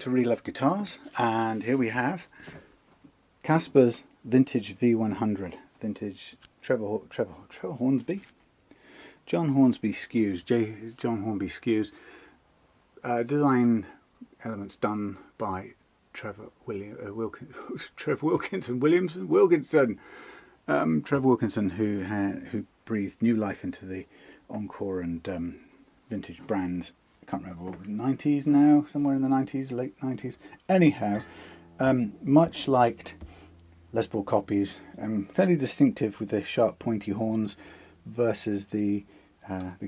to Really Love Guitars, and here we have Kacper's vintage V100, vintage Trevor Hornsby, John Hornsby skews, John Hornsby skews, design elements done by Trevor Wilkinson, who breathed new life into the Encore and vintage brands. I can't remember, 90s now, somewhere in the 90s, late 90s. Anyhow, much liked Les Paul copies, fairly distinctive with the sharp pointy horns versus the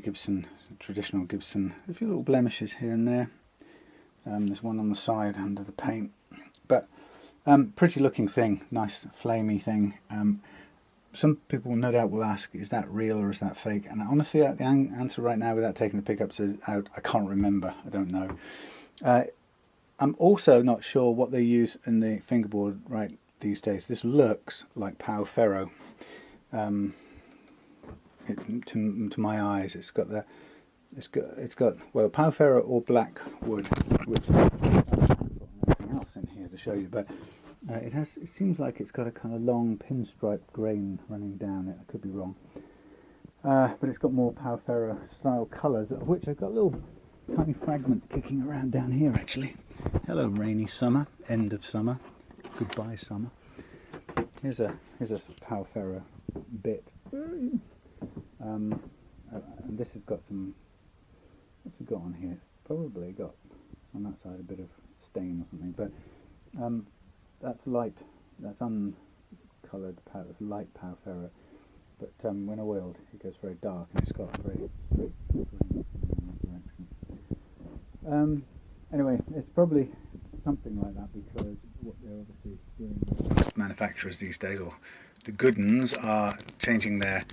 Gibson, traditional Gibson. A few little blemishes here and there. There's one on the side under the paint, but pretty looking thing, nice flamey thing. Some people no doubt will ask, is that real or is that fake? And honestly, the answer right now, without taking the pickups out, I can't remember. I don't know. I'm also not sure what they use in the fingerboard right these days. This looks like Pau Ferro. To my eyes, it's got well, Pau Ferro or black wood, which I don't put anything else in here to show you, but it seems like it's got a kind of long pinstripe grain running down it. I could be wrong, but it's got more Pau Ferro style colours, of which I've got a little tiny fragment kicking around down here actually. Hello rainy summer, end of summer, goodbye summer. Here's a Pau Ferro bit, and this has got some. What's it got on here? Probably got on that side a bit of stain or something, but that's light, that's uncoloured Pau, it's light Pau Ferro, but when oiled it goes very dark and it's got very straight grain in that direction. Anyway, it's probably something like that, because what they're obviously doing, most manufacturers these days, or the good ones, are changing their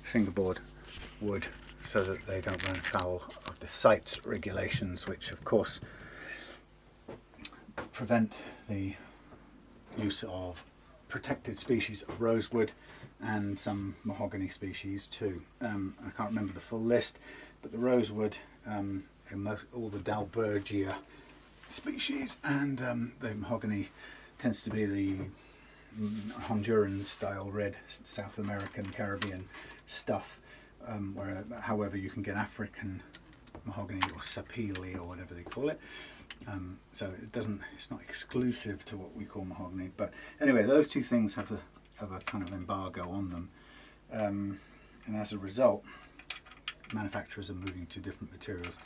fingerboard wood so that they don't run afoul of the CITES regulations, which of course prevent the use of protected species of rosewood and some mahogany species too. I can't remember the full list, but the rosewood, all the Dalbergia species, and the mahogany tends to be the Honduran style red, South American, Caribbean stuff, however you can get African mahogany or sapele or whatever they call it. So it's not exclusive to what we call mahogany, but anyway, those two things have a kind of embargo on them, and as a result manufacturers are moving to different materials.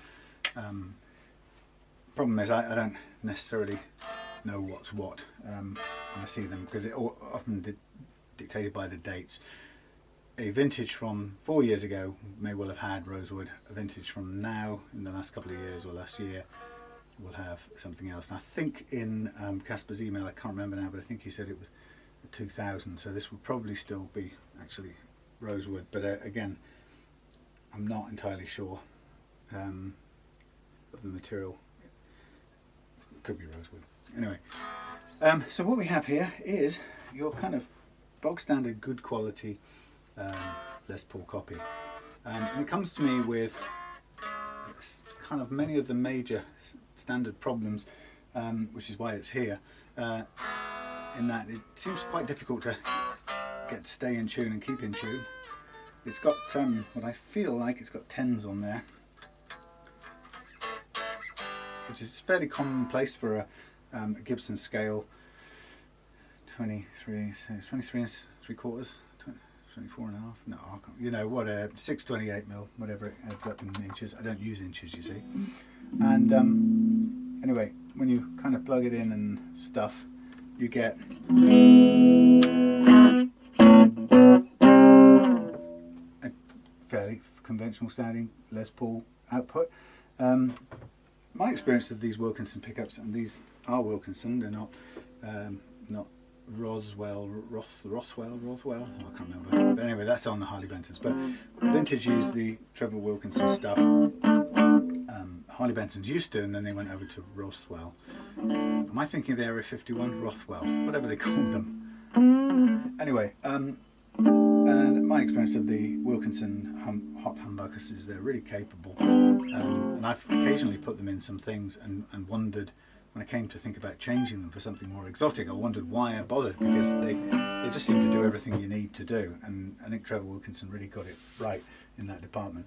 Problem is I don't necessarily know what's what when I see them, because it often dictated by the dates. A vintage from 4 years ago may well have had rosewood. A vintage from now, in the last couple of years or last year, will have something else. And I think in Kacper's email, I can't remember now, but I think he said it was 2000, so this would probably still be actually rosewood, but again, I'm not entirely sure of the material. It could be rosewood. Anyway, so what we have here is your kind of bog standard good quality Les Paul copy, and it comes to me with kind of many of the major standard problems, which is why it's here, in that it seems quite difficult to get to stay in tune and keep in tune. It's got what I feel like it's got 10s on there, which is fairly commonplace for a Gibson scale. 23 and 3/4, 24 and a half, no, I can't, you know what, 6/28mm, whatever it adds up in inches. I don't use inches, you see. And anyway, when you kind of plug it in and stuff, you get a fairly conventional sounding Les Paul output. My experience of these Wilkinson pickups, and these are Wilkinson, they're not Rothwell, I can't remember. But anyway, that's on the Harley Bentons. But Vintage used the Trevor Wilkinson stuff. Harley Bentons used to, and then they went over to Rothwell. Am I thinking of the Area 51? Rothwell, whatever they called them. Anyway, and my experience of the Wilkinson hot humbuckers is they're really capable. And I've occasionally put them in some things and wondered when I came to think about changing them for something more exotic, I wondered why I bothered, because they just seem to do everything you need to do, and I think Trevor Wilkinson really got it right in that department.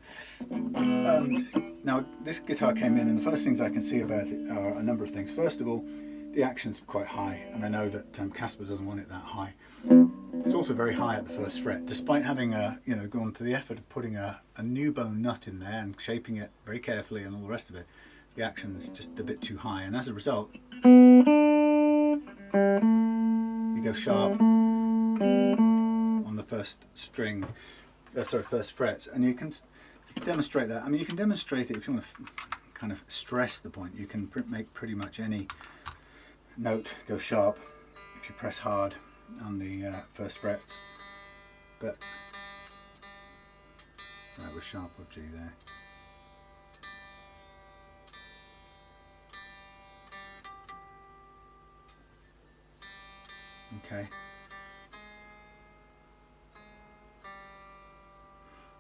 Now this guitar came in, and the first things I can see about it are a number of things. First of all, the action's quite high, and I know that Kacper doesn't want it that high. It's also very high at the first fret, despite having gone to the effort of putting a new bone nut in there and shaping it very carefully and all the rest of it. The action is just a bit too high, and as a result you go sharp on the first string, first frets, and you can demonstrate that. I mean, you can demonstrate it if you want to kind of stress the point. You can make pretty much any note go sharp if you press hard on the first frets, but that was sharp or G there. Okay,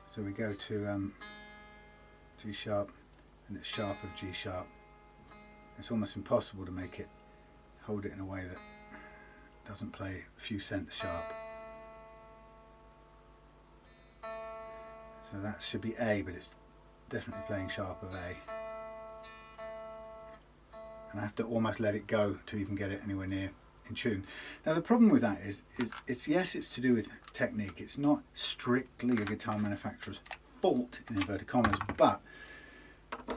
so we go to G sharp, and it's sharp of G sharp. It's almost impossible to make it hold it in a way that doesn't play a few cents sharp. So that should be A, but it's definitely playing sharp of A. And I have to almost let it go to even get it anywhere near in tune. Now the problem with that is yes, it's to do with technique. It's not strictly a guitar manufacturer's fault, in inverted commas, but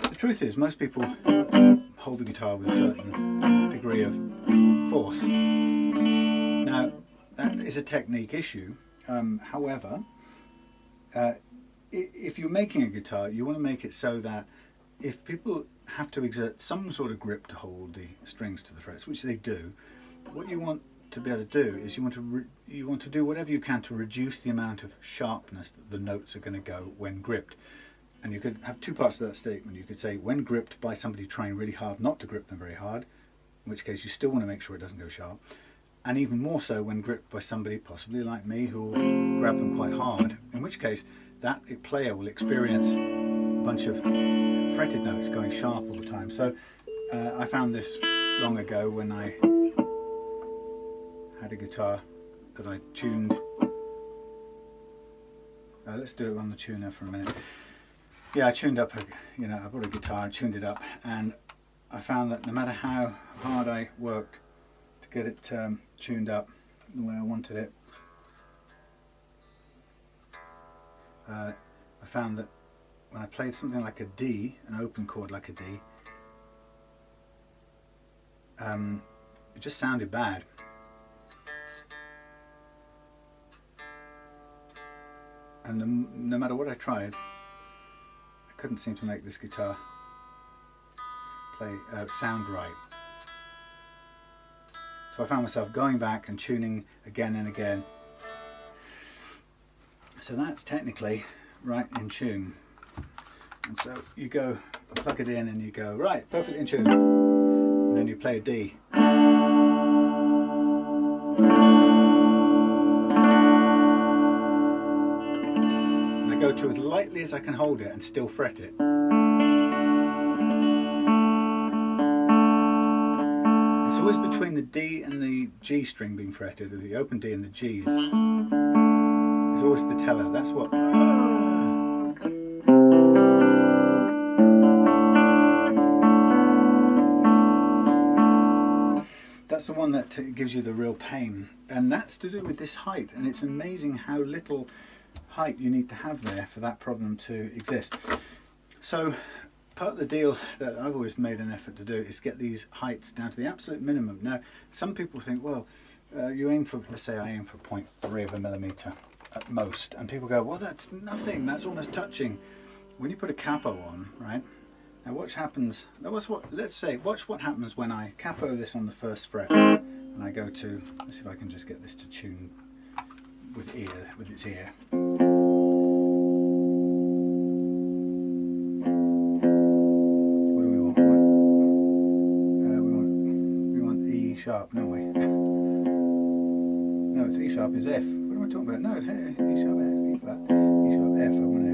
the truth is most people hold the guitar with a certain degree of force. Now that is a technique issue. However, if you're making a guitar, you want to make it so that if people have to exert some sort of grip to hold the strings to the frets, which they do, what you want to be able to do is you want to do whatever you can to reduce the amount of sharpness that the notes are going to go when gripped. And you could have two parts to that statement. You could say when gripped by somebody trying really hard not to grip them very hard, in which case you still want to make sure it doesn't go sharp, and even more so when gripped by somebody possibly like me who will grab them quite hard, in which case that player will experience a bunch of fretted notes going sharp all the time. So I found this long ago when I had a guitar that I tuned. Let's do it on the tuner for a minute. Yeah, I tuned up, I bought a guitar and tuned it up, and I found that no matter how hard I worked to get it tuned up the way I wanted it, I found that when I played something like a D, an open chord like a D, it just sounded bad. And no matter what I tried, I couldn't seem to make this guitar sound right. So I found myself going back and tuning again and again. So that's technically right in tune. And so you go, plug it in and you go, right, perfectly in tune. And then you play a D. And I go to as lightly as I can hold it and still fret it. It's always between the D and the G string being fretted, or the open D and the G's. It's always the teller. That's what. That's the one that gives you the real pain, and that's to do with this height. And it's amazing how little height you need to have there for that problem to exist. So part of the deal that I've always made an effort to do is get these heights down to the absolute minimum. Now, some people think, well, you aim for, let's say I aim for 0.3 of a millimetre at most, and people go, well, that's nothing, that's almost touching. When you put a capo on, right, now watch happens, watch what happens when I capo this on the first fret, and I go to, let's see if I can just get this to tune with its ear. Sharp, don't we? No, it's E sharp is F. What am I talking about? No, hey, E sharp F, E flat, E sharp F, I want F.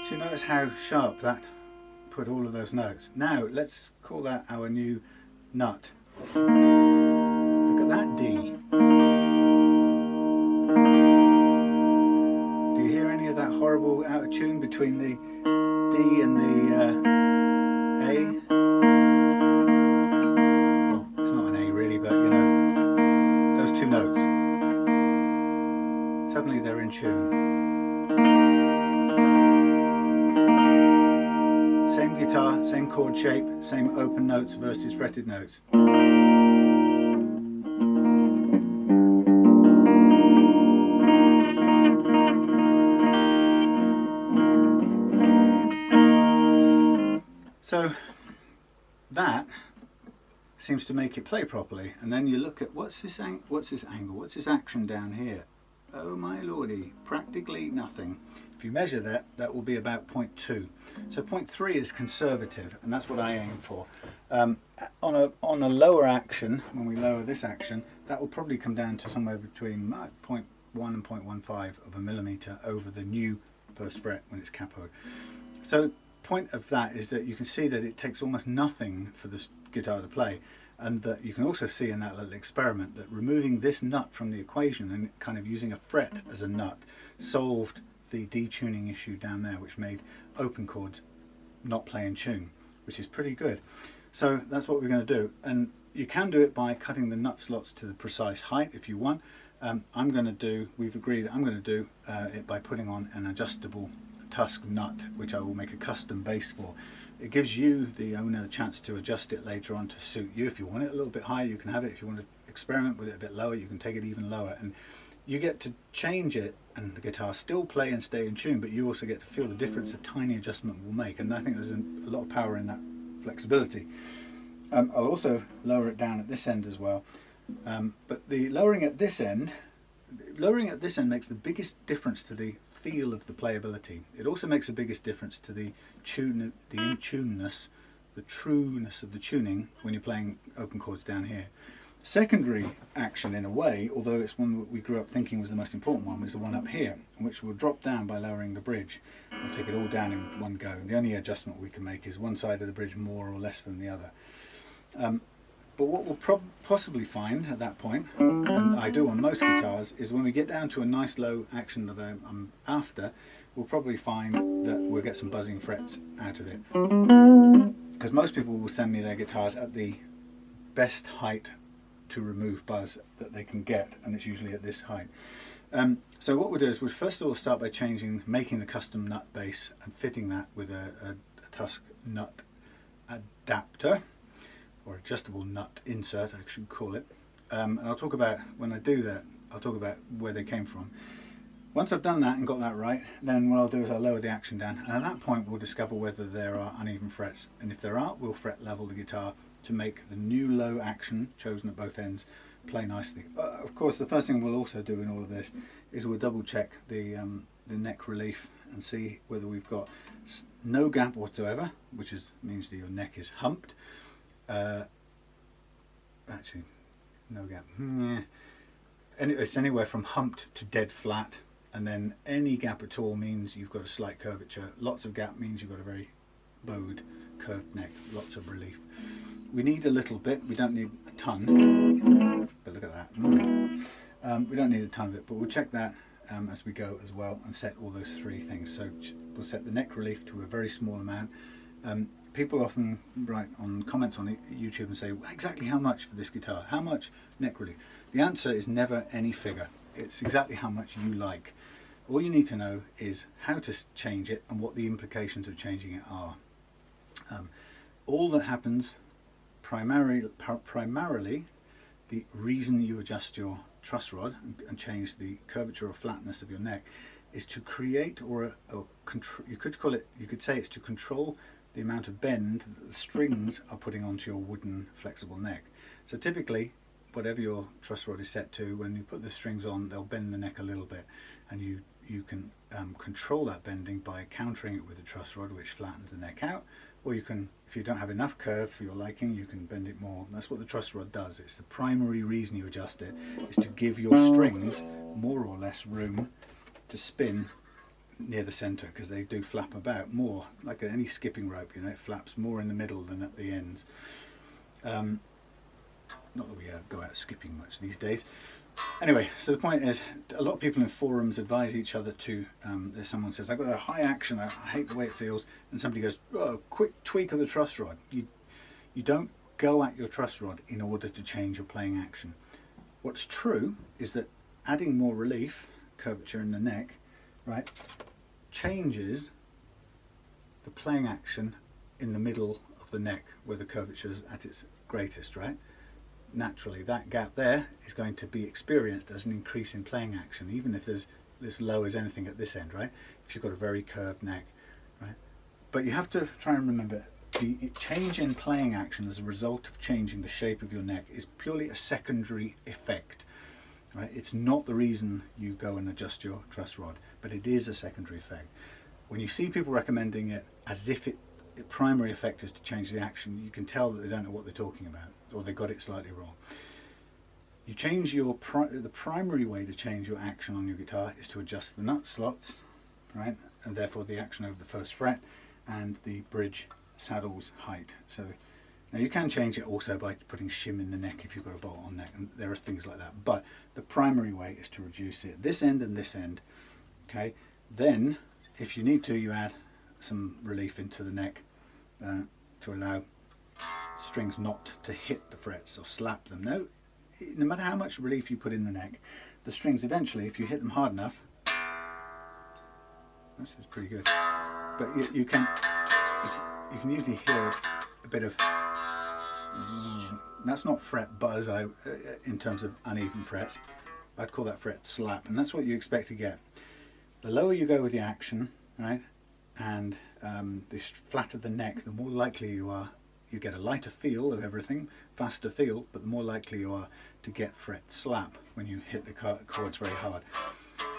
So you notice how sharp that put all of those notes. Now let's call that our new nut. Look at that D. Do you hear any of that horrible out of tune between the D and the A? Well, it's not an A really, but you know, those two notes. Suddenly they're in tune. Same guitar, same chord shape, same open notes versus fretted notes. So that seems to make it play properly, and then you look at what's this angle, what's this action down here? Oh my lordy, practically nothing. If you measure that, that will be about 0.2. So 0.3 is conservative, and that's what I aim for. On a lower action, when we lower this action, that will probably come down to somewhere between 0.1 and 0.15 of a millimetre over the new first fret when it's capoed. So point of that is that you can see that it takes almost nothing for this guitar to play, and that you can also see in that little experiment that removing this nut from the equation and kind of using a fret as a nut solved the detuning issue down there, which made open chords not play in tune, which is pretty good. So that's what we're going to do, and you can do it by cutting the nut slots to the precise height if you want. We've agreed that I'm going to do it by putting on an adjustable Tusq nut, which I will make a custom base for. It gives you, the owner, a chance to adjust it later on to suit you. If you want it a little bit higher, you can have it. If you want to experiment with it a bit lower, you can take it even lower, and you get to change it and the guitar still play and stay in tune, but you also get to feel the difference a tiny adjustment will make, and I think there's a lot of power in that flexibility. I'll also lower it down at this end as well, but the lowering at this end makes the biggest difference to the feel of the playability. It also makes the biggest difference to the in-tuneness, the trueness of the tuning when you're playing open chords down here. Secondary action, in a way, although it's one that we grew up thinking was the most important one, was the one up here, which will drop down by lowering the bridge. We'll take it all down in one go, and the only adjustment we can make is one side of the bridge more or less than the other. But what we'll possibly find at that point, and I do on most guitars, is when we get down to a nice low action that I'm after, we'll probably find that we'll get some buzzing frets out of it. Because most people will send me their guitars at the best height to remove buzz that they can get, and it's usually at this height. So what we'll do is we'll first of all start by making the custom nut base and fitting that with a Tusq nut adapter, or adjustable nut insert I should call it. And I'll talk about, when I do that, I'll talk about where they came from. Once I've done that and got that right, then what I'll do is I'll lower the action down, and at that point we'll discover whether there are uneven frets, and if there are, we'll fret level the guitar to make the new low action, chosen at both ends, play nicely. Of course, the first thing we'll also do in all of this is we'll double check the neck relief and see whether we've got no gap whatsoever, which means that your neck is humped. Actually, no gap. It's anywhere from humped to dead flat, and then any gap at all means you've got a slight curvature. Lots of gap means you've got a very bowed, curved neck, lots of relief. We need a little bit, we don't need a ton, but look at that. We don't need a ton of it, but we'll check that as we go as well, and set all those three things. So we'll set the neck relief to a very small amount. People often write on comments on YouTube and say, well, exactly how much for this guitar? How much neck relief? The answer is never any figure. It's exactly how much you like. All you need to know is how to change it and what the implications of changing it are. All that happens, primarily the reason you adjust your truss rod and change the curvature or flatness of your neck, is to create, or you could say it's to control the amount of bend that the strings are putting onto your wooden flexible neck. So typically, whatever your truss rod is set to, when you put the strings on, they'll bend the neck a little bit, and you can control that bending by countering it with the truss rod, which flattens the neck out, or you can, if you don't have enough curve for your liking, you can bend it more. That's what the truss rod does. It's the primary reason you adjust it, is to give your strings more or less room to spin near the centre, because they do flap about more, like any skipping rope, you know, it flaps more in the middle than at the ends. Not that we go out skipping much these days. Anyway, so the point is, a lot of people in forums advise each other to, there's someone says, I've got a high action, I hate the way it feels, and somebody goes, oh, quick tweak of the truss rod. You don't go at your truss rod in order to change your playing action. What's true is that adding more relief, curvature in the neck, right, changes the playing action in the middle of the neck where the curvature is at its greatest, right? Naturally, that gap there is going to be experienced as an increase in playing action, even if there's as low as anything at this end, right? If you've got a very curved neck, right? But you have to try and remember, the change in playing action as a result of changing the shape of your neck is purely a secondary effect, right? It's not the reason you go and adjust your truss rod, but it is a secondary effect. When you see people recommending it as if the primary effect is to change the action, you can tell that they don't know what they're talking about, or they got it slightly wrong. You change the primary way to change your action on your guitar is to adjust the nut slots, right, and therefore the action over the first fret and the bridge saddle's height. So now you can change it also by putting shim in the neck if you've got a bolt on neck, and there are things like that, but the primary way is to reduce it, this end and this end. Okay, then if you need to, you add some relief into the neck to allow strings not to hit the frets or slap them. No matter how much relief you put in the neck, the strings eventually, if you hit them hard enough, this is pretty good, but you can usually hear a bit of, that's not fret buzz in terms of uneven frets. I'd call that fret slap, and that's what you expect to get. The lower you go with the action, right, and the flatter the neck, the more likely you are, you get a lighter feel of everything, faster feel, but the more likely you are to get fret slap when you hit the chords very hard,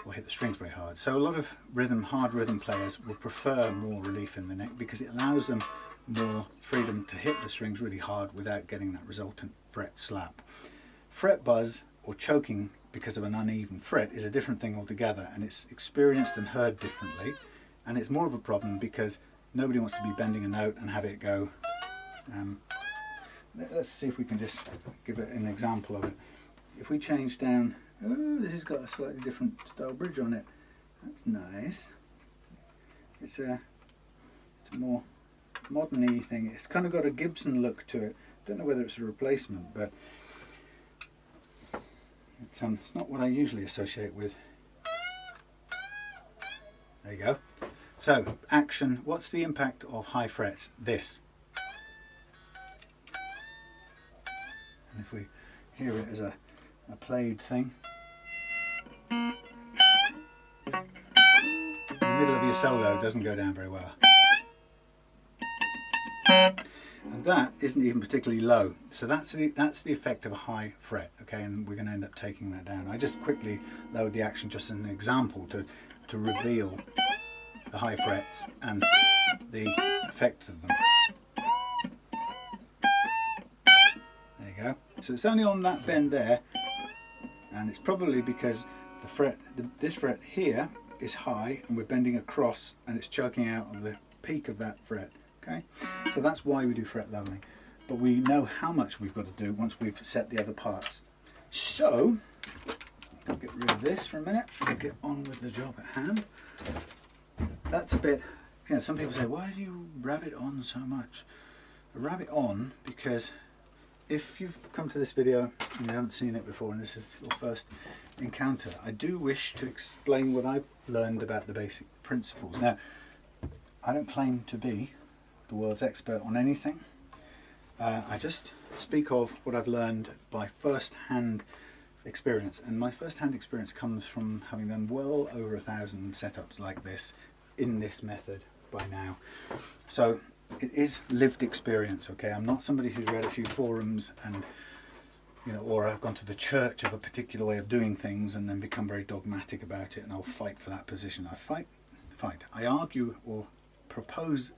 or hit the strings very hard. So a lot of hard rhythm players will prefer more relief in the neck because it allows them more freedom to hit the strings really hard without getting that resultant fret slap. Fret buzz or choking because of an uneven fret is a different thing altogether, and it's experienced and heard differently, and it's more of a problem because nobody wants to be bending a note and have it go. Let's see if we can just give it an example of it. If we change down, oh, this has got a slightly different style bridge on it. That's nice. It's a more modern-y thing. It's kind of got a Gibson look to it. Don't know whether it's a replacement, but it's not what I usually associate with. There you go. So, action. What's the impact of high frets? This. And if we hear it as a played thing, the middle of your solo doesn't go down very well. And that isn't even particularly low. So that's the effect of a high fret, okay, and we're going to end up taking that down. I just quickly lowered the action just as an example to reveal the high frets and the effects of them. There you go. So it's only on that bend there, and it's probably because the fret, this fret here is high, and we're bending across, and it's choking out of the peak of that fret. Okay, so that's why we do fret leveling, but we know how much we've got to do once we've set the other parts. So I'll get rid of this for a minute and get on with the job at hand. That's a bit, you know, some people say, why do you rabbit on so much? I rabbit on because if you've come to this video and you haven't seen it before and this is your first encounter, I do wish to explain what I've learned about the basic principles. Now, I don't claim to be the world's expert on anything. I just speak of what I've learned by first-hand experience, and my first-hand experience comes from having done well over 1,000 setups like this in this method by now. So it is lived experience, okay? I'm not somebody who's read a few forums and, you know, or I've gone to the church of a particular way of doing things and then become very dogmatic about it and I'll fight for that position. I argue or propose.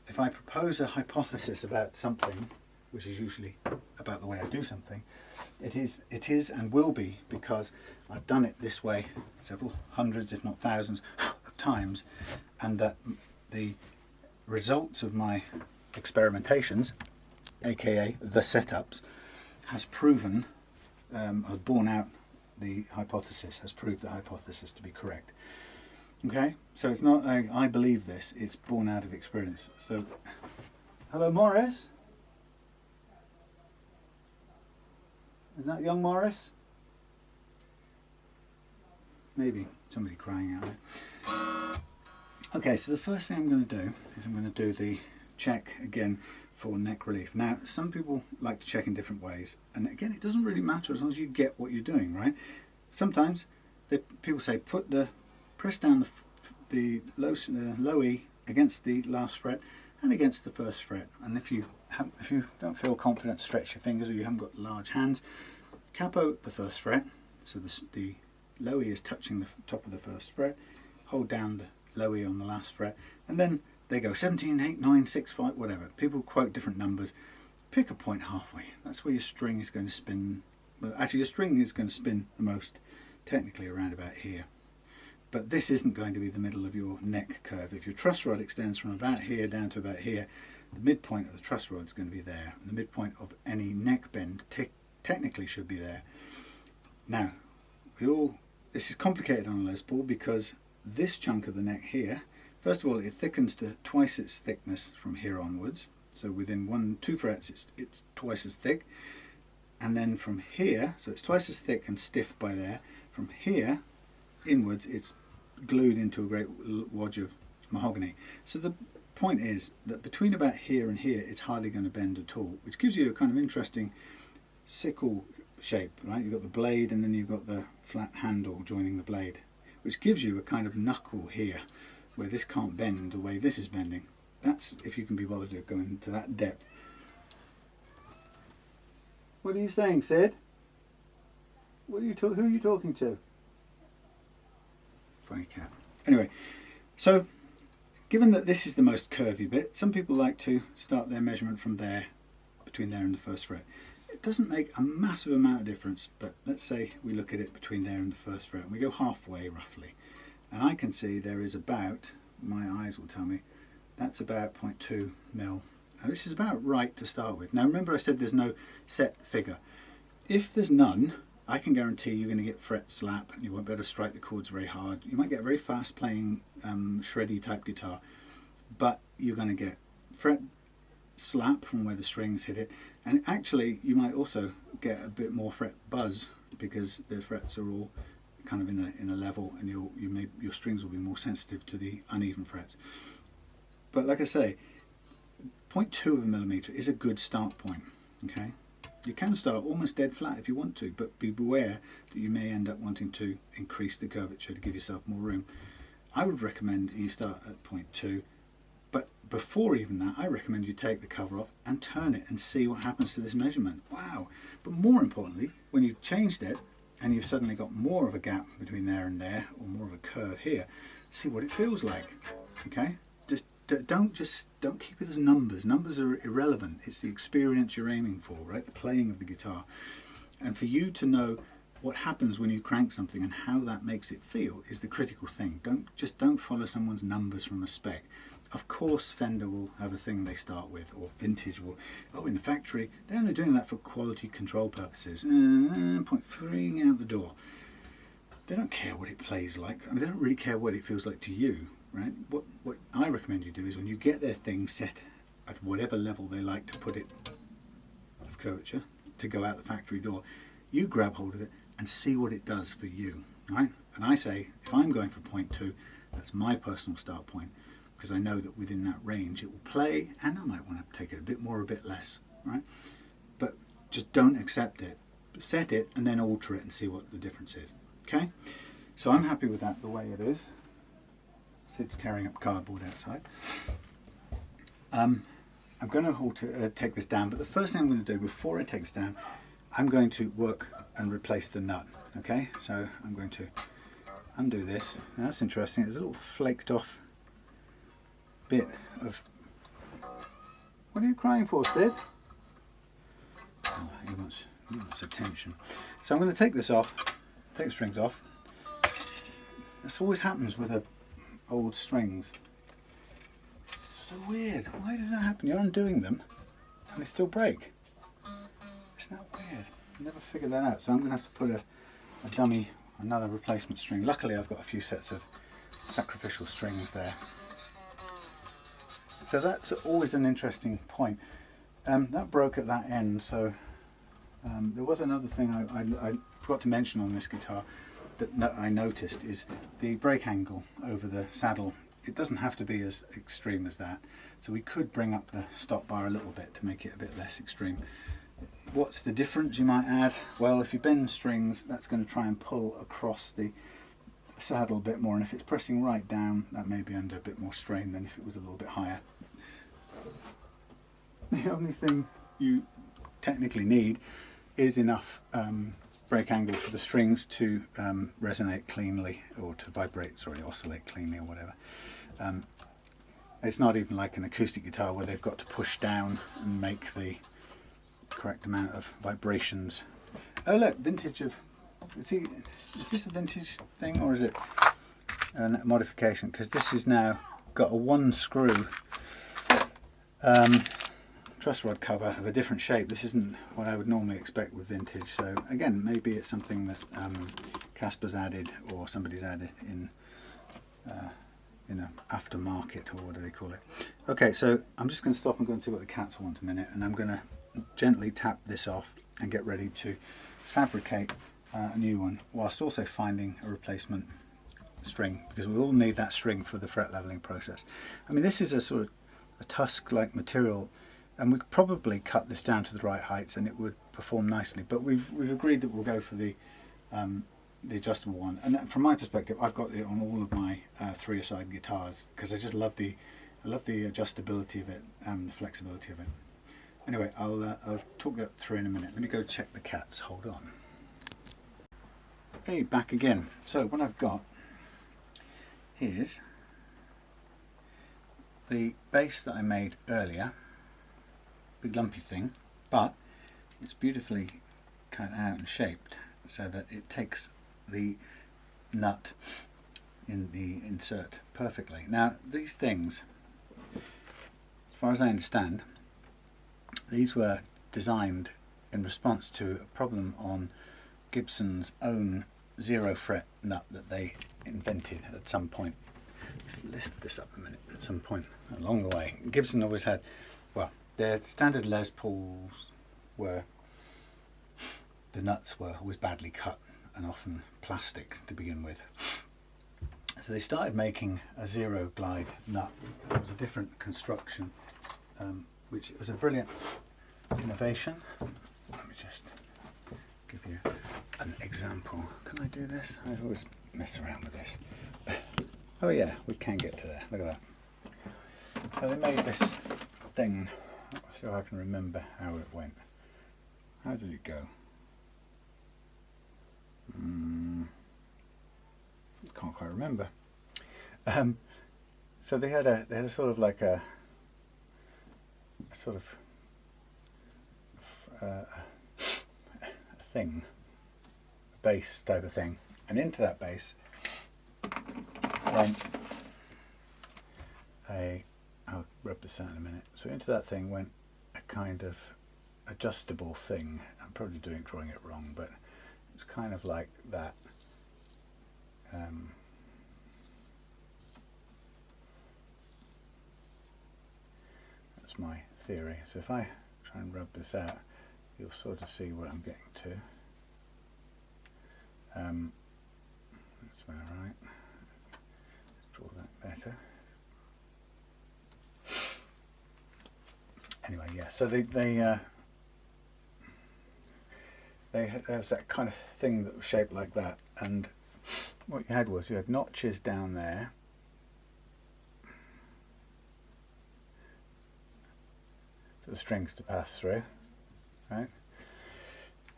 If I propose a hypothesis about something, which is usually about the way I do something. It is and will be because I've done it this way several hundreds, if not thousands, of times, and that the results of my experimentations, aka the setups, has proven, has borne out the hypothesis, has proved the hypothesis to be correct. Okay, so it's not I believe this, it's born out of experience. So, hello Morris? Is that young Morris? Maybe somebody crying out there. Okay, so the first thing I'm going to do is I'm going to do the check again for neck relief. Now, some people like to check in different ways, and again, it doesn't really matter as long as you get what you're doing, right? Sometimes people say press down the low E against the last fret and against the first fret, and if you don't feel confident to stretch your fingers or you haven't got large hands, capo the first fret, so the low E is touching the top of the first fret, hold down the low E on the last fret, and then they go 17, 8, 9, 6, 5, whatever. People quote different numbers. Pick a point halfway. That's where your string is going to spin. Well, actually your string is going to spin the most technically around about here. But this isn't going to be the middle of your neck curve. If your truss rod extends from about here down to about here, the midpoint of the truss rod is going to be there. And the midpoint of any neck bend technically should be there. Now, this is complicated on a Les Paul because this chunk of the neck here, first of all, it thickens to twice its thickness from here onwards. So within 2 frets, it's twice as thick. And then from here, so it's twice as thick and stiff by there. From here inwards, it's glued into a great wodge of mahogany. So the point is that between about here and here, it's hardly going to bend at all, which gives you a kind of interesting sickle shape, right? You've got the blade and then you've got the flat handle joining the blade, which gives you a kind of knuckle here, where this can't bend the way this is bending. That's if you can be bothered to go into that depth. What are you saying, Sid? Who are you talking to? Funny cat. Anyway, so given that this is the most curvy bit, some people like to start their measurement from there, between there and the first fret. It doesn't make a massive amount of difference, but let's say we look at it between there and the first fret, and we go halfway roughly. And I can see there is about, my eyes will tell me, that's about 0.2 mil. Now this is about right to start with. Now remember I said there's no set figure. If there's none, I can guarantee you're going to get fret slap and you won't be able to strike the chords very hard. You might get a very fast playing shreddy type guitar, but you're going to get fret slap from where the strings hit it, and actually you might also get a bit more fret buzz because the frets are all kind of in a level, and your strings will be more sensitive to the uneven frets. But like I say, 0.2 of a millimetre is a good start point. Okay, you can start almost dead flat if you want to, but be aware that you may end up wanting to increase the curvature to give yourself more room. I would recommend you start at 0.2, but before even that, I recommend you take the cover off and turn it and see what happens to this measurement. Wow! But more importantly, when you've changed it and you've suddenly got more of a gap between there and there, or more of a curve here, see what it feels like. Okay? Don't keep it as numbers. Numbers are irrelevant. It's the experience you're aiming for, right? The playing of the guitar. And for you to know what happens when you crank something and how that makes it feel is the critical thing. Don't follow someone's numbers from a spec. Of course Fender will have a thing they start with, or Vintage will, oh, in the factory, they're only doing that for quality control purposes. 0.3 out the door. They don't care what it plays like. I mean, they don't really care what it feels like to you. Right? What I recommend you do is when you get their thing set at whatever level they like to put it of curvature to go out the factory door, you grab hold of it and see what it does for you. Right? And I say, if I'm going for 0.2, that's my personal start point, because I know that within that range it will play, and I might want to take it a bit more or a bit less. Right? But just don't accept it. Set it and then alter it and see what the difference is. Okay? So I'm happy with that the way it is. Sid's tearing up cardboard outside. I'm going to take this down, but the first thing I'm going to do before I take this down, I'm going to work and replace the nut. Okay, so I'm going to undo this. Now that's interesting. There's a little flaked off bit of. What are you crying for, Sid? he wants attention. So I'm going to take this off, take the strings off. This always happens with old strings. So weird. Why does that happen? You're undoing them and they still break. Isn't that weird? I never figured that out. So I'm going to have to put a dummy, another replacement string. Luckily I've got a few sets of sacrificial strings there. So that's always an interesting point. That broke at that end, so there was another thing I forgot to mention on this guitar that I noticed is the brake angle over the saddle. It doesn't have to be as extreme as that, so we could bring up the stop bar a little bit to make it a bit less extreme. What's the difference, you might add? Well, if you bend strings, that's going to try and pull across the saddle a bit more, and if it's pressing right down, that may be under a bit more strain than if it was a little bit higher. The only thing you technically need is enough brake angle for the strings to resonate cleanly, or to vibrate, sorry, oscillate cleanly or whatever. It's not even like an acoustic guitar where they've got to push down and make the correct amount of vibrations. Oh look, vintage of, is this a vintage thing or is it a modification? Because this is now got a one screw truss rod cover of a different shape. This isn't what I would normally expect with vintage, so again, maybe it's something that Kacper's added or somebody's added in aftermarket, or what do they call it. Okay, so I'm just going to stop and go and see what the cats want a minute, and I'm going to gently tap this off and get ready to fabricate a new one, whilst also finding a replacement string, because we all need that string for the fret leveling process. I mean, this is a sort of a Tusq like material, and we could probably cut this down to the right heights and it would perform nicely, but we've agreed that we'll go for the adjustable one. And from my perspective, I've got it on all of my 3-a-side guitars because I just love the adjustability of it and the flexibility of it. Anyway, I'll talk that through in a minute. Let me go check the cats. Hold on. Hey, back again. So what I've got is the bass that I made earlier. Big lumpy thing, but it's beautifully cut out and shaped so that it takes the nut in the insert perfectly. Now these things, as far as I understand, these were designed in response to a problem on Gibson's own 0 fret nut that they invented at some point. Let's lift this up a minute. At some point along the way, Gibson always had, well, their standard Les Pauls were, the nuts were always badly cut and often plastic to begin with. So they started making a 0 glide nut. It was a different construction, which was a brilliant innovation. Let me just give you an example. Can I do this? I always mess around with this. Oh yeah, we can get to there. Look at that. So they made this thing, so I can remember how it went. How did it go? Can't quite remember. So they had a sort of like a sort of a thing, a bass type of thing, and into that bass went I'll rub this out in a minute. So into that thing went a kind of adjustable thing. I'm probably drawing it wrong, but it's kind of like that. That's my theory. So if I try and rub this out, you'll sort of see what I'm getting to. That's about right. Let's draw that better. Anyway, yeah. So there's that kind of thing that was shaped like that, and what you had was you had notches down there for the strings to pass through, right?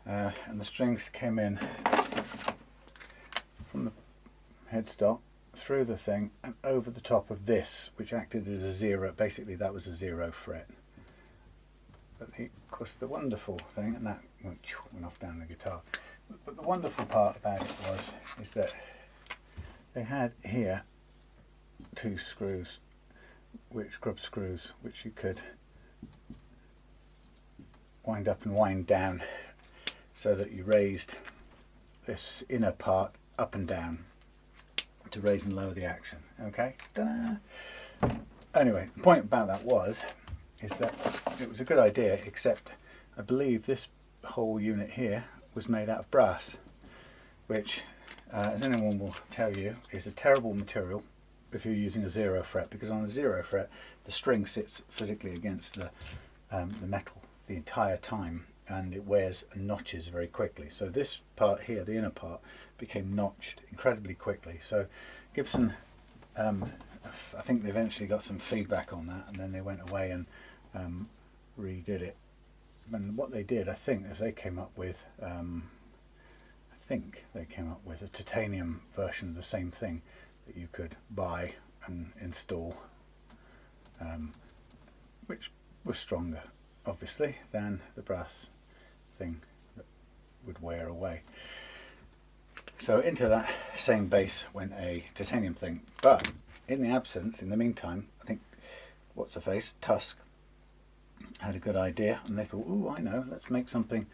And the strings came in from the headstock through the thing and over the top of this, which acted as a 0. Basically, that was a 0 fret. But of course the wonderful thing, and that went off down the guitar, but the wonderful part about it is that they had here 2 screws, which grub screws, which you could wind up and wind down so that you raised this inner part up and down to raise and lower the action. Okay. Ta-da! Anyway, the point about that is that it was a good idea, except I believe this whole unit here was made out of brass, which as anyone will tell you is a terrible material if you're using a 0 fret, because on a 0 fret the string sits physically against the metal the entire time, and it wears and notches very quickly. So this part here, the inner part, became notched incredibly quickly. So Gibson, I think they eventually got some feedback on that, and then they went away and redid it. And what they did, I think, is they came up with a titanium version of the same thing that you could buy and install, which was stronger, obviously, than the brass thing that would wear away. So into that same bass went a titanium thing, but in the meantime, I think what's her face, Tusq, had a good idea, and they thought, oh, I know, let's make something,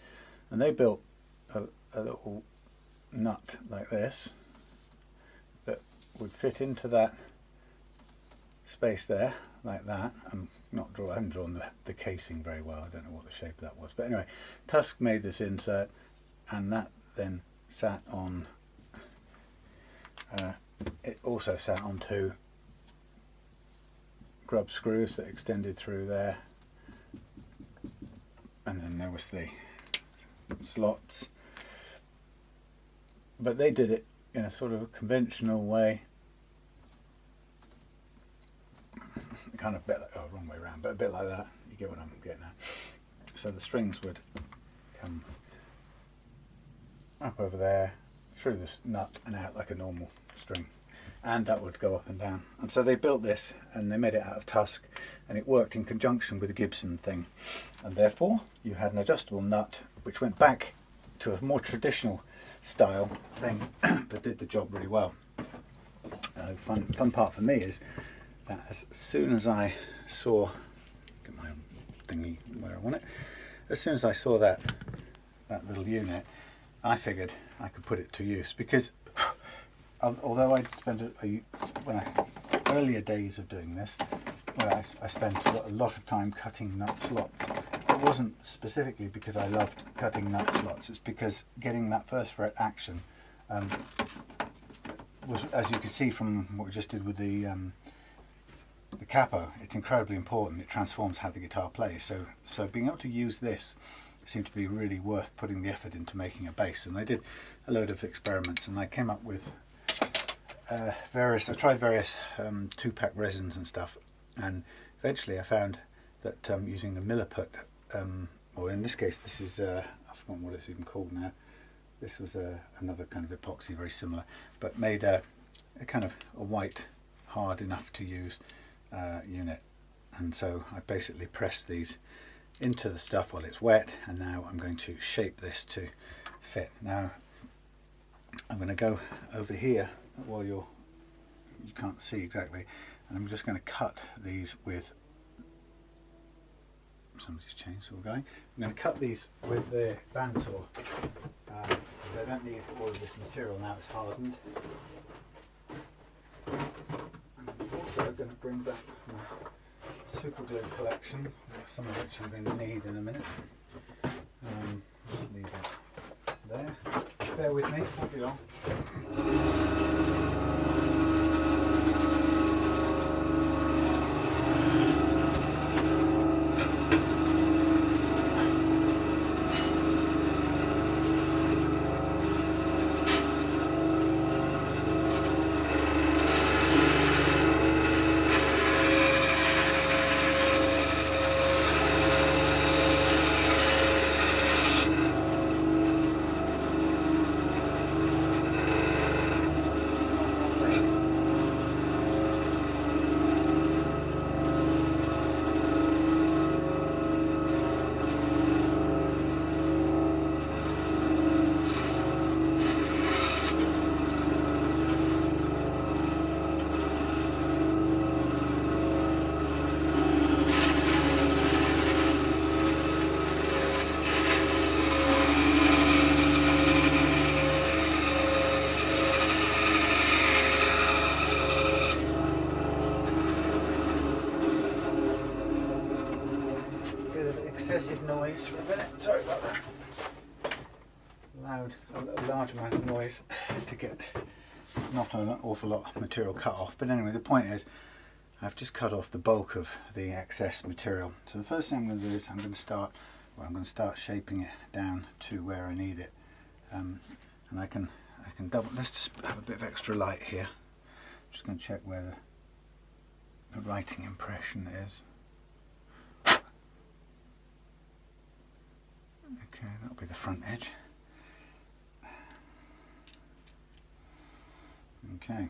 and they built a little nut like this that would fit into that space there, like that. I haven't drawn the casing very well, I don't know what the shape of that was, but anyway, Tusq made this insert, and that then sat on, it also sat on 2 grub screws that extended through there, and then there was the slots. But they did it in a sort of a conventional way, kind of a bit like, oh, wrong way around, but a bit like that. You get what I'm getting at. So the strings would come up over there, through this nut and out like a normal string, and that would go up and down. And so they built this, and they made it out of Tusq, and it worked in conjunction with the Gibson thing, and therefore you had an adjustable nut which went back to a more traditional style thing, but did the job really well. Fun part for me is that as soon as I saw, get my thingy where I want it, as soon as I saw that little unit, I figured I could put it to use, because although I spent earlier days of doing this, where I spent a lot of time cutting nut slots, it wasn't specifically because I loved cutting nut slots, it's because getting that first fret action was, as you can see from what we just did with the capo, it's incredibly important. It transforms how the guitar plays. So being able to use this seemed to be really worth putting the effort into making a bass. And I did a load of experiments, and I came up with I tried various 2-pack resins and stuff, and eventually I found that using the Milliput, or in this case this is I've forgotten what it's even called now. This was another kind of epoxy, very similar, but made a kind of a white, hard enough to use unit. And so I basically pressed these into the stuff while it's wet, and now I'm going to shape this to fit. Now I'm going to go over here while you can't see exactly, and I'm just going to cut these with somebody's chainsaw going. I'm going to cut these with the bandsaw. I don't need all of this material now, it's hardened. And I'm also going to bring back my super glue collection, some of which I'm going to need in a minute. Just leave it there. Bear with me, won't be long. excessive noise for a minute. Sorry about that. A large amount of noise to get not an awful lot of material cut off. But anyway, the point is, I've just cut off the bulk of the excess material. So the first thing I'm going to do is I'm going to start shaping it down to where I need it. And I can double. Let's just have a bit of extra light here. I'm just going to check where the writing impression is. Okay, that'll be the front edge. Okay,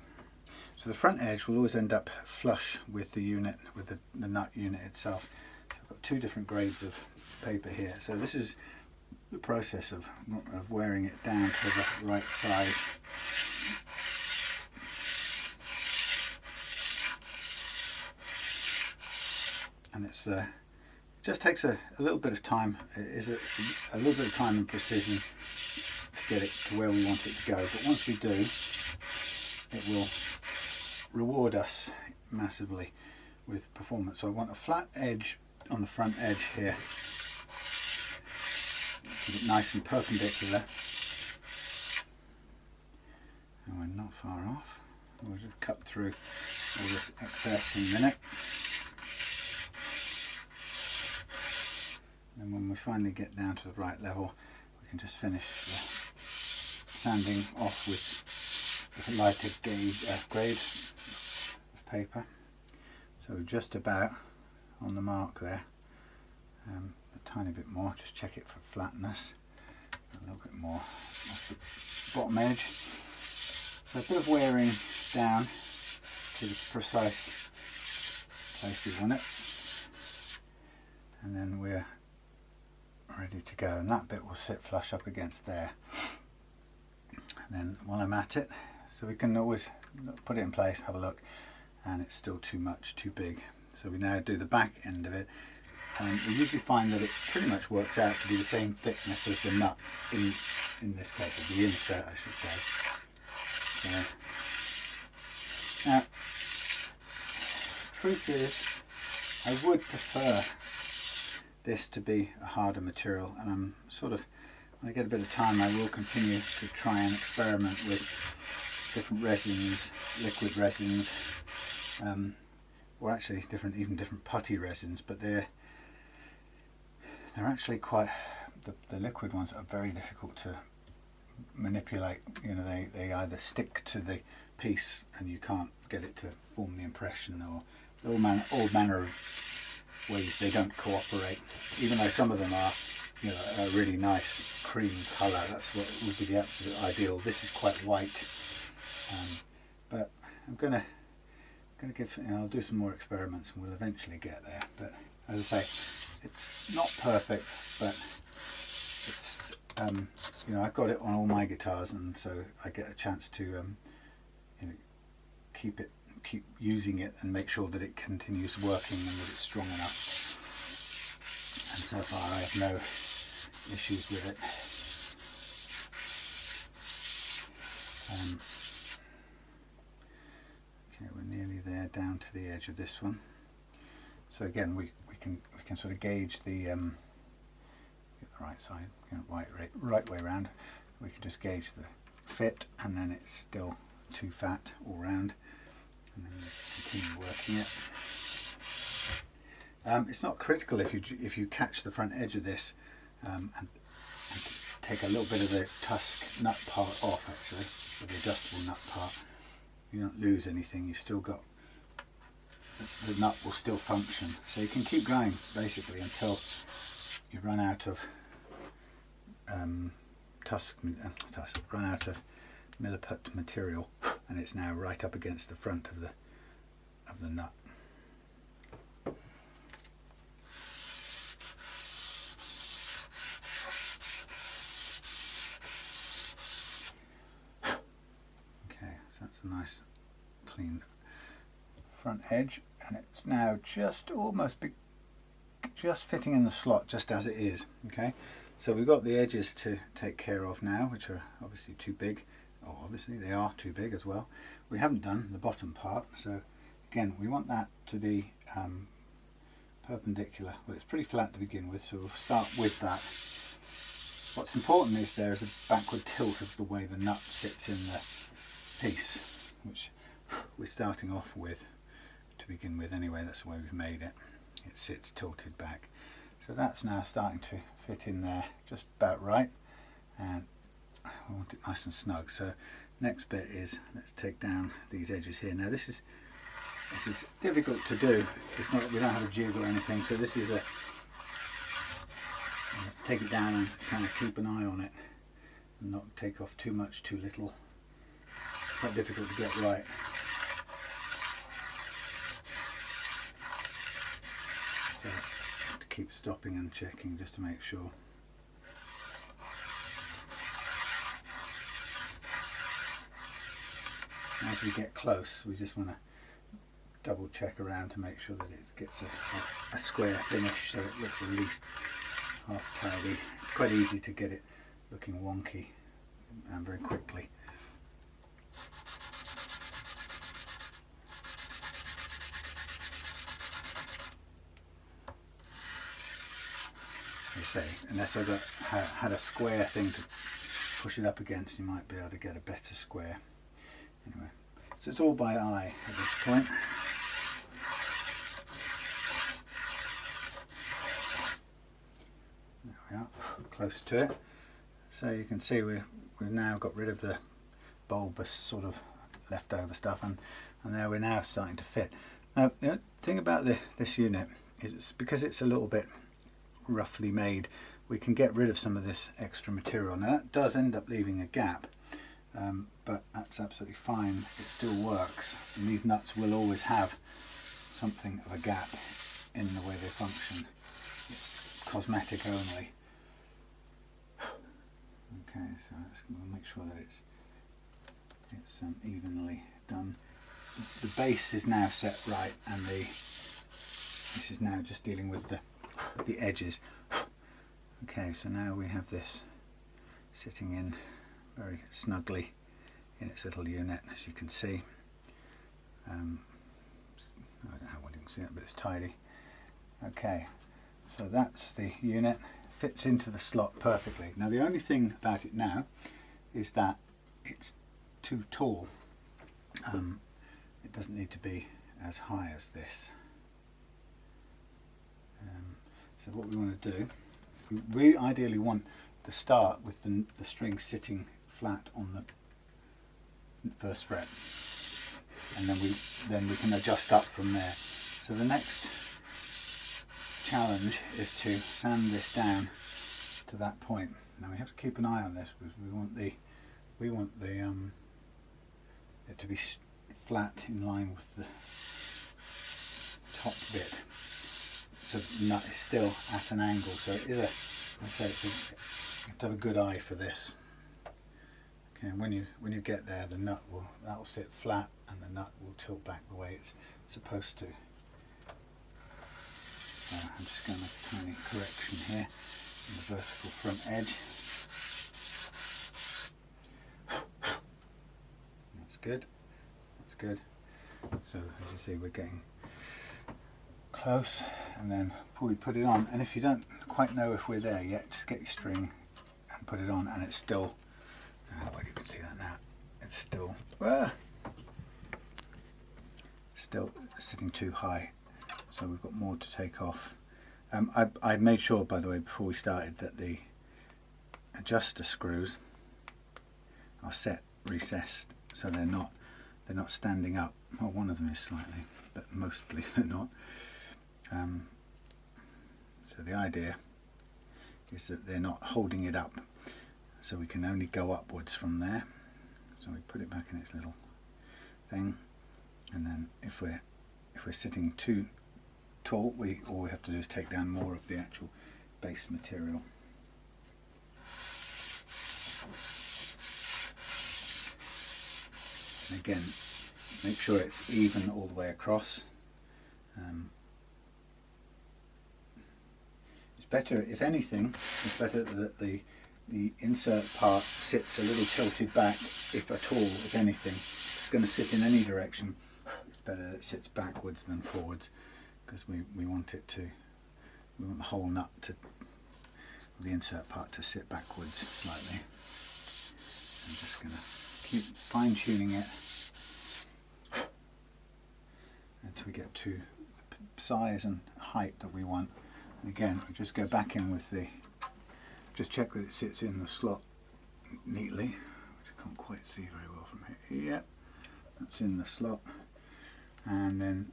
so the front edge will always end up flush with the unit, with the nut unit itself. So I've got two different grades of paper here. So this is the process of wearing it down to the right size. And it's just takes a little bit of time. It is a little bit of time and precision to get it to where we want it to go. But once we do, it will reward us massively with performance. So I want a flat edge on the front edge here. Keep it nice and perpendicular. And we're not far off. We'll just cut through all this excess in a minute. And when we finally get down to the right level, we can just finish sanding off with a lighter grade of paper. So we're just about on the mark there. A tiny bit more, just check it for flatness. A little bit more off the bottom edge. So a bit of wearing down to the precise place we want it. And then we're ready to go, and that bit will sit flush up against there. And then while I'm at it, so we can always put it in place, have a look, and it's still too much, too big. So we now do the back end of it, and we usually find that it pretty much works out to be the same thickness as the nut, in this case, or the insert I should say. Now, truth is, I would prefer this to be a harder material, and I'm sort of, when I get a bit of time, I will continue to try and experiment with different resins, liquid resins, or actually even different putty resins, but they're actually quite, the liquid ones are very difficult to manipulate. You know, they either stick to the piece and you can't get it to form the impression, or all manner of ways they don't cooperate, even though some of them are, you know, a really nice cream colour. That's what would be the absolute ideal. This is quite white, but I'm gonna give, you know, I'll do some more experiments and we'll eventually get there. But as I say, it's not perfect, but it's you know, I've got it on all my guitars, and so I get a chance to you know, keep using it and make sure that it continues working and that it's strong enough. And so far I have no issues with it. Okay, we're nearly there, down to the edge of this one. So again, we can sort of gauge the get the right side, you know, right way around. We can just gauge the fit, and then it's still too fat all round, and then continue working it. It's not critical if you catch the front edge of this and take a little bit of the Tusq nut part off, actually, the adjustable nut part. You don't lose anything. You've still got, the nut will still function. So you can keep going basically until you run out of run out of Milliput material, and it's now right up against the front of the nut. Okay, so that's a nice clean front edge, and it's now just just fitting in the slot just as it is. Okay, so we've got the edges to take care of now, which are obviously too big. Oh, obviously they are too big as well. We haven't done the bottom part, so again we want that to be perpendicular. Well, it's pretty flat to begin with, so we'll start with that. What's important is there is a backward tilt of the way the nut sits in the piece, which we're starting off with to begin with anyway. That's the way we've made it. It sits tilted back. So that's now starting to fit in there just about right, and I want it nice and snug. So next bit is, let's take down these edges here. Now this is difficult to do. It's not, we don't have a jig or anything, so this is a take it down and kind of keep an eye on it and not take off too much, too little. Quite difficult to get right. So to keep stopping and checking just to make sure. As we get close, we just want to double check around to make sure that it gets a square finish, so it looks at least half tidy. It's quite easy to get it looking wonky and very quickly. As I say, unless I had a square thing to push it up against, you might be able to get a better square. Anyway, so it's all by eye at this point. There we are, close to it. So you can see we've now got rid of the bulbous sort of leftover stuff, and there we're now starting to fit. Now the thing about this unit is, because it's a little bit roughly made, we can get rid of some of this extra material. Now that does end up leaving a gap, but that's absolutely fine. It still works, and these nuts will always have something of a gap in the way they function. It's cosmetic only. Okay, so we'll make sure that it's evenly done. The base is now set right, and this is now just dealing with the edges. Okay, so now we have this sitting in very snugly in its little unit, as you can see. I don't know how well you can see it, but it's tidy. Okay, so that's the unit. Fits into the slot perfectly. Now the only thing about it now is that it's too tall. It doesn't need to be as high as this. So what we want to do, we ideally want the start with the string sitting flat on the first fret, and then we can adjust up from there. So the next challenge is to sand this down to that point. Now we have to keep an eye on this, because we want it to be flat in line with the top bit, so the nut is still at an angle. So it is you have to have a good eye for this. Okay, and when you get there, the nut that'll sit flat, and the nut will tilt back the way it's supposed to. I'm just going to make a tiny correction here in the vertical front edge. That's good. That's good. So as you see, we're getting close, and then we put it on. And if you don't quite know if we're there yet, just get your string and put it on, and it's still, I don't know whether you can see that now, it's still sitting too high. So we've got more to take off. I made sure, by the way, before we started, that the adjuster screws are set recessed, so they're not standing up. Well, one of them is slightly, but mostly they're not. So the idea is that they're not holding it up, so we can only go upwards from there. So we put it back in its little thing, and then if we're sitting too tall, all we have to do is take down more of the actual base material. And again, make sure it's even all the way across. It's better, if anything, it's better that the insert part sits a little tilted back, if at all. If anything, it's going to sit in any direction. It's better that it sits backwards than forwards, because we want it to, we want the whole nut to, the insert part to sit backwards slightly. I'm just going to keep fine tuning it until we get to the size and height that we want. And again, we just go back in with the, just check that it sits in the slot neatly, which I can't quite see very well from here. Yep, that's in the slot. And then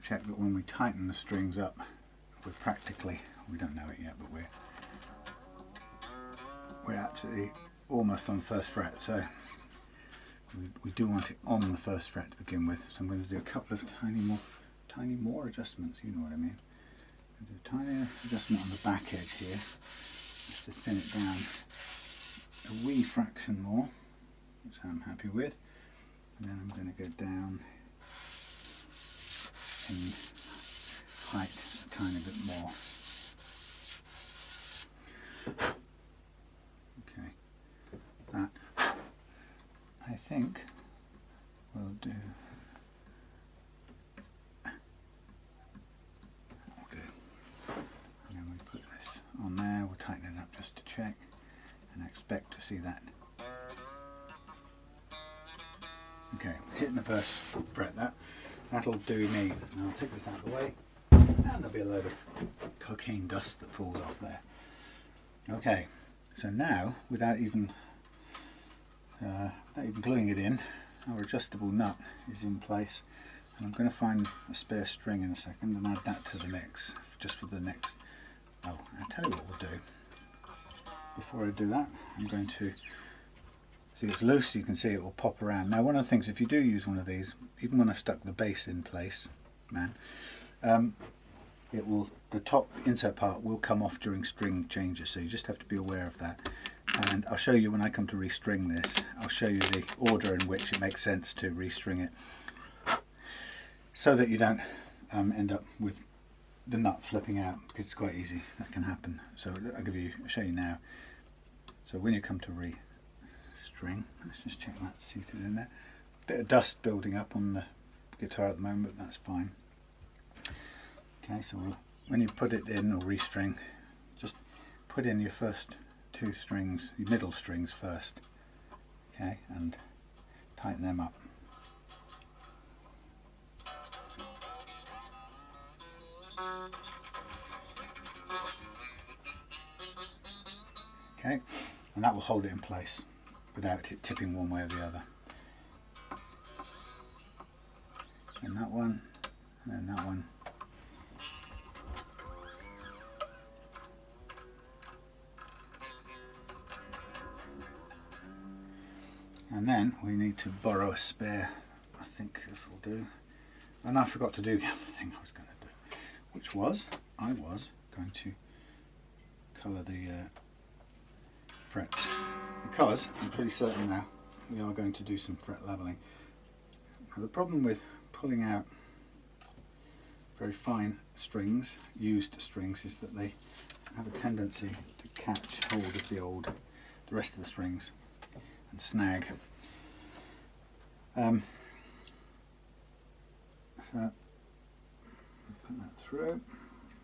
check that when we tighten the strings up, we're practically, we don't know it yet, but we're absolutely almost on first fret. So we do want it on the first fret to begin with. So I'm going to do a couple of tiny more adjustments, you know what I mean. I'm going to do a tiny adjustment on the back edge here, just to thin it down a wee fraction more, which I'm happy with. And then I'm going to go down in height a tiny bit more. Okay, that I think will do. That'll do. And then we put this on there, we'll tighten it up just to check, and I expect to see that. Okay, hitting the first fret, that'll do me. I'll take this out of the way, and there'll be a load of cocaine dust that falls off there. Okay, so now, without even gluing it in, our adjustable nut is in place. And I'm going to find a spare string in a second and add that to the mix, just for the next. Oh, I'll tell you what we'll do. Before I do that, I'm going to see it's loose, you can see it will pop around. Now, one of the things, if you do use one of these, even when I've stuck the base in place, it will, the top insert part will come off during string changes, so you just have to be aware of that. And I'll show you when I come to restring this, I'll show you the order in which it makes sense to restring it, so that you don't end up with the nut flipping out, because it's quite easy, that can happen. So I'll show you now. So when you come to restring, let's just check that's seated in there. Bit of dust building up on the guitar at the moment, but that's fine. Okay, so when you put it in or restring, just put in your first two strings, your middle strings first, okay, and tighten them up. Okay, and that will hold it in place without it tipping one way or the other. And that one, and then that one. And then we need to borrow a spare. I think this will do. And I forgot to do the other thing I was going to do, which was I was going to colour the frets, because I'm pretty certain now we are going to do some fret levelling. Now, the problem with pulling out very fine strings, used strings, is that they have a tendency to catch hold of the rest of the strings and snag. So put that through.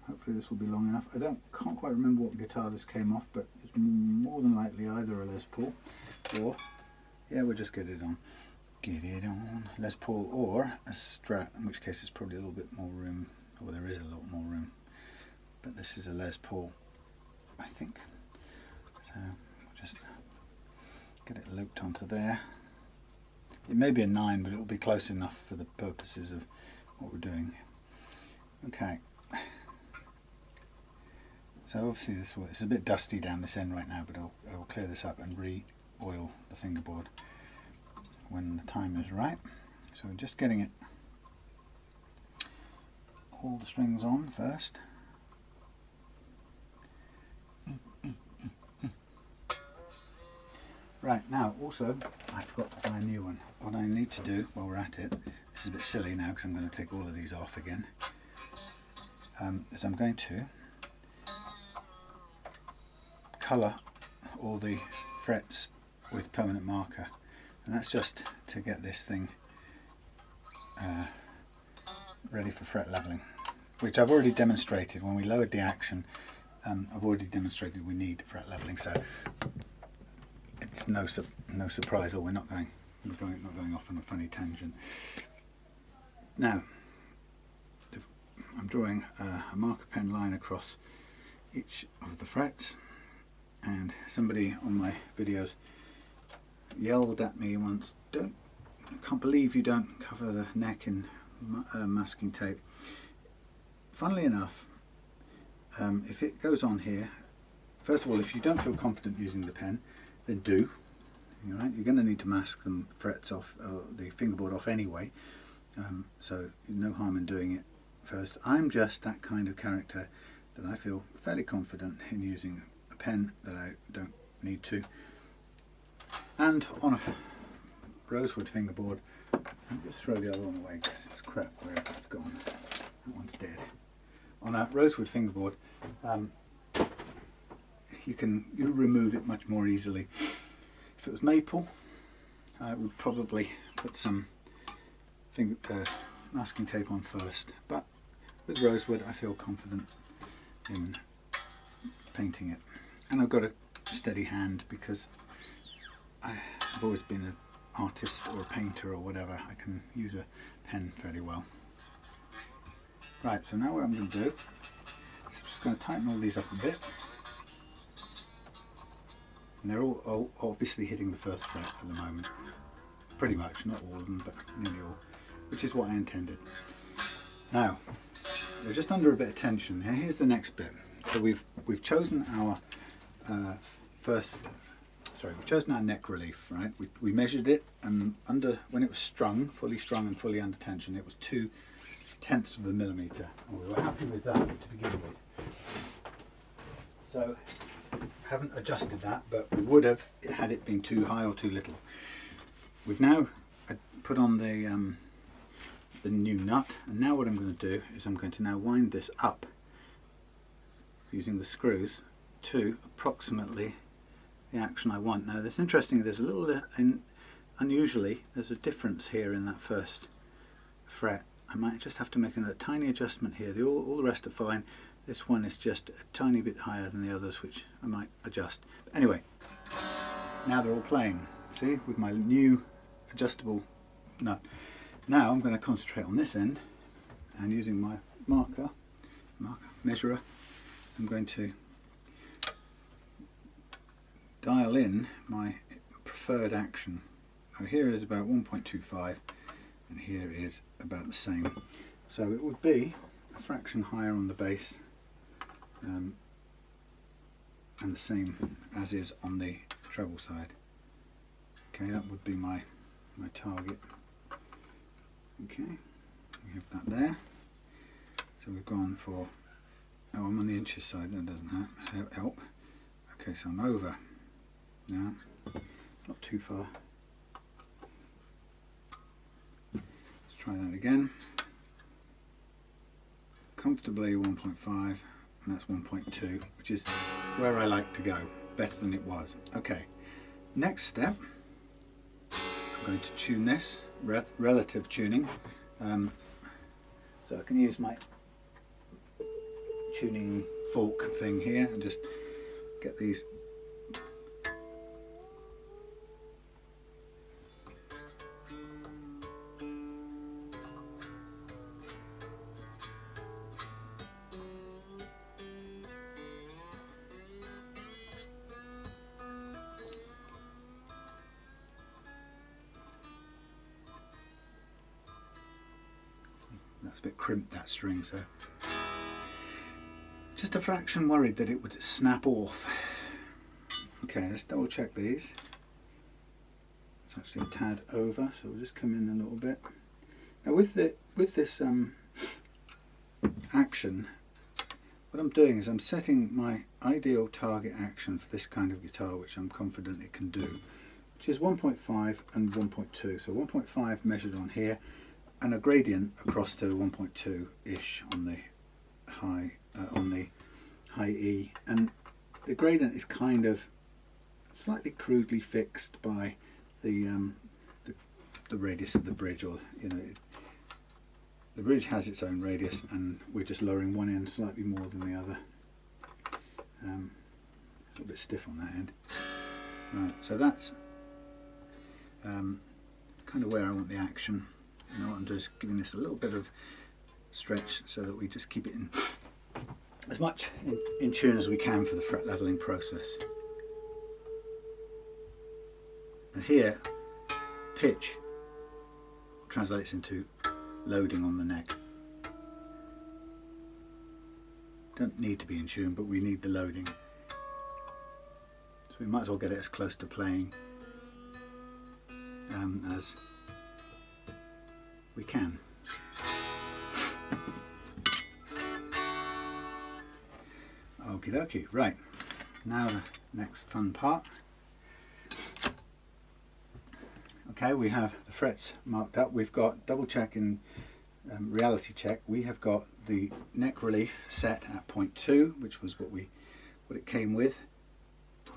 Hopefully this will be long enough. I can't quite remember what guitar this came off, but it's more than likely either a Les Paul or, yeah, we'll just get it on Les Paul, or a Strat, in which case it's probably a little bit more room, or there is a lot more room, but this is a Les Paul, I think. So we'll just get it looped onto there. It may be a 9, but it will be close enough for the purposes of what we're doing. Okay. So obviously it's a bit dusty down this end right now, but I'll clear this up and re-oil the fingerboard when the time is right. So we're just getting all the strings on first. Right, now also I forgot to buy a new one. What I need to do while we're at it, this is a bit silly now because I'm going to take all of these off again, is I'm going to colour all the frets with permanent marker, and that's just to get this thing ready for fret levelling. which I've already demonstrated when we lowered the action. I've already demonstrated we need fret leveling, so it's no surprise, or we're not going off on a funny tangent. Now, I'm drawing a marker pen line across each of the frets, and somebody on my videos yelled at me once, I can't believe you don't cover the neck in masking tape. Funnily enough, if it goes on here, first of all, if you don't feel confident using the pen, then do. You're going to need to mask the frets off, the fingerboard off anyway, so no harm in doing it first. I'm just that kind of character that I feel fairly confident in using a pen that I don't need to. And on a rosewood fingerboard, I'll just throw the other one away because it's crap where it's gone. That one's dead. On a rosewood fingerboard, you remove it much more easily. If it was maple, I would probably put some masking tape on first, but with rosewood I feel confident in painting it. And I've got a steady hand because I've always been an artist or a painter or whatever. I can use a pen fairly well. Right, so now what I'm going to do is I'm just going to tighten all these up a bit. And they're all obviously hitting the first fret at the moment. Pretty much, not all of them, but nearly all, which is what I intended. Now, they're just under a bit of tension. Now, here's the next bit. So we've chosen our we've chosen our neck relief, right? We measured it, and when it was fully strung and fully under tension, it was 0.2 of a millimetre, and we were happy with that to begin with. So haven't adjusted that, but we would have had it been too high or too little. We've now put on the new nut, and now what I'm going to do is I'm going to now wind this up using the screws to approximately the action I want. Now that's interesting, there's a little, unusually, there's a difference here in that first fret. I might just have to make a tiny adjustment here. All the rest are fine. This one is just a tiny bit higher than the others, which I might adjust. But anyway, now they're all playing, see, with my new adjustable nut. Now I'm going to concentrate on this end, and using my marker measurer, I'm going to dial in my preferred action. Now here is about 1.25, and here is about the same. So it would be a fraction higher on the bass, and the same as is on the treble side. Okay, that would be my target. Okay, we have that there. So we've gone for, oh, I'm on the inches side, that doesn't help. Okay, so I'm over now, not too far. Let's try that again. Comfortably 1.5, and that's 1.2, which is where I like to go, better than it was. Okay, next step, I'm going to tune this, relative tuning. So I can use my tuning fork thing here and just get these that's a bit crimped, that string, so just a fraction worried that it would snap off. Okay, let's double check these. It's actually a tad over, so we'll just come in a little bit. Now with this action, what I'm doing is I'm setting my ideal target action for this kind of guitar, which I'm confident it can do, which is 1.5 and 1.2. So 1.5 measured on here, and a gradient across to 1.2-ish on the high E, and the gradient is kind of slightly crudely fixed by the radius of the bridge, or the bridge has its own radius, and we're just lowering one end slightly more than the other. It's a bit stiff on that end. Right, so that's kind of where I want the action. And what I'm doing is giving this a little bit of stretch so that we just keep it in as much in tune as we can for the fret leveling process. And here, pitch translates into loading on the neck. Don't need to be in tune, but we need the loading. So we might as well get it as close to playing as we can. Okie dokie, right, now the next fun part. Okay, we have the frets marked up. We've got double check and reality check. We have got the neck relief set at 0.2, which was what it came with.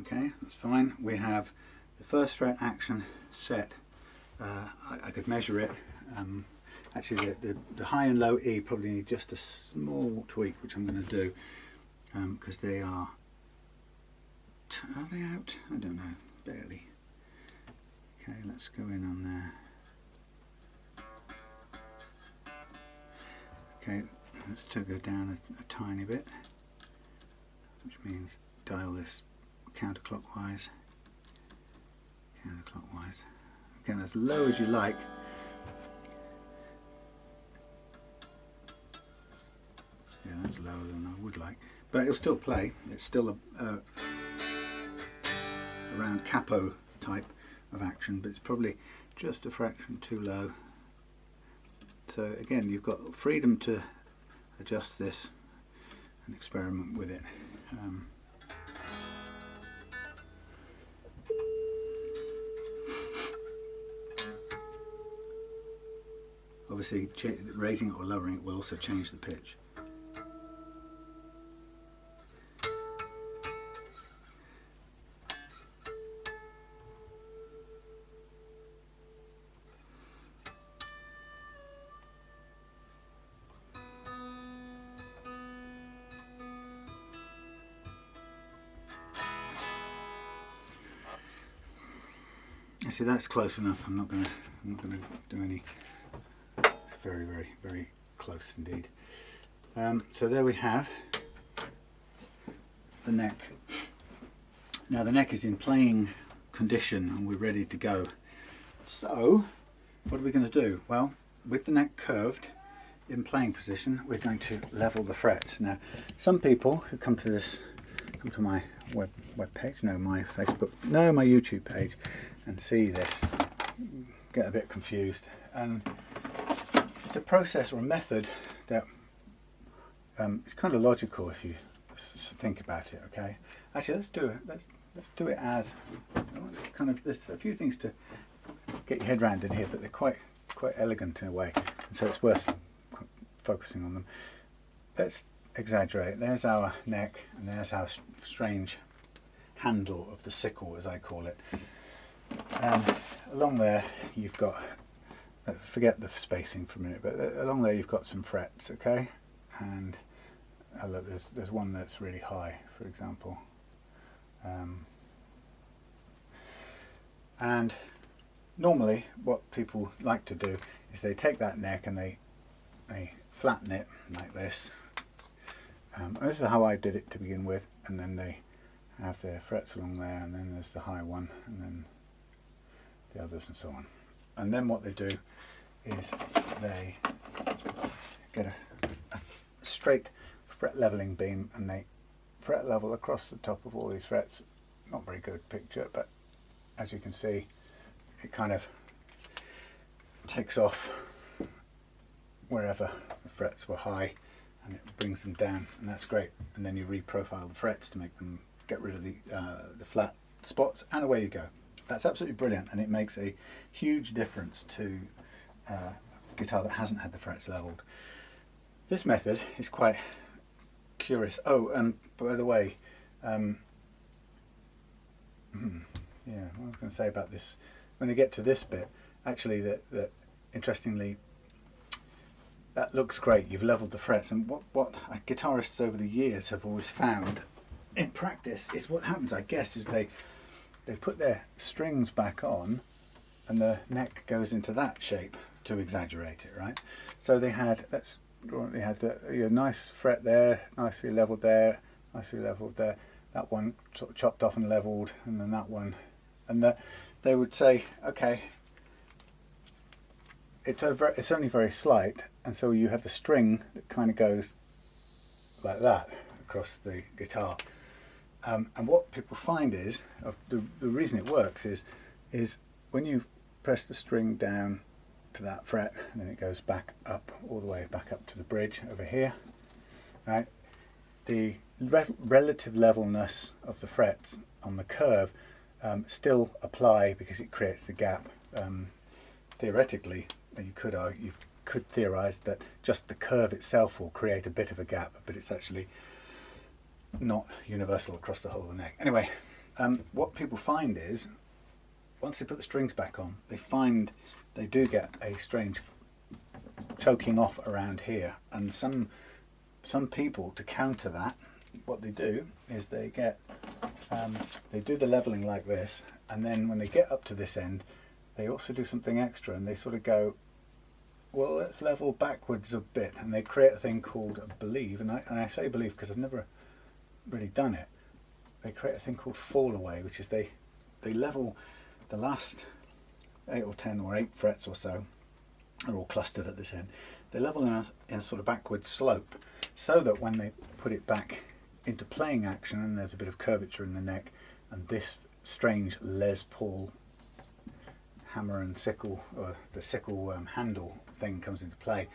Okay, that's fine. We have the first fret action set. I could measure it. Actually, the high and low E probably need just a small tweak, which I'm going to do because they are they out? I don't know, barely. Okay, let's go in on there. Okay, let's go down a tiny bit, which means dial this counterclockwise. Again, as low as you like. Yeah, that's lower than I would like, but it'll still play. It's still a around capo type of action, but it's probably just a fraction too low. So again, you've got freedom to adjust this and experiment with it. Obviously, raising it or lowering it will also change the pitch. See, that's close enough. I'm not gonna do any. It's very, very, very close indeed. So there we have the neck. Now the neck is in playing condition and we're ready to go. So what are we going to do? Well, with the neck curved in playing position, we're going to level the frets. Now, some people who come to my web page, no, my Facebook, no, my YouTube page, and see this get a bit confused, and it's a process or a method that it's kind of logical if you think about it. Okay, actually let's do it as kind of, there's a few things to get your head around in here, but they're quite elegant in a way, and so it's worth focusing on them. Let's exaggerate. There's our neck and there's our strange handle of the sickle, as I call it. Along there you've got, forget the spacing for a minute, but along there you've got some frets, okay? And look, there's one that's really high, for example. And normally what people like to do is they take that neck and they flatten it like this. This is how I did it to begin with, and then they have their frets along there, and then there's the high one, and then the others, and so on. And then what they do is they get a straight fret leveling beam, and they fret level across the top of all these frets. Not very good picture, but as you can see, it kind of takes off wherever the frets were high, and it brings them down, and that's great. And then you reprofile the frets to make them, get rid of the flat spots, and away you go. That's absolutely brilliant, and it makes a huge difference to a guitar that hasn't had the frets leveled. This method is quite curious. Oh, and by the way, yeah, what I was going to say about this, when they get to this bit, actually, that interestingly, that looks great. You've leveled the frets, and what guitarists over the years have always found in practice is what happens, I guess, is they put their strings back on, and the neck goes into that shape to exaggerate it, right? So they had the nice fret there, nicely leveled there, nicely leveled there. That one sort of chopped off and leveled, and then that one, and they would say, okay, it's only very slight, and so you have the string that kind of goes like that across the guitar. And what people find is, the reason it works is when you press the string down to that fret, and then it goes back up, all the way back up to the bridge over here, right? The relative levelness of the frets on the curve still apply because it creates the gap. Theoretically, you could theorize that just the curve itself will create a bit of a gap, but it's actually not universal across the whole of the neck. Anyway, what people find is, once they put the strings back on, they do get a strange choking off around here, and some people, to counter that, what they do is they do the leveling like this, and then when they get up to this end, they also do something extra, and they sort of go, well, let's level backwards a bit, and they create a thing called, I believe, and I say believe because I've never really done it, they create a thing called fall away, which is they level the last 8 or 10 or 8 frets or so, are all clustered at this end. They level in a sort of backward slope, so that when they put it back into playing action and there's a bit of curvature in the neck, and this strange Les Paul hammer and sickle, or the sickle handle thing comes into play,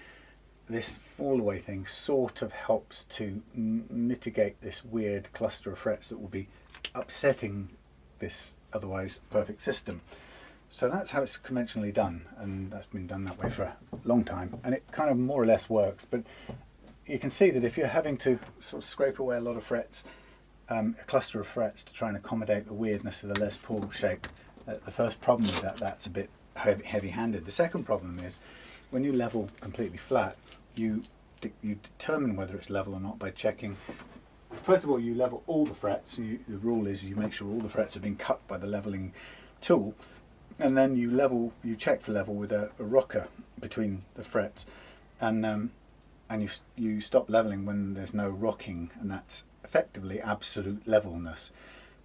this fall away thing sort of helps to mitigate this weird cluster of frets that will be upsetting this otherwise perfect system. So that's how it's conventionally done, and that's been done that way for a long time, and it kind of more or less works. But you can see that if you're having to sort of scrape away a lot of frets, a cluster of frets, to try and accommodate the weirdness of the Les Paul shape, the first problem is that's a bit heavy-handed. The second problem is, when you level completely flat, you determine whether it's level or not by checking. First of all, you level all the frets. The rule is you make sure all the frets have been cut by the leveling tool, and then you check for level with a rocker between the frets, and you stop leveling when there's no rocking, and that's effectively absolute levelness.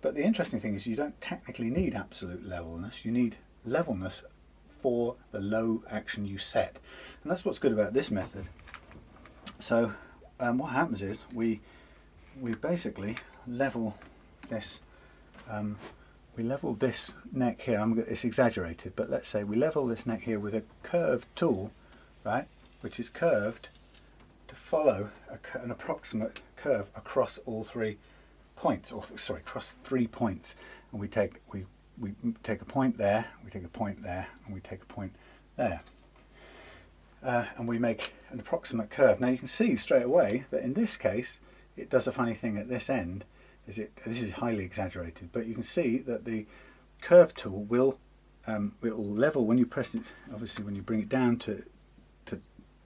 But the interesting thing is, you don't technically need absolute levelness. You need levelness for the low action you set, and that's what's good about this method. So what happens is we basically level this. We level this neck here. It's exaggerated, but let's say we level this neck here with a curved tool, right, which is curved to follow an approximate curve across all 3 points, or sorry, across 3 points. And we take a point there, we take a point there, and we take a point there, and we make an approximate curve. Now you can see straight away that in this case it does a funny thing at this end. This is highly exaggerated, but you can see that the curve tool will level when you press it. Obviously, when you bring it down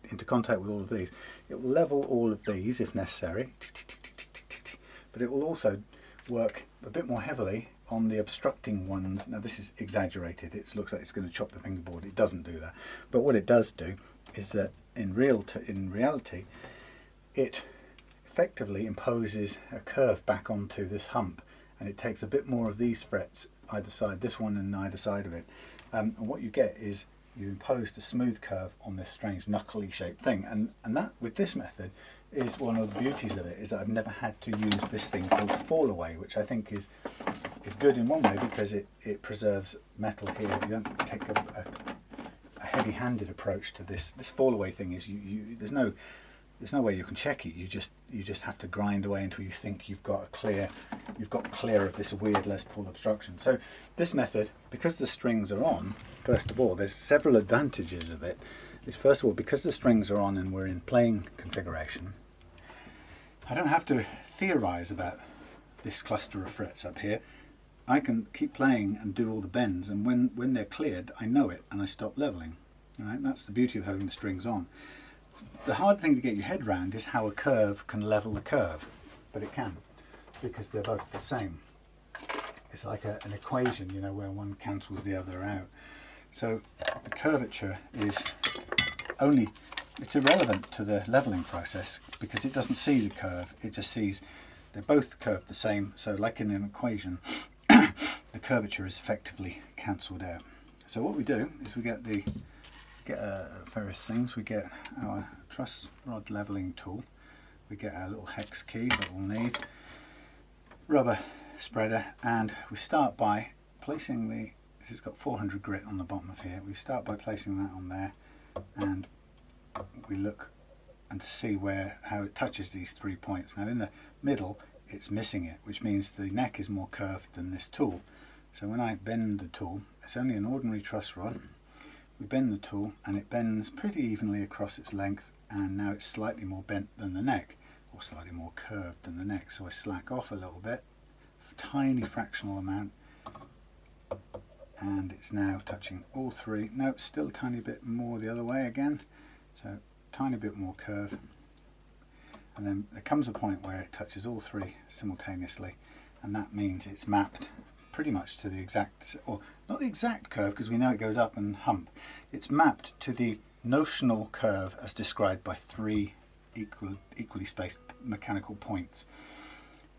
into contact with all of these, it will level all of these if necessary, but it will also work a bit more heavily on the obstructing ones. Now this is exaggerated. It looks like it's going to chop the fingerboard. It doesn't do that, but what it does do is that in reality, it effectively imposes a curve back onto this hump, and it takes a bit more of these frets either side, this one and either side of it, and what you get is you imposed a smooth curve on this strange knuckly shaped thing, and that, with this method, is one of the beauties of it, is that I've never had to use this thing called fall away, which I think is good in one way because it preserves metal here. You don't take a heavy-handed approach to this. This fall away thing is there's no way you can check it. You just have to grind away until you think you've got clear of this weird Les Paul obstruction. So this method, because the strings are on, first of all, there's several advantages of it. Is first of all, because the strings are on and we're in playing configuration, I don't have to theorize about this cluster of frets up here. I can keep playing and do all the bends, and when they're cleared, I know it and I stop leveling. All right? That's the beauty of having the strings on. the hard thing to get your head round is how a curve can level a curve, but it can, because they're both the same. It's like an equation, you know, where one cancels the other out. So the curvature is only, it's irrelevant to the leveling process because it doesn't see the curve, it just sees they're both curved the same. So like in an equation, the curvature is effectively cancelled out. So what we do is we get various things. We get our truss rod leveling tool, we get our little hex key that we'll need, rubber spreader, and we start by placing the, this has got 400 grit on the bottom of here, we start by placing that on there, and we look and see how it touches these 3 points. Now in the middle it's missing it, which means the neck is more curved than this tool. So when I bend the tool, it's only an ordinary truss rod, we bend the tool and it bends pretty evenly across its length, and now it's slightly more bent than the neck, or slightly more curved than the neck. So I slack off a little bit, a tiny fractional amount, and it's now touching all three. No, it's still a tiny bit more the other way again, so tiny bit more curve, and then there comes a point where it touches all three simultaneously, and that means it's mapped pretty much to the exact, or not the exact curve because we know it goes up and hump, it's mapped to the notional curve as described by three equally spaced mechanical points.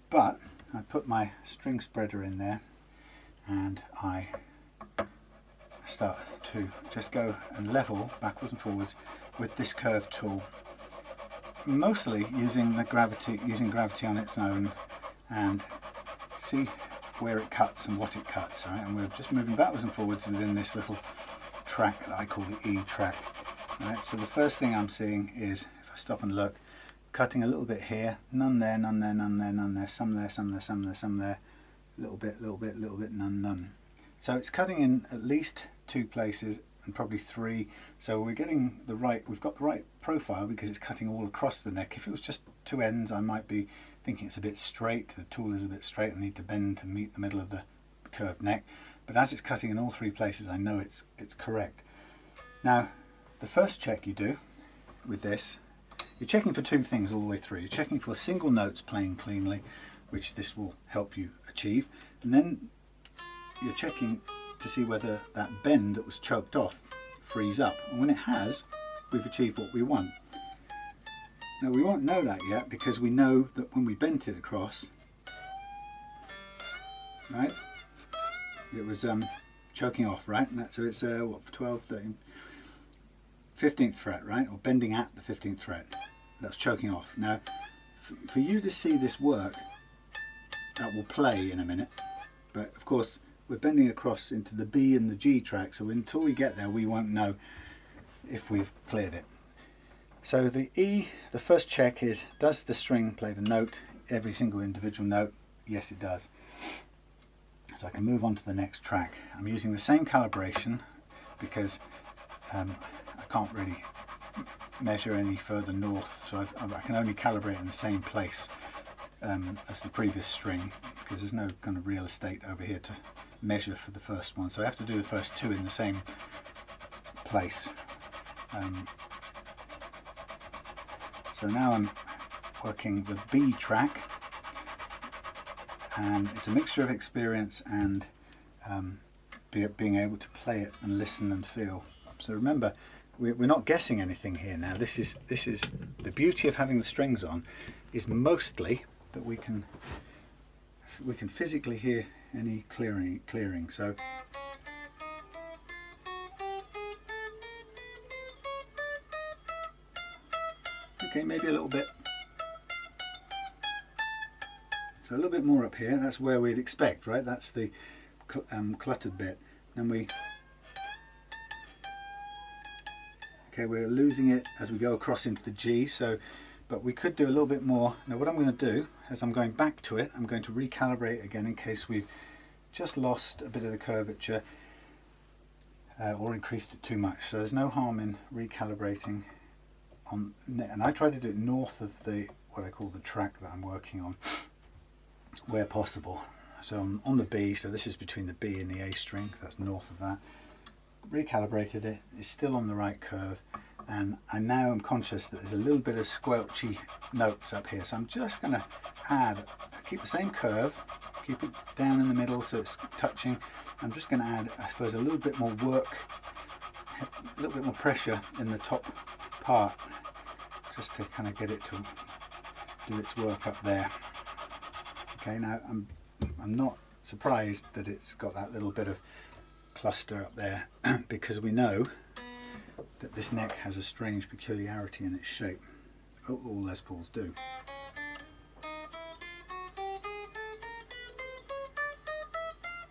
But I put my string spreader in there and I start to just go and level backwards and forwards with this curve tool, mostly using gravity on its own, and see where it cuts and what it cuts, right? And we're just moving backwards and forwards within this little track that I call the E track. Right? So the first thing I'm seeing is, if I stop and look, cutting a little bit here, none there, none there, none there, none there, some there, some there, some there, some there, little bit, little bit, little bit, none, none. So it's cutting in at least 2 places and probably 3. So we're getting the right, we've got the right profile because it's cutting all across the neck. If it was just 2 ends, I might be thinking it's a bit straight, the tool is a bit straight, I need to bend to meet the middle of the curved neck. But as it's cutting in all 3 places, I know it's correct. Now, the first check you do with this, you're checking for 2 things all the way through. You're checking for single notes playing cleanly, which this will help you achieve, and then you're checking to see whether that bend that was choked off frees up. And when it has, we've achieved what we want. Now we won't know that yet because we know that when we bent it across, right, it was choking off, right? And so it's what, 12, 13, 15th fret, right? Or bending at the 15th fret. That's choking off. Now, for you to see this work, that will play in a minute. But of course, we're bending across into the B and the G track, so until we get there, we won't know if we've cleared it. So the E, the first check is, does the string play the note, every single individual note? Yes, it does. So I can move on to the next track. I'm using the same calibration because I can't really measure any further north, so I can only calibrate in the same place as the previous string, because there's no kind of real estate over here to measure for the first one. So I have to do the first 2 in the same place. So now I'm working the B track, and it's a mixture of experience and being able to play it and listen and feel. So remember, we're not guessing anything here now. This is the beauty of having the strings on, is mostly that we can physically hear any clearing. So okay, maybe a little bit. So a little bit more up here. That's where we'd expect, right? That's the cluttered bit. Then okay, we're losing it as we go across into the G. So, but we could do a little bit more. Now, what I'm going to do, as I'm going back to it, I'm going to recalibrate again in case we've just lost a bit of the curvature or increased it too much. So there's no harm in recalibrating on, and I try to do it north of the what I call the track that I'm working on, where possible. So I'm on the B, so this is between the B and the A string, that's north of that. Recalibrated it, it's still on the right curve, and I now am conscious that there's a little bit of squelchy notes up here, so I'm just going to add, keep the same curve, keep it down in the middle so it's touching. I'm just going to add, I suppose, a little bit more work, a little bit more pressure in the top part, just to kind of get it to do its work up there. Okay, now I'm not surprised that it's got that little bit of cluster up there because we know that this neck has a strange peculiarity in its shape. Oh, all Les Pauls do.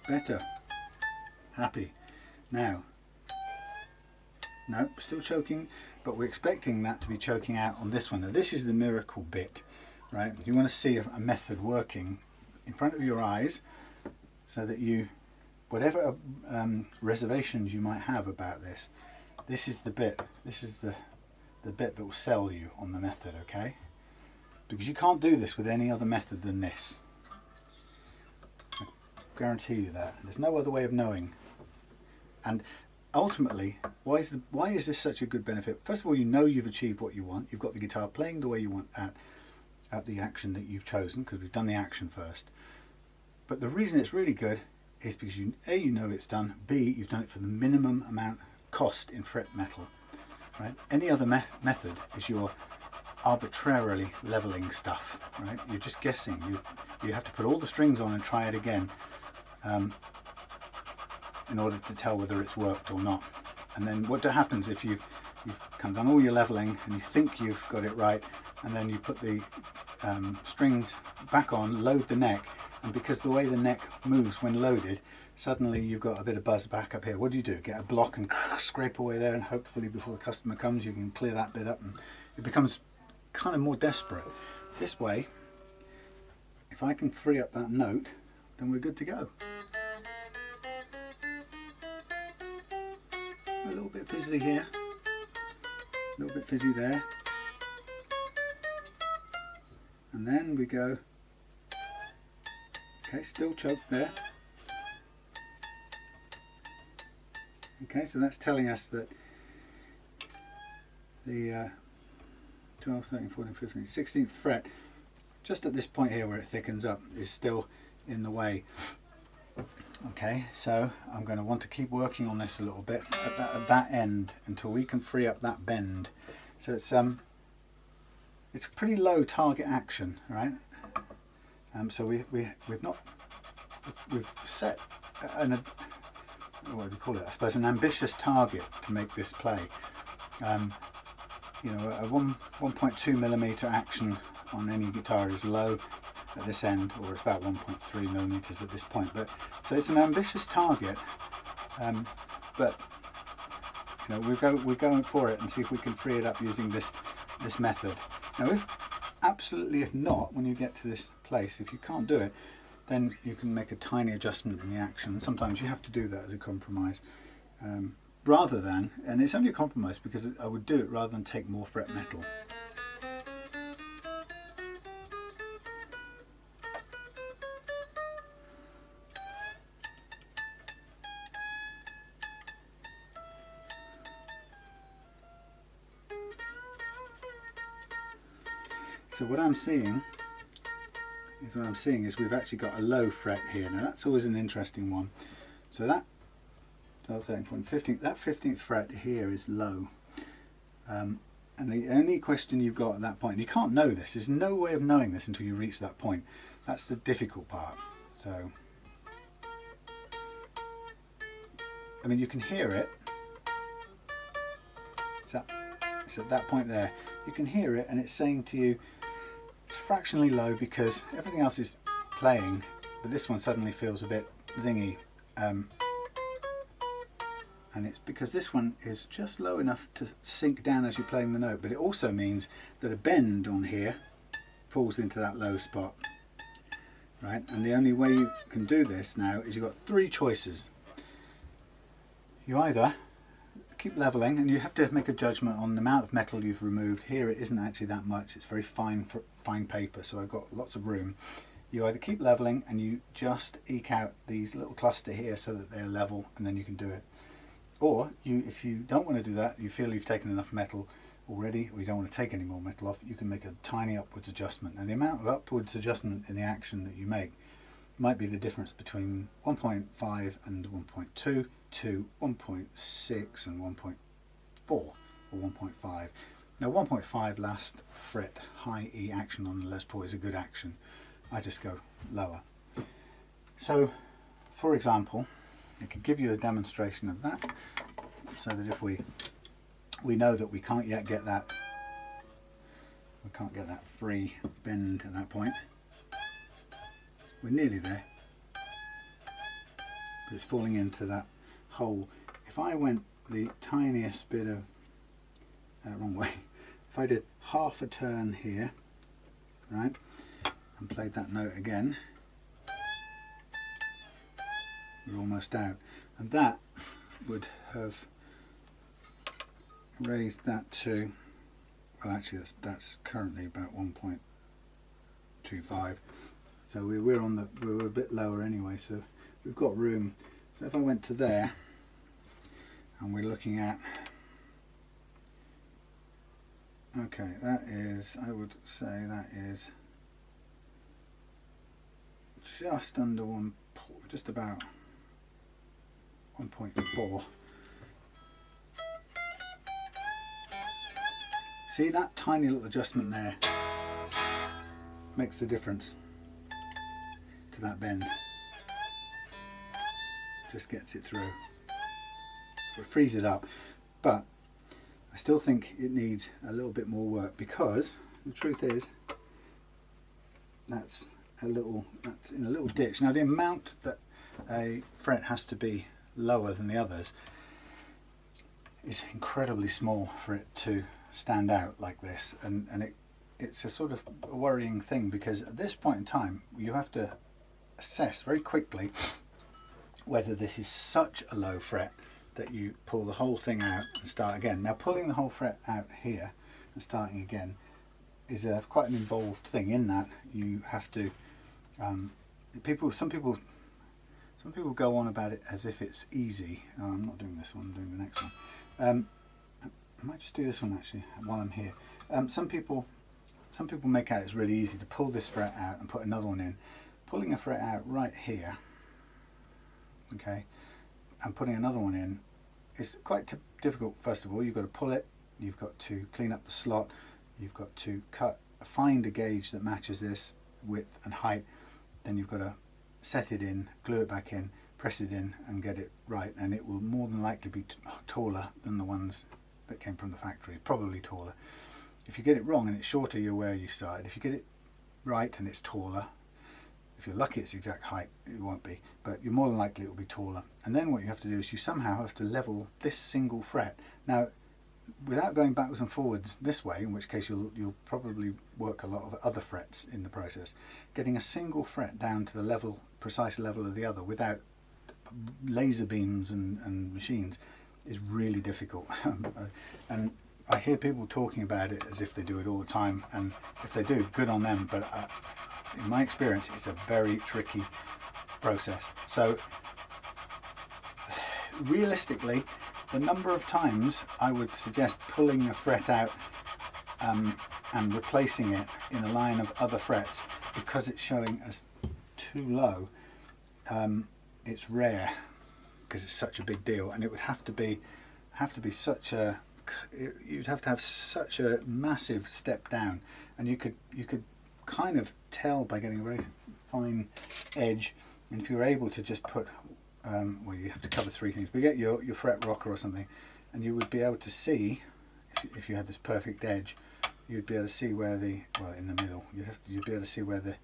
Better. Happy. Now, no, still choking, but we're expecting that to be choking out on this one. Now this is the miracle bit, right? You want to see a method working in front of your eyes so that you, whatever reservations you might have about this, this is the bit, this is the bit that will sell you on the method, okay? Because you can't do this with any other method than this. I guarantee you that. There's no other way of knowing. And ultimately, why is this such a good benefit? First of all, you know you've achieved what you want. You've got the guitar playing the way you want at the action that you've chosen, because we've done the action first. But the reason it's really good is because A, you know it's done, B, you've done it for the minimum amount cost in fret metal. Right? Any other method is your arbitrarily leveling stuff. Right? You're just guessing. You have to put all the strings on and try it again in order to tell whether it's worked or not. And then what happens if you've kind of done all your leveling and you think you've got it right, and then you put the strings back on, load the neck, and because the way the neck moves when loaded, suddenly you've got a bit of buzz back up here. What do? Get a block and scrape away there, and hopefully before the customer comes you can clear that bit up, and it becomes kind of more desperate. This way, if I can free up that note, then we're good to go. A little bit fizzy here, a little bit fizzy there, and then we go, okay, still choked there. Okay, so that's telling us that the 12th, 13th, 14th, 15th, 16th fret, just at this point here where it thickens up, is still in the way. Okay, so I'm going to want to keep working on this a little bit at that end until we can free up that bend. So it's a pretty low target action, right? So we've set what do you call it? I suppose an ambitious target to make this play. You know, a 1.2mm action on any guitar is low at this end, or it's about 1.3mm at this point. But so it's an ambitious target, but you know, we're going for it and see if we can free it up using this method. Now, if not, when you get to this place, if you can't do it, then you can make a tiny adjustment in the action. Sometimes you have to do that as a compromise, rather than, and it's only a compromise because I would do it rather than take more fret metal. So what I'm seeing is we've actually got a low fret here. Now that's always an interesting one. So that 12th, 13th, 14th, 15th, that 15th fret here is low. And the only question you've got at that point, and you can't know this, there's no way of knowing this until you reach that point. That's the difficult part. So, I mean, you can hear it. It's at that point there. You can hear it, and it's saying to you, it's fractionally low because everything else is playing, but this one suddenly feels a bit zingy. And it's because this one is just low enough to sink down as you're playing the note, but it also means that a bend on here falls into that low spot, right? And the only way you can do this now is you've got three choices. You either keep leveling, and you have to make a judgment on the amount of metal you've removed. Here it isn't actually that much, it's very fine paper, so I've got lots of room. You either keep leveling and you just eke out these little cluster here so that they're level, and then you can do it. Or if you don't want to do that, you feel you've taken enough metal already, or you don't want to take any more metal off, you can make a tiny upwards adjustment. And the amount of upwards adjustment in the action that you make might be the difference between 1.5 and 1.2 to 1.6 and 1.4 or 1.5. Now 1.5 last fret high E action on the Les Paul is a good action. I just go lower. So for example, I could give you a demonstration of that, so that if we know that we can't yet get that, free bend at that point. We're nearly there, but it's falling into that hole. If I went the tiniest bit of wrong way, if I did half a turn here, right, and played that note again, we're almost out, and that would have raised that to, well actually that's currently about 1.25, so we're a bit lower anyway, so we've got room. So if I went to there, and we're looking at, okay, that is, I would say that is just under just about 1.4. See, that tiny little adjustment there makes a difference to that bend. Just gets it through. It frees it up, but I still think it needs a little bit more work, because the truth is that's in a little ditch. Now the amount that a fret has to be lower than the others is incredibly small for it to stand out like this, and it's a sort of a worrying thing, because at this point in time you have to assess very quickly whether this is such a low fret that you pull the whole thing out and start again. Now pulling the whole fret out here and starting again is quite an involved thing, in that you have to some people go on about it as if it's easy. Oh, I'm not doing this one, I'm doing the next one. I might just do this one actually while I'm here. Some people make out it's really easy to pull this fret out and put another one in. Pulling a fret out right here, okay, and putting another one in is quite difficult. First of all, you've got to pull it, you've got to clean up the slot, you've got to find a gauge that matches this width and height, then you've got to set it in, glue it back in, press it in and get it right, and it will more than likely be taller than the ones that came from the factory, probably taller. If you get it wrong and it's shorter, you're where you started. If you get it right and it's taller, if you're lucky it's the exact height, it won't be, but you're more than likely it will be taller. And then what you have to do is you somehow have to level this single fret. Now, without going backwards and forwards this way, in which case you'll probably work a lot of other frets in the process, getting a single fret down to the precise level of the other without laser beams and machines is really difficult. And I hear people talking about it as if they do it all the time, and if they do, good on them, but in my experience it's a very tricky process. So realistically, the number of times I would suggest pulling a fret out and replacing it in a line of other frets because it's showing as too low, it's rare, because it's such a big deal, and it would have to be such a, you'd have to have such a massive step down, and you could kind of tell by getting a very fine edge. And if you were able to just put well, you have to cover three things, but get your fret rocker or something, and you would be able to see, if you had this perfect edge, you'd be able to see where in the middle, you'd be able to see where the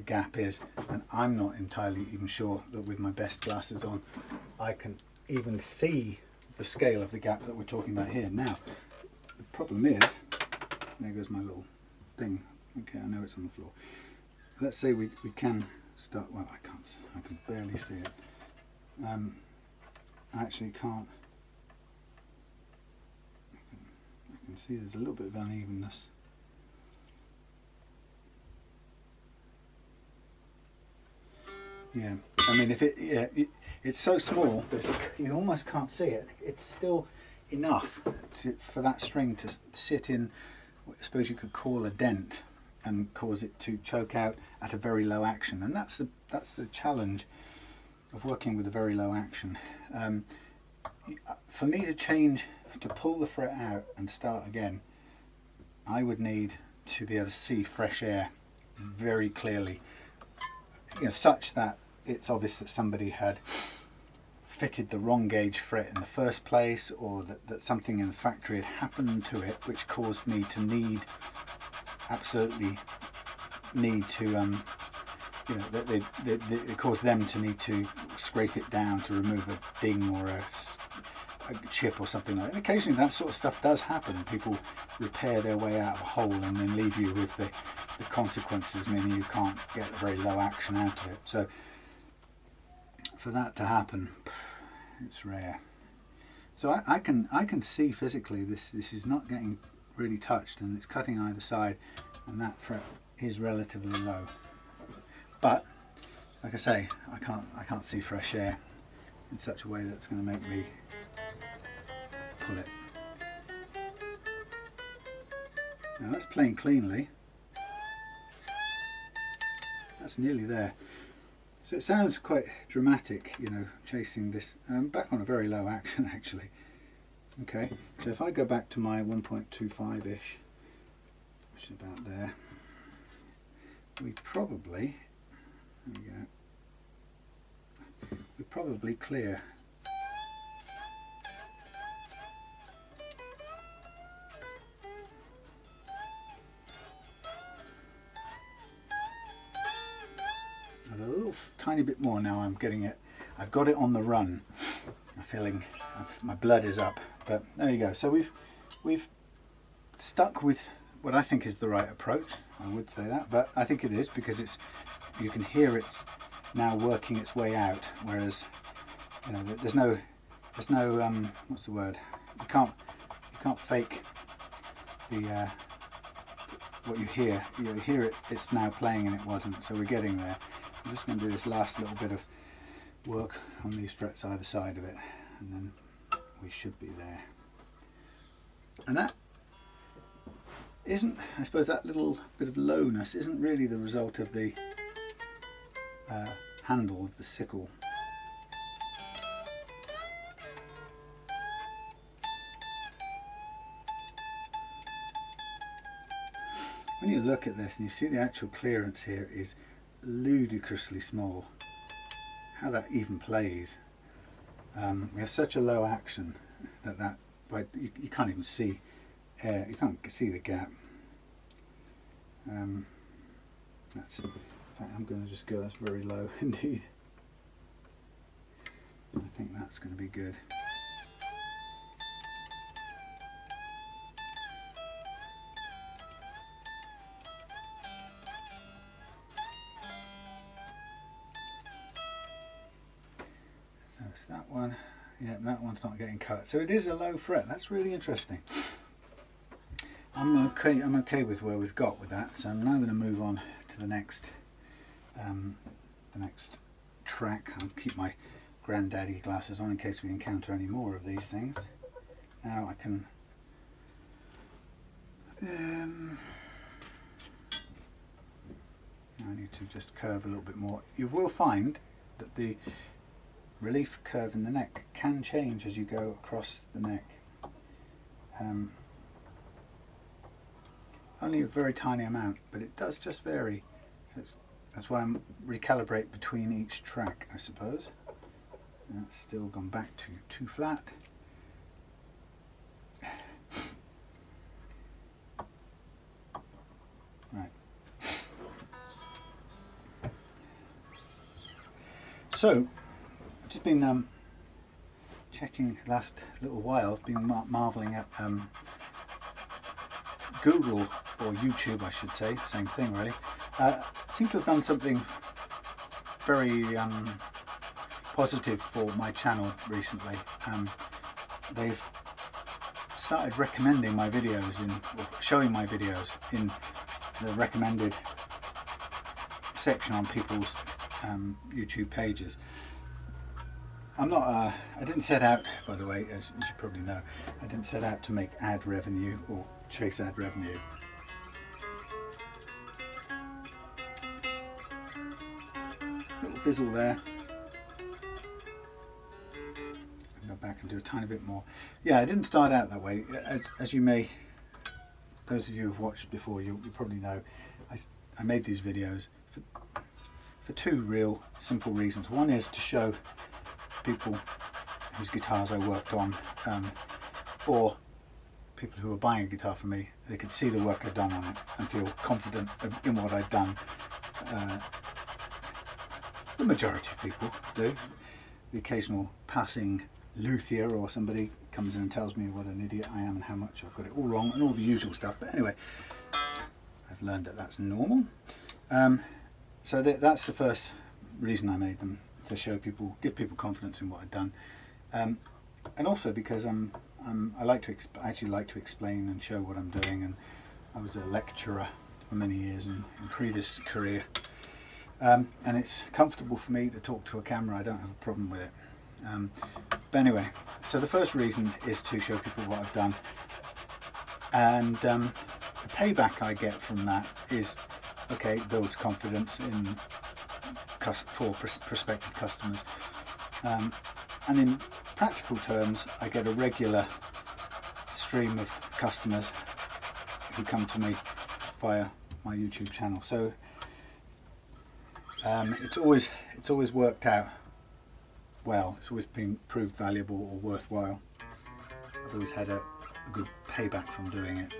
gap is. And I'm not entirely even sure that with my best glasses on I can even see the scale of the gap that we're talking about here. Now the problem is, there goes my little thing, okay, I know it's on the floor. Let's say we can start, well I can barely see it. I actually can't, I can see there's a little bit of unevenness. Yeah, I mean, if it's so small that you almost can't see it. It's still enough for that string to sit in what I suppose you could call a dent and cause it to choke out at a very low action. And that's the challenge of working with a very low action. For me to pull the fret out and start again, I would need to be able to see fresh air very clearly, such that it's obvious that somebody had fitted the wrong gauge fret in the first place, or that something in the factory had happened to it which caused me to absolutely need to it caused them to need to scrape it down to remove a ding or a chip or something like that. And occasionally that sort of stuff does happen. People repair their way out of a hole and then leave you with the consequences, meaning you can't get a very low action out of it. So for that to happen, it's rare. So I can see physically this is not getting really touched, and it's cutting either side, and that fret is relatively low. But like I say, I can't see fresh air in such a way that's going to make me pull it. Now that's playing cleanly. That's nearly there. So it sounds quite dramatic, chasing this back on a very low action actually. Okay, so if I go back to my 1.25-ish, which is about there, we probably, there we go, we probably clear. A little tiny bit more now. I'm getting it. I've got it on the run. I'm feeling my blood is up. But there you go. So we've stuck with what I think is the right approach. I would say that, but I think it is, because you can hear it's now working its way out. Whereas there's no what's the word? You can't fake the what you hear. You hear it. It's now playing and it wasn't. So we're getting there. I'm just going to do this last little bit of work on these frets either side of it, and then we should be there. And that isn't, I suppose, that little bit of lowness isn't really the result of the handle of the sickle. When you look at this and you see the actual clearance here is ludicrously small. How that even plays. We have such a low action that you can't even see air. You can't see the gap. That's, in fact, I'm going to just go. That's very low indeed. I think that's going to be good. So that one, yeah, that one's not getting cut. So it is a low fret. That's really interesting. I'm okay with where we've got with that. So I'm now going to move on to the next track. I'll keep my granddaddy glasses on in case we encounter any more of these things. Now I can I need to just curve a little bit more. You will find that the relief curve in the neck can change as you go across the neck. Only a very tiny amount, but it does just vary. So that's why I'm recalibrate between each track, I suppose. And that's still gone back to too flat. Right. So I've just been checking the last little while. I've been marvelling at Google, or YouTube I should say, same thing really, seem to have done something very positive for my channel recently. They've started recommending my videos or showing my videos in the recommended section on people's YouTube pages. I'm not, I didn't set out, by the way, as you probably know, I didn't set out to make ad revenue or chase ad revenue. Little fizzle there. Go back and do a tiny bit more. Yeah, I didn't start out that way. As you may, those of you who've watched before, you probably know, I made these videos for two real simple reasons. One is to show people whose guitars I worked on, or people who were buying a guitar from me, they could see the work I'd done on it and feel confident in what I'd done. The majority of people do. The occasional passing luthier or somebody comes in and tells me what an idiot I am and how much I've got it all wrong and all the usual stuff, but anyway, I've learned that that's normal. So that's the first reason I made them, to show people, give people confidence in what I've done, and also because I actually like to explain and show what I'm doing, and I was a lecturer for many years in previous career, and it's comfortable for me to talk to a camera. I don't have a problem with it. But anyway, so the first reason is to show people what I've done, and the payback I get from that is, okay, it builds confidence for prospective customers, and in practical terms I get a regular stream of customers who come to me via my YouTube channel. So it's always worked out well. It's always been proved valuable or worthwhile. I've always had a good payback from doing it.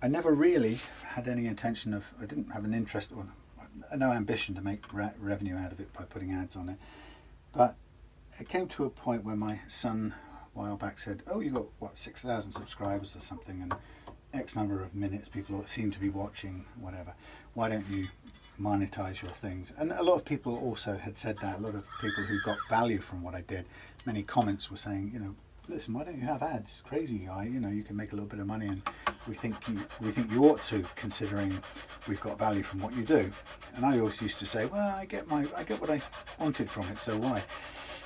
I never really had any intention of, I didn't have an interest or no ambition to make revenue out of it by putting ads on it, but it came to a point where my son a while back said, oh, you got what, 6,000 subscribers or something, and X number of minutes people seem to be watching, whatever, why don't you monetize your things? And a lot of people also had said that. A lot of people who got value from what I did, many comments were saying, you know, listen, why don't you have ads? Crazy guy, you know, you can make a little bit of money, and we think you ought to, considering we've got value from what you do. And I always used to say, well, I get what I wanted from it, so why?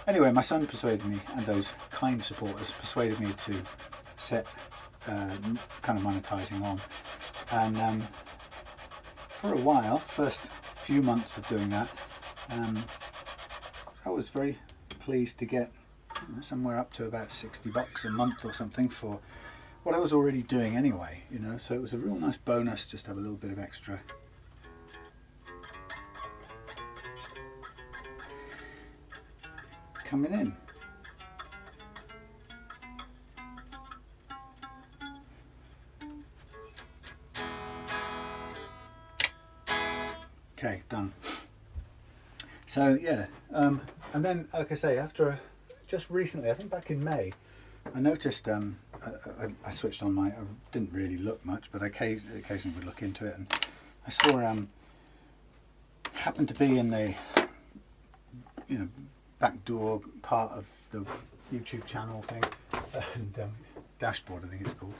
Anyway, my son persuaded me, and those kind supporters persuaded me to set kind of monetizing on. And for a while, first few months of doing that, I was very pleased to get somewhere up to about $60 a month or something for what I was already doing anyway, you know, so it was a real nice bonus just to have a little bit of extra. Coming in. Okay, done. So yeah, and then, like I say, after just recently, I think back in May, I noticed I switched on I didn't really look much, but I occasionally would look into it, and I saw happened to be in the back door part of the YouTube channel thing, and dashboard I think it's called.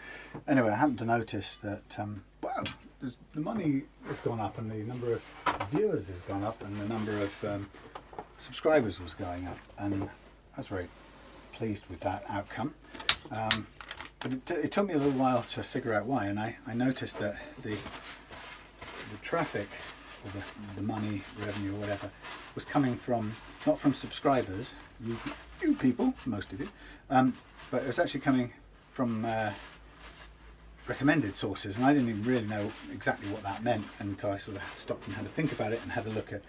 Anyway, I happened to notice that wow, the money has gone up, and the number of viewers has gone up, and the number of subscribers was going up, and I was very pleased with that outcome. But it took me a little while to figure out why, and I noticed that the traffic, or the money, revenue, or whatever, was coming from, not from subscribers, you people, most of you, but it was actually coming from recommended sources, and I didn't even really know exactly what that meant until I sort of stopped and had to think about it and had a look at,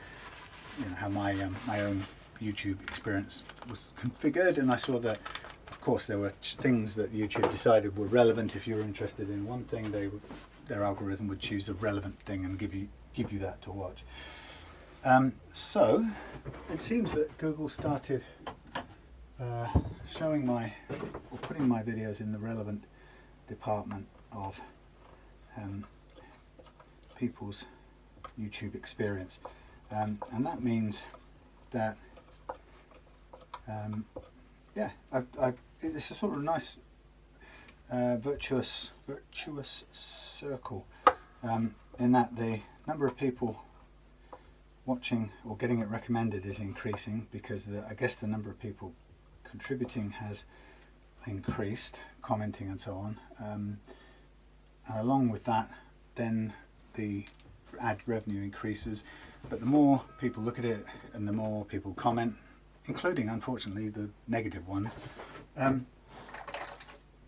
you know, how my own YouTube experience was configured, and I saw that, of course, there were things that YouTube decided were relevant. If you were interested in one thing, their algorithm would choose a relevant thing and give you that to watch. So it seems that Google started showing or putting my videos in the relevant department of people's YouTube experience, and that means that yeah, I've it's a sort of nice virtuous circle, in that the number of people watching or getting it recommended is increasing, because I guess the number of people contributing has increased, commenting and so on, and along with that then the ad revenue increases. But the more people look at it and the more people comment, including unfortunately the negative ones, the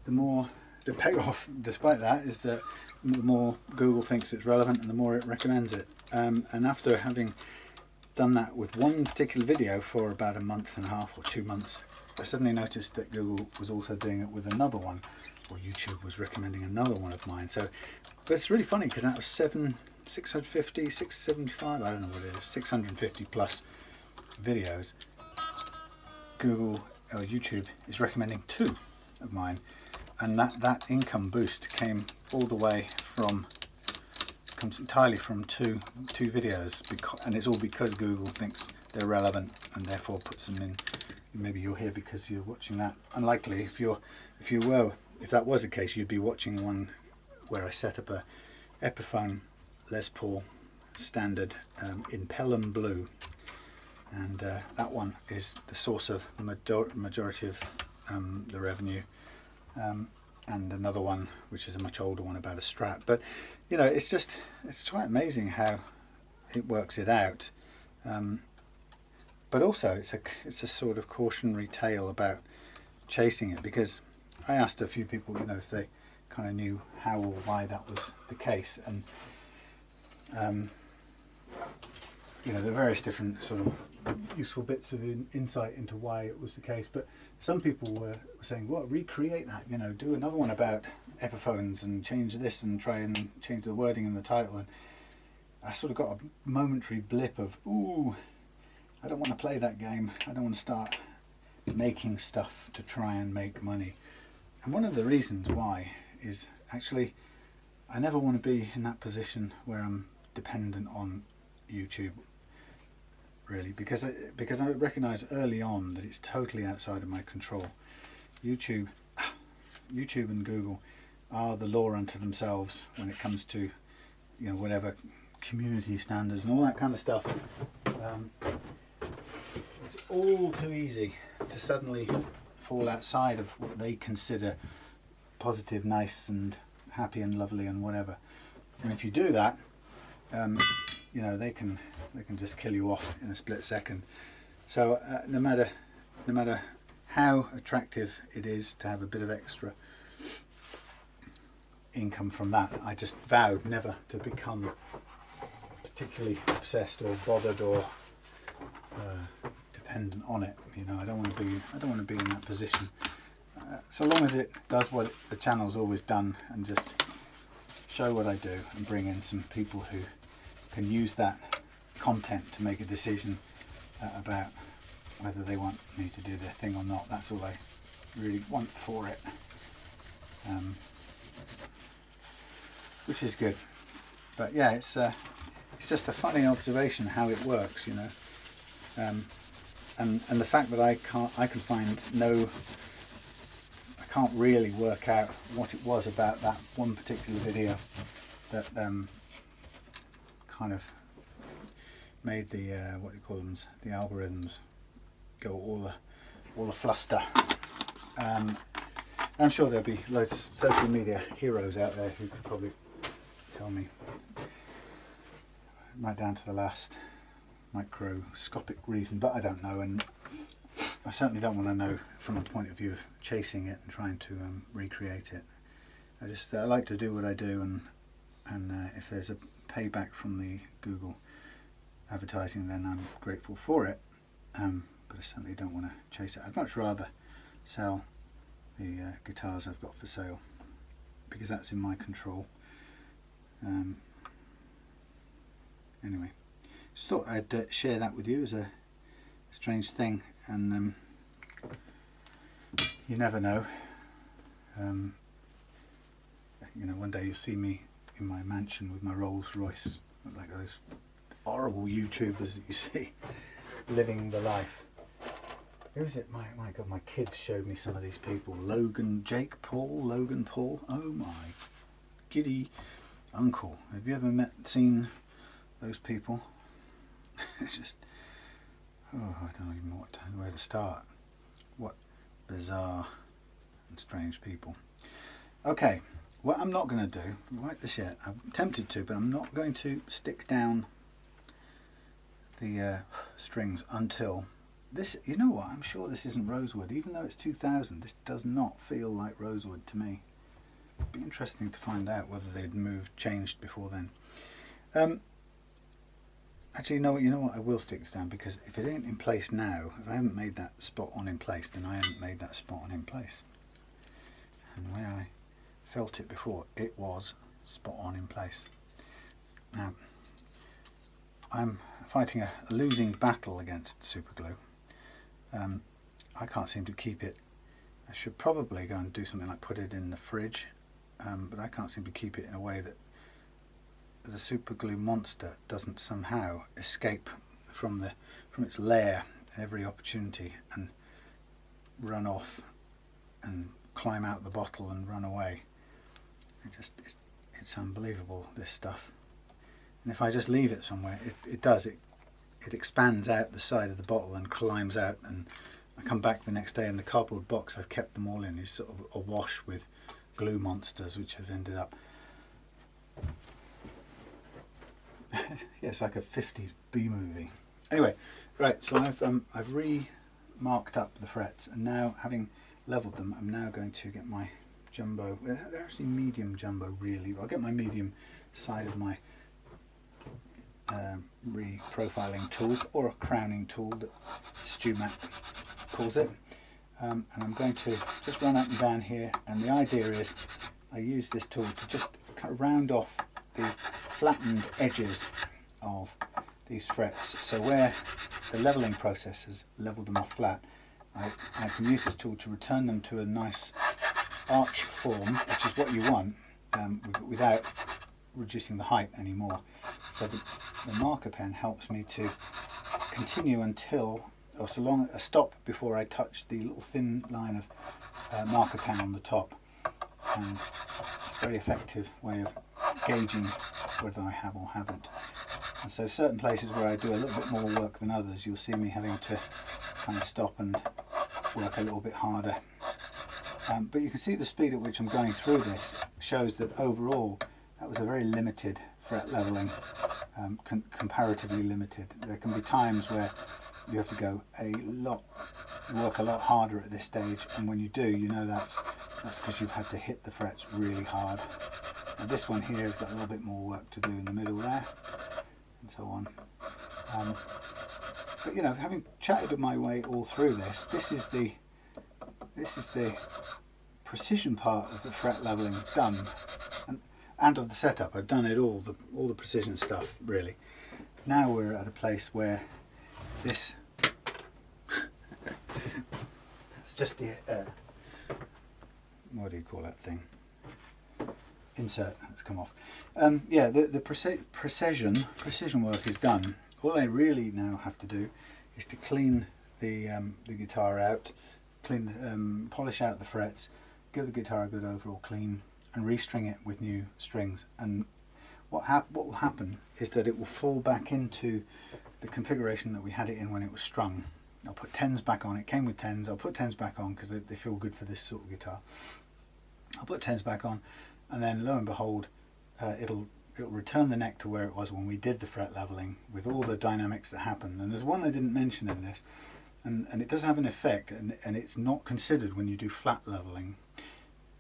more the payoff despite that is that the more Google thinks it's relevant and the more it recommends it. And after having done that with one particular video for about a month and a half or 2 months, I suddenly noticed that Google was also doing it with another one, or YouTube was recommending another one of mine. So, but it's really funny because out of 650, 675, I don't know what it is, 650 plus videos, Google or YouTube is recommending 2 of mine, and that income boost came all the way from, comes entirely from two videos, and it's all because Google thinks they're relevant and therefore puts them in. Maybe you're here because you're watching that. Unlikely. If that was the case, you'd be watching one where I set up a Epiphone Les Paul standard in Pelham blue, and that one is the source of the majority of the revenue, and another one which is a much older one about a Strat. But you know, it's quite amazing how it works it out. But also it's a sort of cautionary tale about chasing it, because I asked a few people, you know, if they kind of knew how or why that was the case, and you know, there are various different sort of useful bits of insight into why it was the case. But some people were saying, well, recreate that, you know, do another one about Epiphones and change this and try and change the wording in the title. And I sort of got a momentary blip of, ooh, I don't want to play that game. I don't want to start making stuff to try and make money. And one of the reasons why is actually I never want to be in that position where I'm dependent on YouTube, really, because I recognise early on that it's totally outside of my control. YouTube and Google are the law unto themselves when it comes to, you know, whatever community standards and all that kind of stuff. It's all too easy to suddenly fall outside of what they consider positive, nice and happy and lovely and whatever. And if you do that, you know, they can just kill you off in a split second. So no matter how attractive it is to have a bit of extra income from that, I just vowed never to become particularly obsessed or bothered or dependent on it. You know, I don't want to be in that position. So long as it does what the channel's always done, and just show what I do and bring in some people who can use that content to make a decision about whether they want me to do their thing or not. That's all I really want for it, which is good. But yeah, it's just a funny observation how it works, you know, and the fact that I can't really work out what it was about that one particular video that kind of made the what do you call them, the algorithms go all a fluster. I'm sure there'll be loads of social media heroes out there who could probably tell me right down to the last microscopic reason, but I don't know, and I certainly don't want to know from a point of view of chasing it and trying to recreate it. I like to do what I do, and if there's a payback from the Google advertising, then I'm grateful for it, but I certainly don't want to chase it. I'd much rather sell the guitars I've got for sale, because that's in my control. Anyway, just thought I'd share that with you as a strange thing, and you never know. You know, one day you'll see me in my mansion with my Rolls Royce, like those horrible YouTubers that you see living the life. Who is it? My God, my kids showed me some of these people. Logan Paul. Oh my giddy uncle. Have you ever seen those people? It's just, oh, I don't even know where to start. What bizarre and strange people. Okay, what I'm not going to do, write this yet, I'm tempted to, but I'm not going to stick down the strings until this, you know what, I'm sure this isn't rosewood. Even though it's 2000, this does not feel like rosewood to me. It'd be interesting to find out whether they'd changed before then. Actually, you know what, I will stick this down, because if it ain't in place now, if I haven't made that spot on in place, then I haven't made that spot on in place. And the way I felt it before, it was spot on in place. Now, I'm fighting a losing battle against super glue. I can't seem to keep it. I should probably go and do something like put it in the fridge, but I can't seem to keep it in a way that the super glue monster doesn't somehow escape from its lair at every opportunity and run off and climb out the bottle and run away. It's unbelievable, this stuff. And if I just leave it somewhere, it expands out the side of the bottle and climbs out, and I come back the next day and the cardboard box I've kept them all in is sort of awash with glue monsters which have ended up yeah, it's like a 50s B movie. Anyway, right, so I've re-marked up the frets, and now, having leveled them, I'm now going to get my jumbo, they're actually medium jumbo really, I'll get my medium side of my re-profiling tool, or a crowning tool that Stu Mac calls it, and I'm going to just run up and down here, and the idea is I use this tool to just kind of round off the flattened edges of these frets, so where the levelling process has levelled them off flat, I can use this tool to return them to a nice arch form, which is what you want, without reducing the height anymore. So the marker pen helps me to continue until, or so long, a stop before I touch the little thin line of marker pen on the top. And it's a very effective way of gauging whether I have or haven't. And so certain places where I do a little bit more work than others, you'll see me having to kind of stop and work a little bit harder. But you can see the speed at which I'm going through this shows that overall that was a very limited fret levelling, comparatively limited. There can be times where you have to go work a lot harder at this stage, and when you do, you know that's because you've had to hit the frets really hard. And this one here has got a little bit more work to do in the middle there, and so on. But you know, having chatted my way all through this, this is the precision part of the fret levelling done, and of the setup. I've done it all the precision stuff really. Now we're at a place where this that's just the what do you call that thing? Insert has come off. Yeah, the precision work is done. All I really now have to do is to clean the guitar out, polish out the frets, give the guitar a good overall clean, and restring it with new strings. And what will happen is that it will fall back into the configuration that we had it in when it was strung. I'll put 10s back on. It came with 10s. I'll put 10s back on because they feel good for this sort of guitar. I'll put 10s back on, and then lo and behold, it'll return the neck to where it was when we did the fret leveling, with all the dynamics that happen. And there's one I didn't mention in this, and it does have an effect, and it's not considered when you do flat leveling.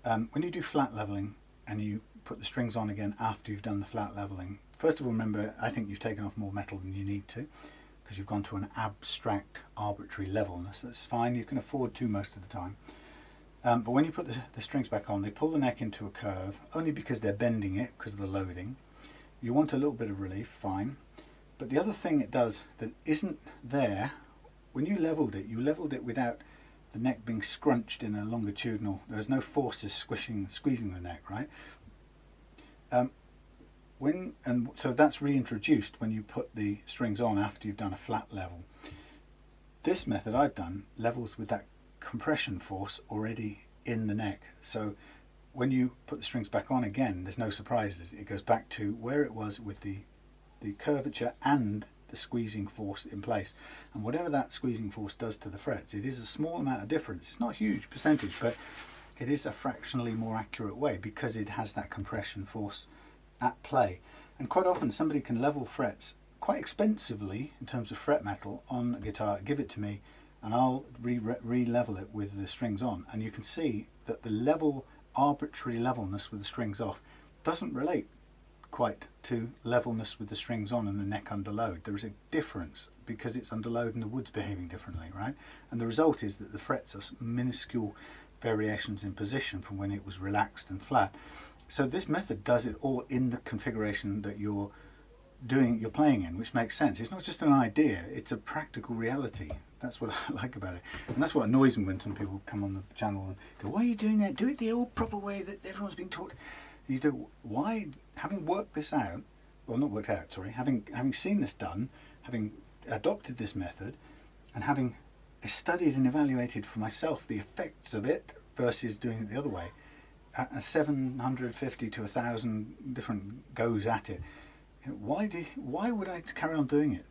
When you do flat leveling and you put the strings on again after you've done the flat leveling, first of all, remember, I think you've taken off more metal than you need to, because you've gone to an abstract, arbitrary levelness. That's fine, you can afford to most of the time. But when you put the strings back on, they pull the neck into a curve, only because they're bending it because of the loading. You want a little bit of relief, fine. But the other thing it does that isn't there, when you leveled it without the neck being scrunched in a longitudinal, there's no forces squeezing the neck, right? So that's reintroduced when you put the strings on after you've done a flat level. This method I've done levels with that compression force already in the neck. So when you put the strings back on again, there's no surprises. It goes back to where it was with the curvature and the squeezing force in place. And whatever that squeezing force does to the frets, it is a small amount of difference. It's not a huge percentage, but it is a fractionally more accurate way because it has that compression force at play. And quite often somebody can level frets quite expensively in terms of fret metal on a guitar, give it to me, and I'll re-level it with the strings on. And you can see that the arbitrary levelness with the strings off doesn't relate quite to levelness with the strings on and the neck under load. There is a difference because it's under load and the wood's behaving differently, right? And the result is that the frets are minuscule variations in position from when it was relaxed and flat. So this method does it all in the configuration that you're playing in, which makes sense. It's not just an idea, it's a practical reality. That's what I like about it. And that's what annoys me when some people come on the channel and go, why are you doing that? Do it the old proper way that everyone's been taught. You do. Why, having worked this out, well, not worked out, sorry, having seen this done, having adopted this method, and having studied and evaluated for myself the effects of it versus doing it the other way, 750 to 1,000 different goes at it. Why would I carry on doing it?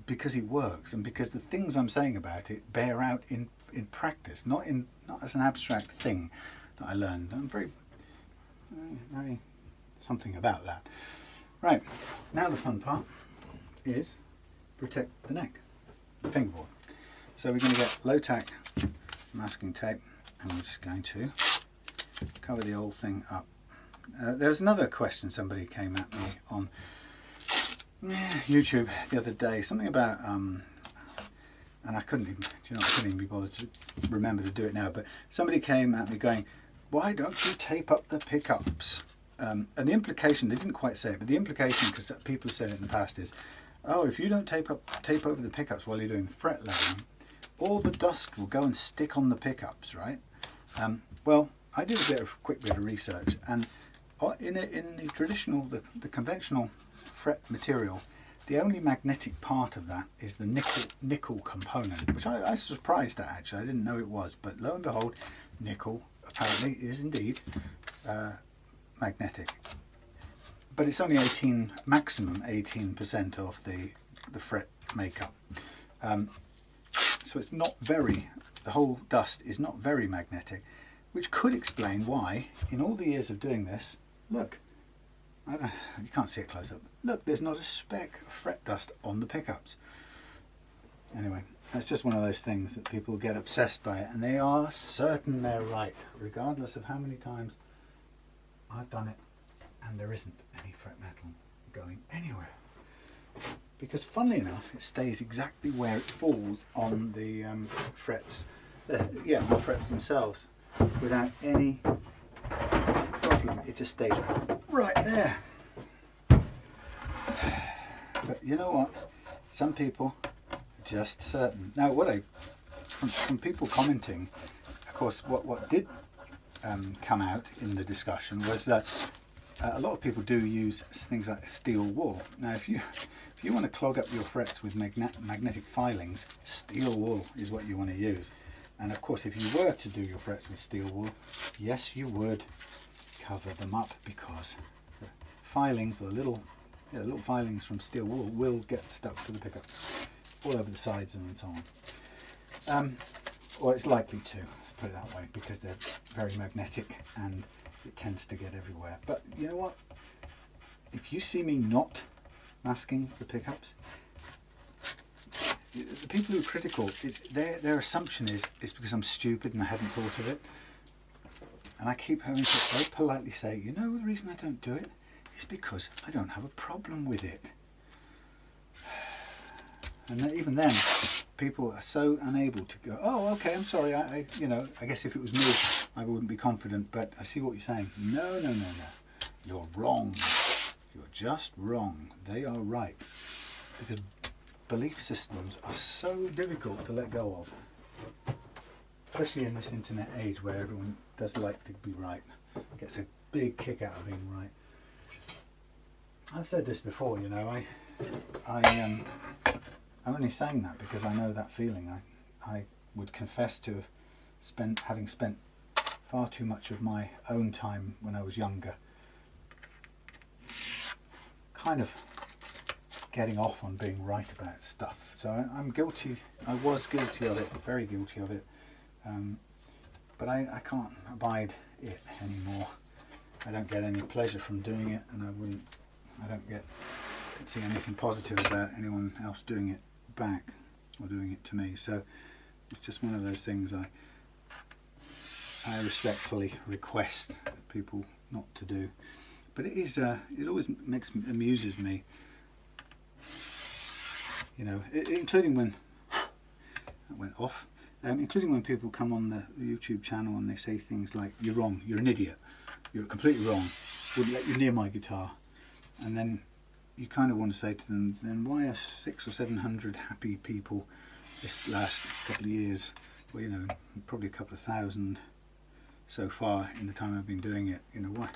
Because it works, and because the things I'm saying about it bear out in practice, not as an abstract thing that I learned. I'm very something about that. Right, now the fun part is protect the neck, the fingerboard. So we're going to get low tack masking tape, and we're just going to cover the old thing up. There was another question somebody came at me on YouTube the other day, something about and I couldn't even be bothered to remember to do it now, but somebody came at me going, why don't you tape up the pickups? And the implication, they didn't quite say it, but the implication, because people have said it in the past, is, oh, if you don't tape over the pickups while you're doing the fret leveling, all the dust will go and stick on the pickups, right? Well, I did a quick bit of research, and in the traditional, the conventional fret material, the only magnetic part of that is the nickel component, which I was surprised at actually. I didn't know it was, but lo and behold, nickel apparently is indeed magnetic. But it's only maximum 18% of the fret makeup. So it's not very, the whole dust is not very magnetic, which could explain why in all the years of doing this, look, you can't see it close up. Look, there's not a speck of fret dust on the pickups. Anyway, that's just one of those things that people get obsessed by it, and they are certain they're right, regardless of how many times I've done it and there isn't any fret metal going anywhere. Because funnily enough, it stays exactly where it falls on the frets, the frets themselves, without any problem. It just stays right there. But you know what? Some people are just certain. Now, from people commenting, of course, what did come out in the discussion was that a lot of people do use things like steel wool. Now, if you want to clog up your frets with magnetic filings, steel wool is what you want to use. And of course, if you were to do your frets with steel wool, yes, you would cover them up, because the filings, or little filings from steel wool, will get stuck to the pickup all over the sides and so on. Or it's likely to, let's put it that way, because they're very magnetic and it tends to get everywhere. But you know what? If you see me not masking the pickups, the people who are critical, it's their assumption is because I'm stupid and I hadn't thought of it. And I keep having to very politely say, you know, the reason I don't do it is because I don't have a problem with it. And then, even then, people are so unable to go, oh, okay, I'm sorry, I guess if it was me, I wouldn't be confident, but I see what you're saying. No, you're wrong. You're just wrong. They are right. Because belief systems are so difficult to let go of. Especially in this internet age where everyone does like to be right. Gets a big kick out of being right. I've said this before, you know, I'm only saying that because I know that feeling. I would confess to having spent far too much of my own time when I was younger kind of getting off on being right about stuff. So I'm guilty. I was guilty of it, very guilty of it, but I can't abide it anymore. I don't get any pleasure from doing it, and I don't see anything positive about anyone else doing it back or doing it to me. So it's just one of those things I respectfully request people not to do. But it is it always amuses me, you know, including when that went off, including when people come on the YouTube channel and they say things like, "You're wrong, you're an idiot, you're completely wrong, wouldn't let you near my guitar," and then you kind of want to say to them, then why are 600 or 700 happy people this last couple of years, well, you know, probably a couple of thousand so far in the time I've been doing it, you know, why?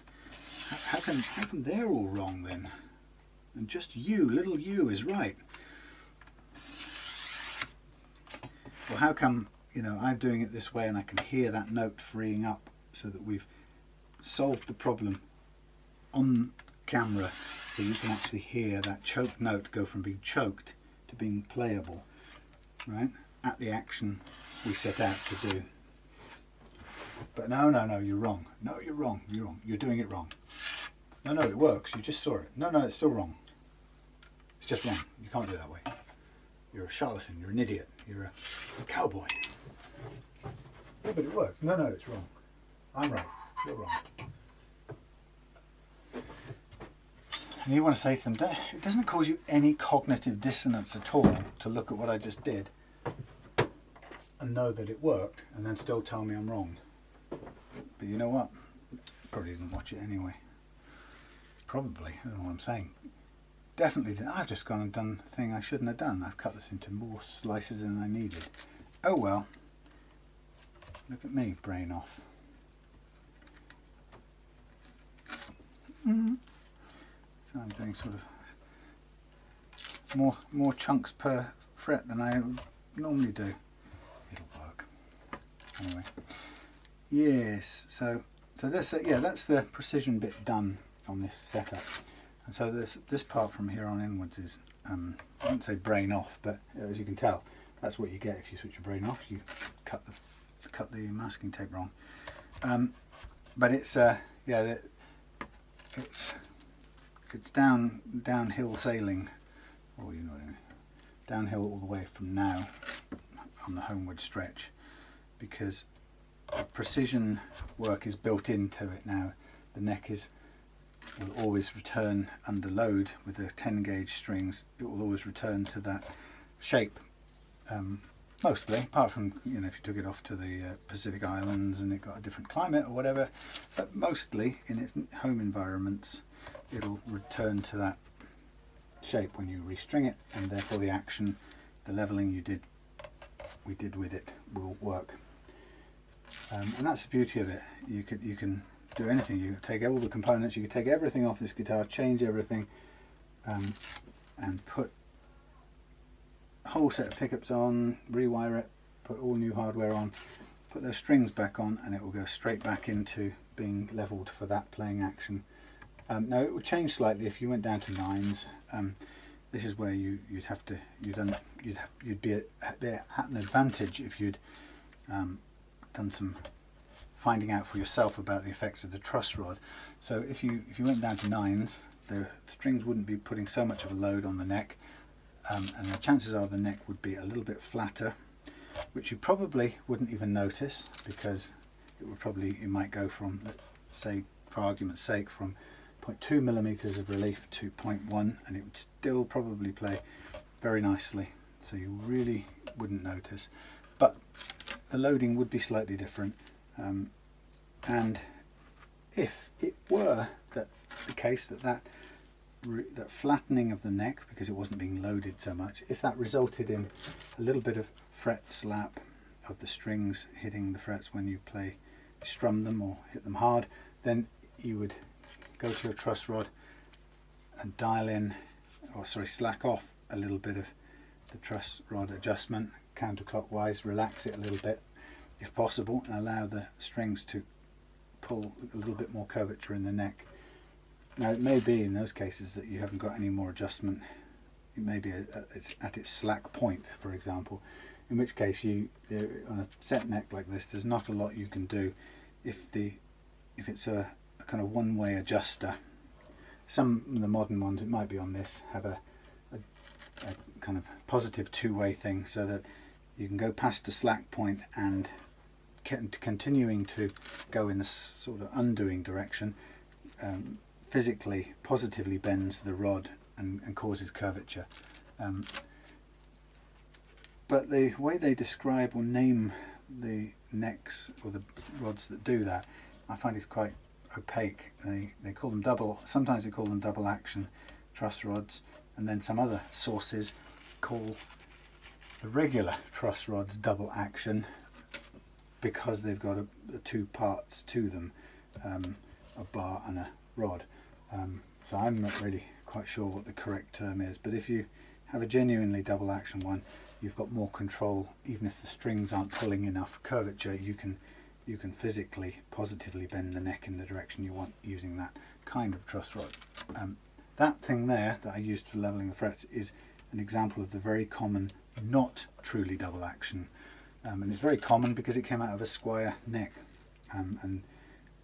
How come they're all wrong then, and just you, little you, is right? Well, how come, you know, I'm doing it this way and I can hear that note freeing up so that we've solved the problem on camera, so you can actually hear that choked note go from being choked to being playable, right, at the action we set out to do. But no, you're wrong. No, you're wrong. You're wrong. You're doing it wrong. No, it works. You just saw it. No, it's still wrong. It's just wrong. You can't do it that way. You're a charlatan. You're an idiot. You're a cowboy. Yeah, but it works. No, it's wrong. I'm right. You're wrong. And you want to say to them, it doesn't cause you any cognitive dissonance at all to look at what I just did and know that it worked and then still tell me I'm wrong. But you know what? Probably didn't watch it anyway. Probably. I don't know what I'm saying. Definitely didn't. I've just gone and done the thing I shouldn't have done. I've cut this into more slices than I needed. Oh well. Look at me, brain off. So I'm doing sort of more chunks per fret than I normally do. It'll work. Anyway. Yes, so this, yeah, that's the precision bit done on this setup. And so this part from here on inwards is, I wouldn't say brain off, but as you can tell, that's what you get if you switch your brain off. You cut the masking tape wrong. But it's yeah, it's downhill sailing, or you know what I mean, downhill all the way from now on the homeward stretch, because precision work is built into it now. The neck will always return under load with the 10 gauge strings. It will always return to that shape, mostly, apart from, you know, if you took it off to the Pacific Islands and it got a different climate or whatever, but mostly in its home environments it'll return to that shape when you restring it, and therefore the action, the leveling we did with it will work. And that's the beauty of it. You can do anything. You take all the components, you can take everything off this guitar, change everything, and put a whole set of pickups on, rewire it, put all new hardware on, put those strings back on, and it will go straight back into being leveled for that playing action. Now it would change slightly if you went down to 9s. This is where you'd be at an advantage if you'd done some finding out for yourself about the effects of the truss rod. So if you went down to 9s, the strings wouldn't be putting so much of a load on the neck, and the chances are the neck would be a little bit flatter, which you probably wouldn't even notice, because it might go from, let's say for argument's sake, from 0.2 millimeters of relief to 0.1, and it would still probably play very nicely, so you really wouldn't notice. But the loading would be slightly different, and if it were the case that flattening of the neck, because it wasn't being loaded so much, if that resulted in a little bit of fret slap of the strings hitting the frets when you strum them or hit them hard, then you would go to your truss rod and dial in, or sorry, slack off a little bit of the truss rod adjustment, counterclockwise, relax it a little bit if possible, and allow the strings to pull a little bit more curvature in the neck. Now it may be in those cases that you haven't got any more adjustment. It may be at its slack point, for example, in which case on a set neck like this, there's not a lot you can do. If it's a kind of one-way adjuster, some of the modern ones, it might be on this, have a kind of positive two-way thing, so that you can go past the slack point and continuing to go in the sort of undoing direction, physically positively bends the rod and causes curvature. But the way they describe or name the necks or the rods that do that, I find it's quite opaque. They call them sometimes they call them double action truss rods, and then some other sources call the regular truss rods double action because they've got two parts to them, a bar and a rod. So I'm not really quite sure what the correct term is, but if you have a genuinely double action one, you've got more control. Even if the strings aren't pulling enough curvature, you can physically positively bend the neck in the direction you want using that kind of truss rod. That thing there that I used for leveling the frets is an example of the very common not truly double action, and it's very common because it came out of a squire neck, and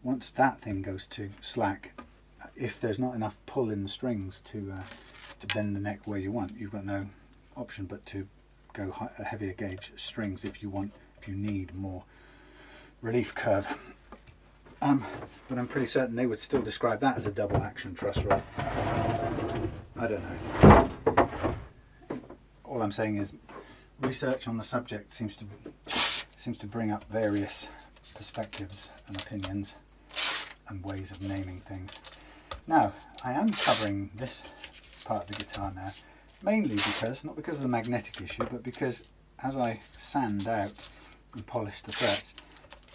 once that thing goes to slack, if there's not enough pull in the strings to bend the neck where you want, you've got no option but to go heavier gauge strings if you need more relief curve. But I'm pretty certain they would still describe that as a double action truss rod. I don't know. All I'm saying is research on the subject seems to bring up various perspectives and opinions and ways of naming things. Now, I am covering this part of the guitar now, mainly not because of the magnetic issue, but because as I sand out and polish the frets,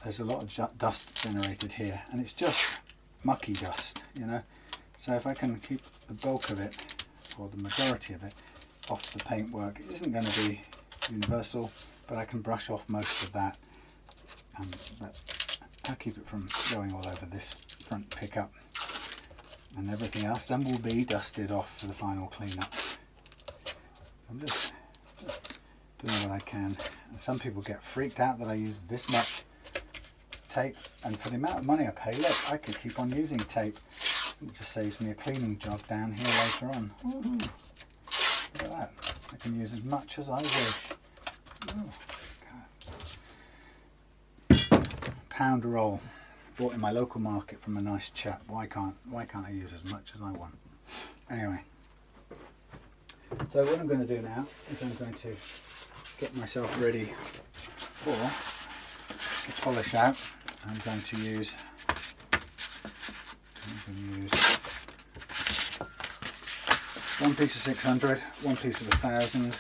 there's a lot of dust generated here, and it's just mucky dust, you know. So if I can keep the bulk of it, or the majority of it, off the paintwork, it isn't going to be universal, but I can brush off most of that. But I'll keep it from going all over this front pickup, and everything else then will be dusted off for the final cleanup. I'm just doing what I can, and some people get freaked out that I use this much tape, and for the amount of money I pay, look, I could keep on using tape. It just saves me a cleaning job down here later on. Look at that, I can use as much as I wish. Pound roll, bought in my local market from a nice chap. Why can't I use as much as I want? Anyway, so what I'm going to do now is I'm going to get myself ready for the polish out. I'm going to use one piece of 600, one piece of 1000,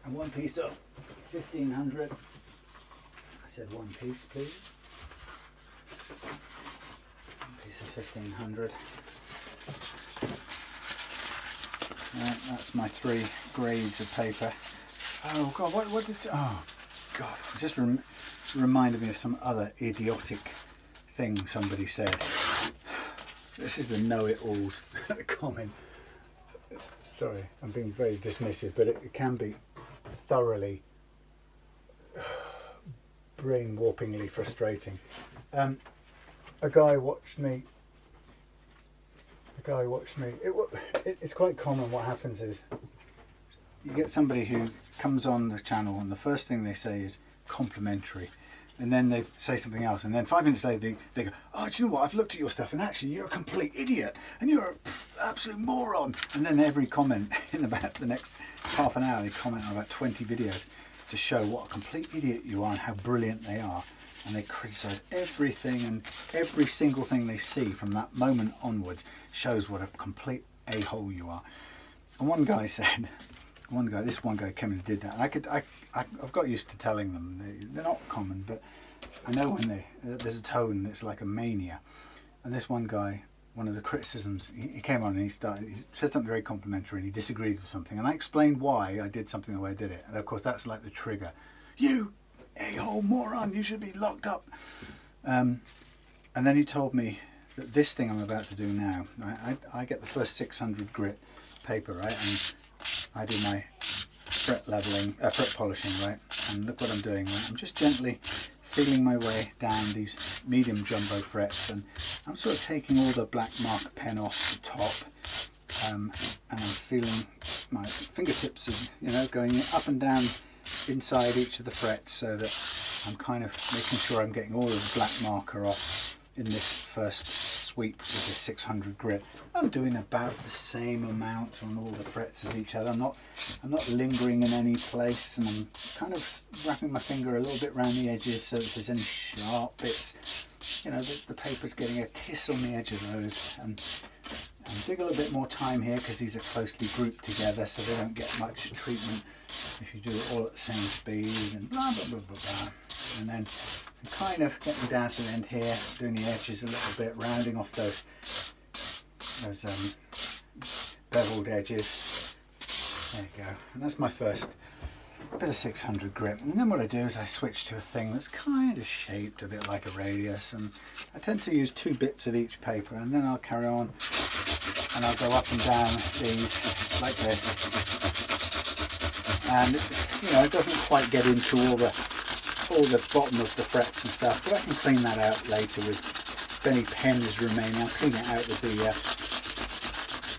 and one piece of 1500. I said one piece, please. One piece of 1500. That's my 3 grades of paper. Oh God, what did? Oh God, it just reminded me of some other idiotic thing somebody said. This is the know-it-alls comment. Sorry, I'm being very dismissive, but it can be thoroughly brain-warpingly frustrating. A guy watched me. It's quite common. What happens is you get somebody who comes on the channel, and the first thing they say is complimentary, and then they say something else, and then 5 minutes later they go, oh, do you know what, I've looked at your stuff and actually you're a complete idiot and you're an absolute moron. And then every comment in about the next half an hour, they comment on about 20 videos to show what a complete idiot you are and how brilliant they are, and they criticise everything, and every single thing they see from that moment onwards shows what a complete a-hole you are. And one guy said, this one guy came and did that, and I've got used to telling them they're not common, but I know when there's a tone that's like a mania. And this one guy one of the criticisms, he came on and he said something very complimentary and he disagreed with something, and I explained why I did something the way I did it, and of course that's like the trigger. You a-hole moron, you should be locked up. And then he told me that this thing I'm about to do now, right, I get the first 600 grit paper, right, and I do my fret leveling, fret polishing, right, and look what I'm doing, right, I'm just gently feeling my way down these medium jumbo frets, and I'm sort of taking all the black marker pen off the top, and I'm feeling my fingertips, you know, going up and down inside each of the frets, so that I'm kind of making sure I'm getting all of the black marker off in this first sweep with this 600 grit. I'm doing about the same amount on all the frets as each other. I'm not lingering in any place, and I'm kind of wrapping my finger a little bit around the edges so if there's any sharp bits, you know, the paper's getting a kiss on the edge of those. And take a little bit more time here because these are closely grouped together, so they don't get much treatment if you do it all at the same speed, and blah blah blah blah blah. And then I'm kind of getting down to the end here, doing the edges a little bit, rounding off those beveled edges. There you go. And that's my first bit of 600 grit. And then what I do is I switch to a thing that's kind of shaped a bit like a radius, and I tend to use 2 bits of each paper, and then I'll carry on and I'll go up and down these like this. And you know, it doesn't quite get into all the bottom of the frets and stuff, but I can clean that out later with, if any pen is remaining, I'll clean it out with the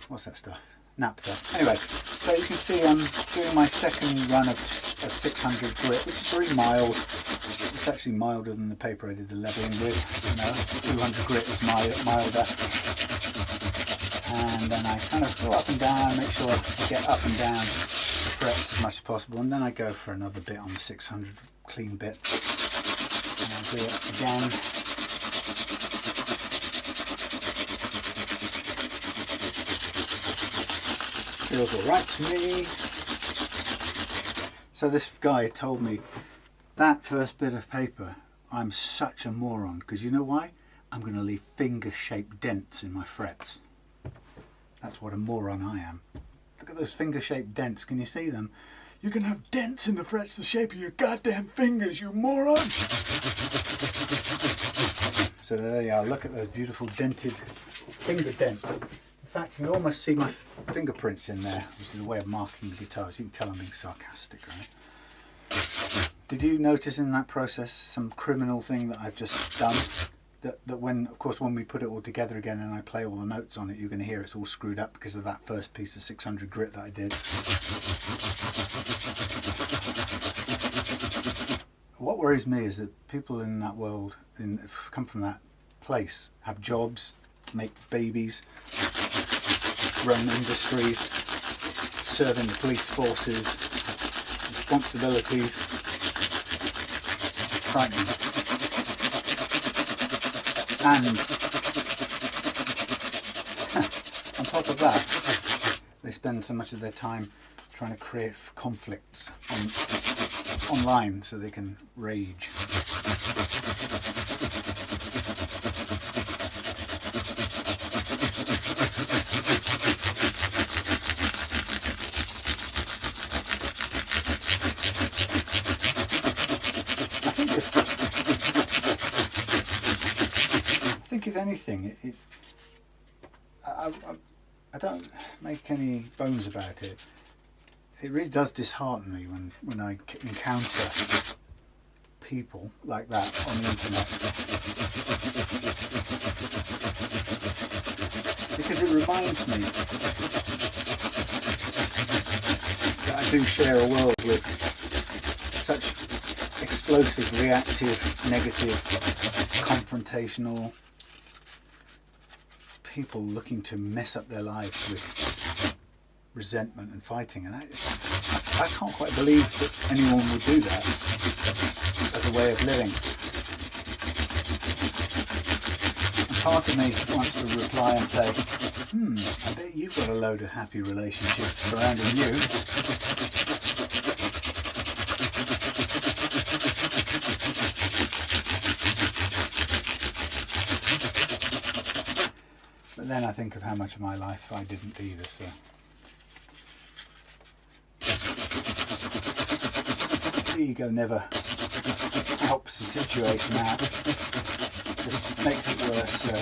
what's that stuff? Naphtha. Anyway, so you can see I'm doing my second run of 600 grit, which is very mild. It's actually milder than the paper I did the leveling with. You know, 200 grit is milder. And then I kind of go up and down, make sure I get up and down the frets as much as possible, and then I go for another bit on the 600 clean bit, and I'll do it again. Feels alright to me. So this guy told me that first bit of paper, I'm such a moron, because you know why? I'm going to leave finger-shaped dents in my frets. That's what a moron I am. Look at those finger-shaped dents, can you see them? You can have dents in the frets the shape of your goddamn fingers, you moron! So there you are, look at those beautiful dented finger dents. In fact, you can almost see my fingerprints in there, which is a way of marking the guitars. You can tell I'm being sarcastic, right? Did you notice in that process some criminal thing that I've just done? That when, of course, when we put it all together again and I play all the notes on it, you're going to hear it's all screwed up because of that first piece of 600 grit that I did. What worries me is that people in that world, come from that place, have jobs, make babies, run industries, serve in the police forces, responsibilities. Frightening. And on top of that, they spend so much of their time trying to create conflicts online so they can rage. If anything, I don't make any bones about it. It really does dishearten me when I encounter people like that on the internet, because it reminds me that I do share a world with such explosive, reactive, negative, confrontational people looking to mess up their lives with resentment and fighting, and I can't quite believe that anyone would do that as a way of living. And part of me wants to reply and say, I bet you've got a load of happy relationships surrounding you. think of how much of my life I didn't either. So the ego never helps the situation out, just makes it worse.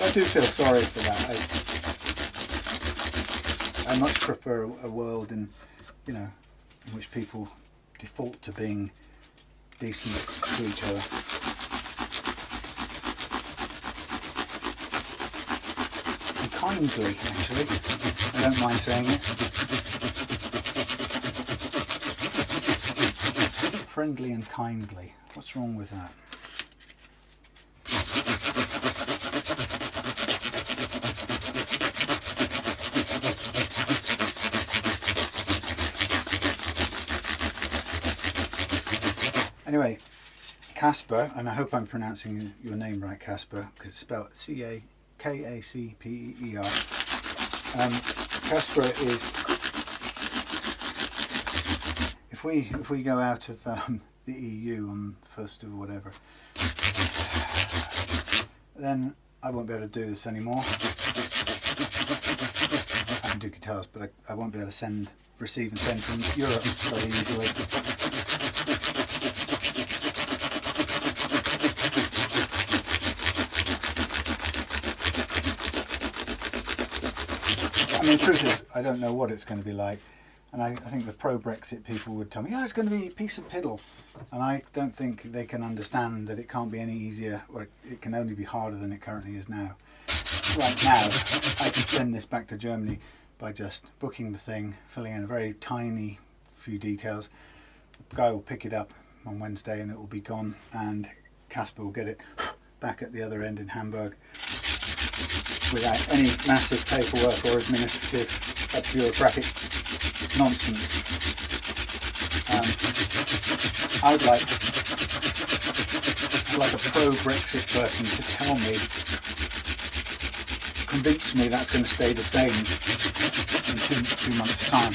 I do feel sorry for that. I much prefer a world in which people default to being decent to each other. And kindly, actually. I don't mind saying it. Friendly and kindly. What's wrong with that? Anyway, Kacper, and I hope I'm pronouncing your name right, Kacper, because it's spelled C-A-K-A-C-P-E-R. Kacper is, if we go out of the EU on 1st of whatever, then I won't be able to do this anymore. I can do guitars, but I won't be able to receive and send from Europe very easily. I mean, the truth is, I don't know what it's going to be like, and I think the pro-Brexit people would tell me, yeah, it's going to be a piece of piddle, and I don't think they can understand that it can't be any easier, or it can only be harder than it currently is now. Right now, I can send this back to Germany by just booking the thing, filling in a very tiny few details. The guy will pick it up on Wednesday and it will be gone, and Kacper will get it back at the other end in Hamburg, without any massive paperwork or administrative bureaucratic nonsense. I'd like a pro-Brexit person to tell me, convince me that's going to stay the same in two months' time.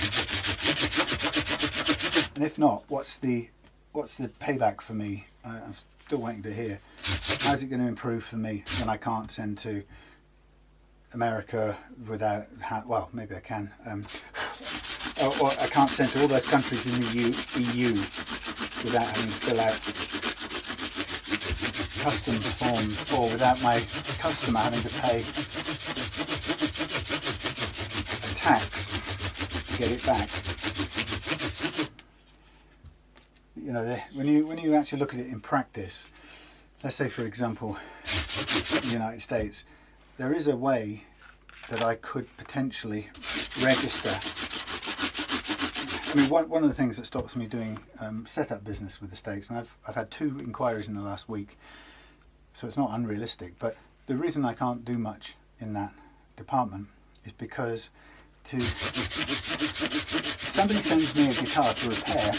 And if not, what's the payback for me? I'm still waiting to hear. How's it going to improve for me when I can't send to America without, well, maybe I can, or I can't send to all those countries in the EU without having to fill out customs forms, or without my customer having to pay a tax to get it back. You know, when you actually look at it in practice, let's say for example, in the United States, there is a way that I could potentially register. I mean, one of the things that stops me doing setup business with the States, and I've had 2 inquiries in the last week, so it's not unrealistic, but the reason I can't do much in that department is because somebody sends me a guitar to repair,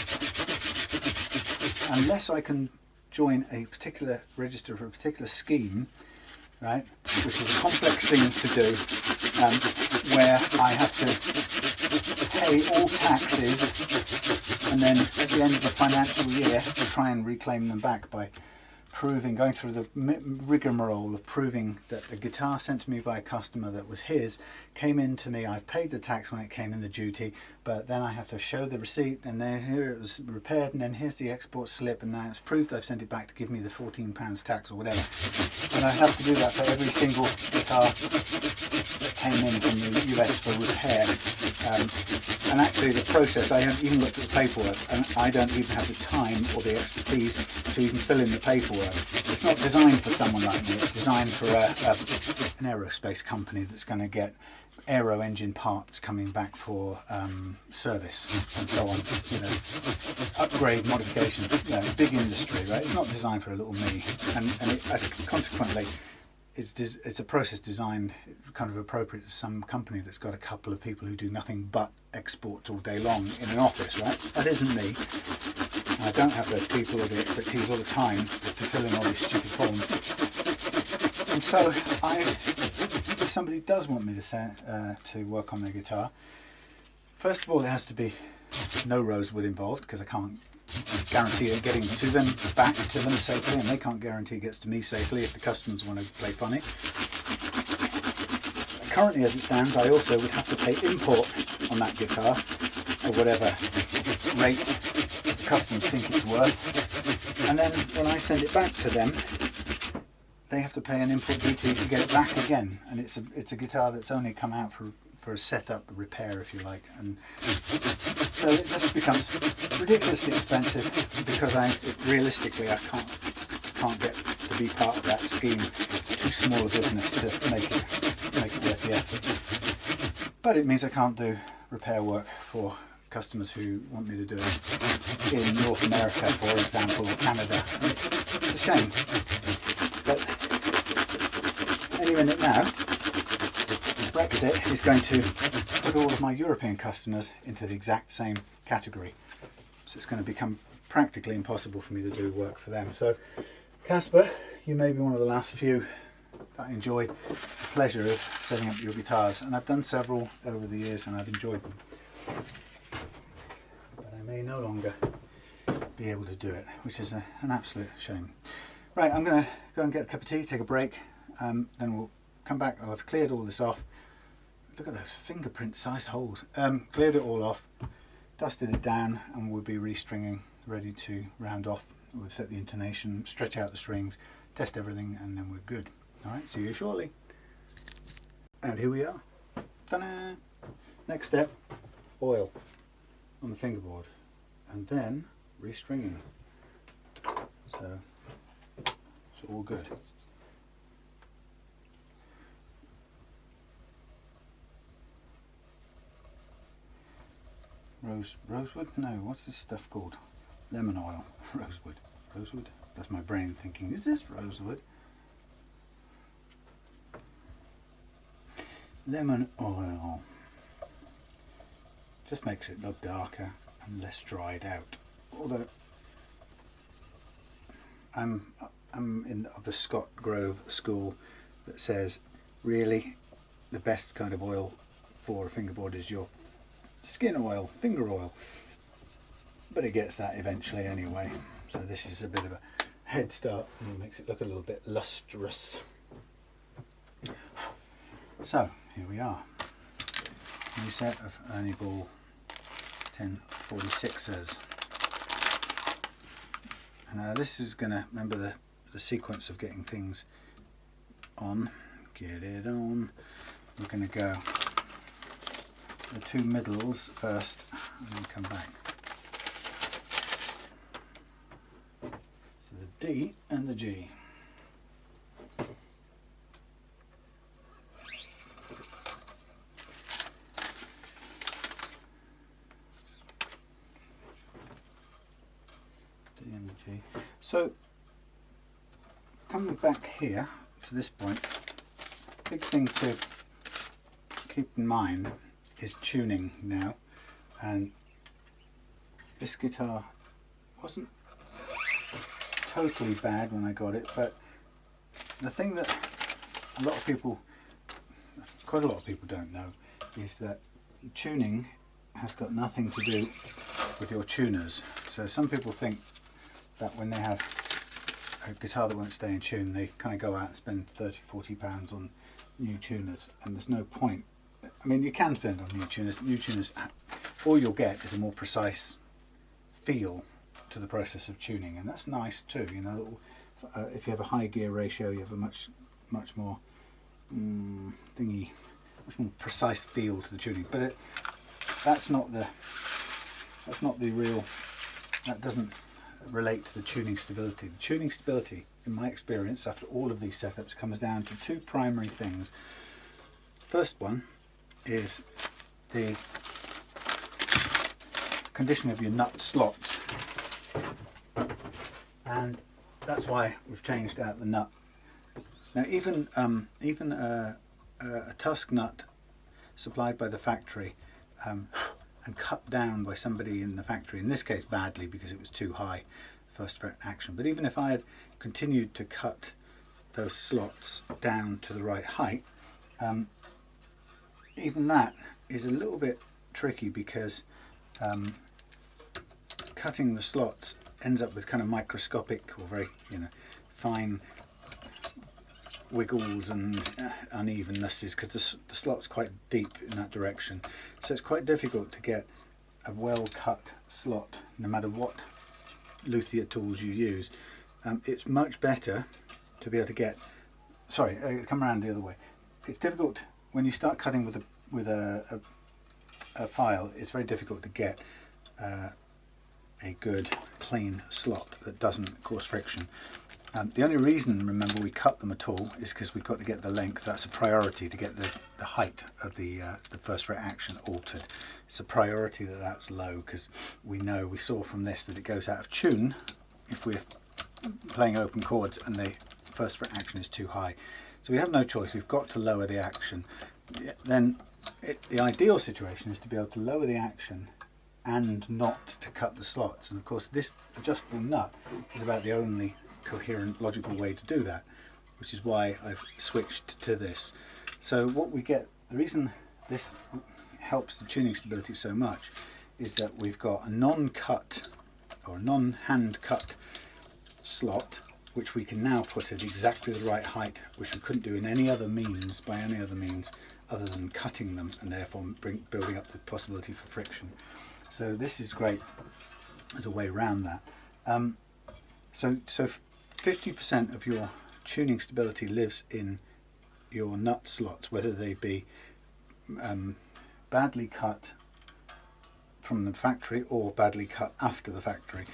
unless I can join a particular register for a particular scheme, right, which is a complex thing to do, where I have to pay all taxes and then at the end of the financial year try and reclaim them back by going through the rigmarole of proving that the guitar sent to me by a customer that was his came in to me. I've paid the tax when it came in, the duty, but then I have to show the receipt, and then here it was repaired, and then here's the export slip, and now it's proved I've sent it back to give me the £14 tax or whatever. And I have to do that for every single guitar that came in from the US for repair. And actually the process, I haven't even looked at the paperwork, and I don't even have the time or the expertise to even fill in the paperwork. It's not designed for someone like me, it's designed for an aerospace company that's going to get aero engine parts coming back for service and so on, you know, upgrade, modification, you know, big industry, right? It's not designed for a little me, and consequently it's a process designed kind of appropriate to some company that's got a couple of people who do nothing but exports all day long in an office, right? That isn't me. I don't have the people or the expertise all the time to fill in all these stupid forms. And so if somebody does want me to work on their guitar, first of all it has to be no rosewood involved, because I can't guarantee it getting to them, back to them safely, and they can't guarantee it gets to me safely if the customers want to play funny. currently as it stands, I also would have to pay import on that guitar at whatever rate the customs think it's worth, and then when I send it back to them, they have to pay an import duty to get it back again. And it's a guitar that's only come out for a setup, a repair if you like, and so it just becomes ridiculously expensive because realistically I can't get to be part of that scheme. Too small a business to make it worth the effort. But it means I can't do repair work for customers who want me to do it in North America, for example, or Canada. It's a shame. But any minute now, Brexit is going to put all of my European customers into the exact same category. So it's going to become practically impossible for me to do work for them. So Kacper, you may be one of the last few that enjoy the pleasure of setting up your guitars, and I've done several over the years and I've enjoyed them. But I may no longer be able to do it, which is an absolute shame. Right, I'm going to go and get a cup of tea, take a break, then we'll come back. I'll have cleared all this off. Look at those fingerprint sized holes. Cleared it all off, dusted it down, and we'll be restringing, ready to round off. We'll set the intonation, stretch out the strings, test everything, and then we're good. Alright, see you shortly. And here we are. Ta-da! Next step, oil on the fingerboard, and then restringing. So it's all good. Rosewood? No, what's this stuff called? Lemon oil. Rosewood? That's my brain thinking, is this rosewood? Lemon oil. Just makes it look darker and less dried out. Although I'm of the Scott Grove school that says really the best kind of oil for a fingerboard is your skin oil, finger oil, but it gets that eventually anyway, so this is a bit of a head start and it makes it look a little bit lustrous. So here we are, new set of Ernie Ball 1046s, and this is going to remember the sequence of getting things on. Get it on. We're going to go the two middles first and then come back. So the D and the G. D and the G. So coming back here to this point, big thing to keep in mind is tuning now, and this guitar wasn't totally bad when I got it, but the thing that quite a lot of people don't know is that tuning has got nothing to do with your tuners. So some people think that when they have a guitar that won't stay in tune, they kind of go out and spend £30–40 on new tuners, and there's no point. I mean, you can spend on new tuners. New tuners, all you'll get is a more precise feel to the process of tuning, and that's nice too. You know, if you have a high gear ratio, you have a much more much more precise feel to the tuning. But that's not the real. That doesn't relate to the tuning stability. The tuning stability, in my experience, after all of these setups, comes down to two primary things. First one is the condition of your nut slots, and that's why we've changed out the nut. Now even a Tusq nut supplied by the factory and cut down by somebody in the factory, in this case badly because it was too high first fret action, but even if I had continued to cut those slots down to the right height, even that is a little bit tricky because cutting the slots ends up with kind of microscopic or very fine wiggles and unevennesses, because the slot's quite deep in that direction, so it's quite difficult to get a well cut slot no matter what luthier tools you use. It's much better to be able to get, sorry, come around the other way. It's difficult when you start cutting with a file. It's very difficult to get a good clean slot that doesn't cause friction. The only reason, remember, we cut them at all is because we've got to get the length. That's a priority, to get the height of the first fret action altered. It's a priority that that's low, because we saw from this that it goes out of tune if we're playing open chords and the first fret action is too high. So we have no choice, we've got to lower the action. Then the ideal situation is to be able to lower the action and not to cut the slots. And of course this adjustable nut is about the only coherent, logical way to do that, which is why I've switched to this. So what we get, the reason this helps the tuning stability so much, is that we've got a non-cut or non-hand cut slot, which we can now put at exactly the right height, which we couldn't do in any other means, by any other means other than cutting them, and therefore building up the possibility for friction. So this is great as a way around that. So 50% of your tuning stability lives in your nut slots, whether they be badly cut from the factory or badly cut after the factory.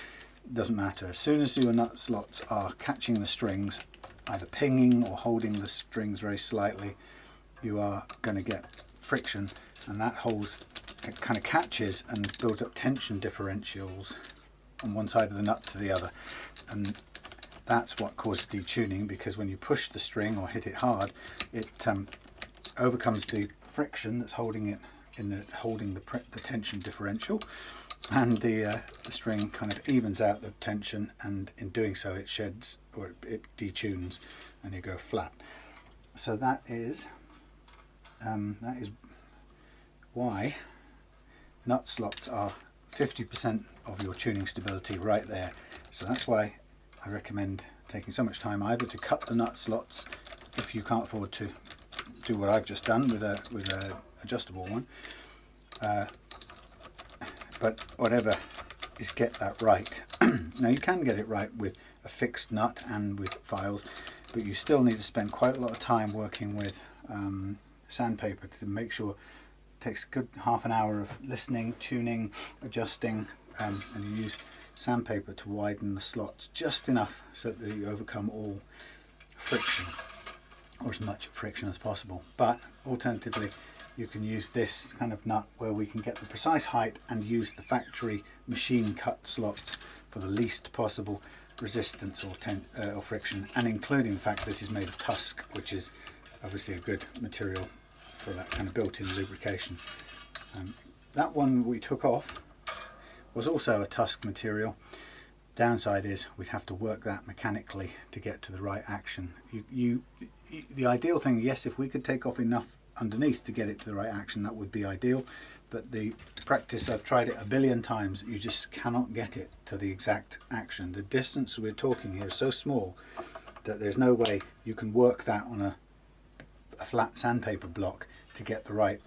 It doesn't matter. As soon as your nut slots are catching the strings, either pinging or holding the strings very slightly, you are going to get friction, and that holds, it kind of catches and builds up tension differentials on one side of the nut to the other, and that's what causes detuning, because when you push the string or hit it hard, it overcomes the friction that's holding it holding the tension differential, and the string kind of evens out the tension, and in doing so it sheds, or it detunes, and you go flat. So that is why nut slots are 50% of your tuning stability right there. So that's why I recommend taking so much time either to cut the nut slots if you can't afford to do what I've just done with a adjustable one, but whatever is get that right. Now you can get it right with a fixed nut and with files, but you still need to spend quite a lot of time working with sandpaper to make sure. It takes a good half an hour of listening, tuning, adjusting, and you use sandpaper to widen the slots just enough so that you overcome all friction, or as much friction as possible. But alternatively, you can use this kind of nut where we can get the precise height and use the factory machine cut slots for the least possible resistance or friction, and including the fact this is made of Tusq, which is obviously a good material for that kind of built-in lubrication. That one we took off was also a Tusq material. Downside is we'd have to work that mechanically to get to the right action. The ideal thing, yes, if we could take off enough underneath to get it to the right action, that would be ideal, but the practice, I've tried it a billion times, you just cannot get it to the exact action. The distance we're talking here is so small that there's no way you can work that on a flat sandpaper block to get the right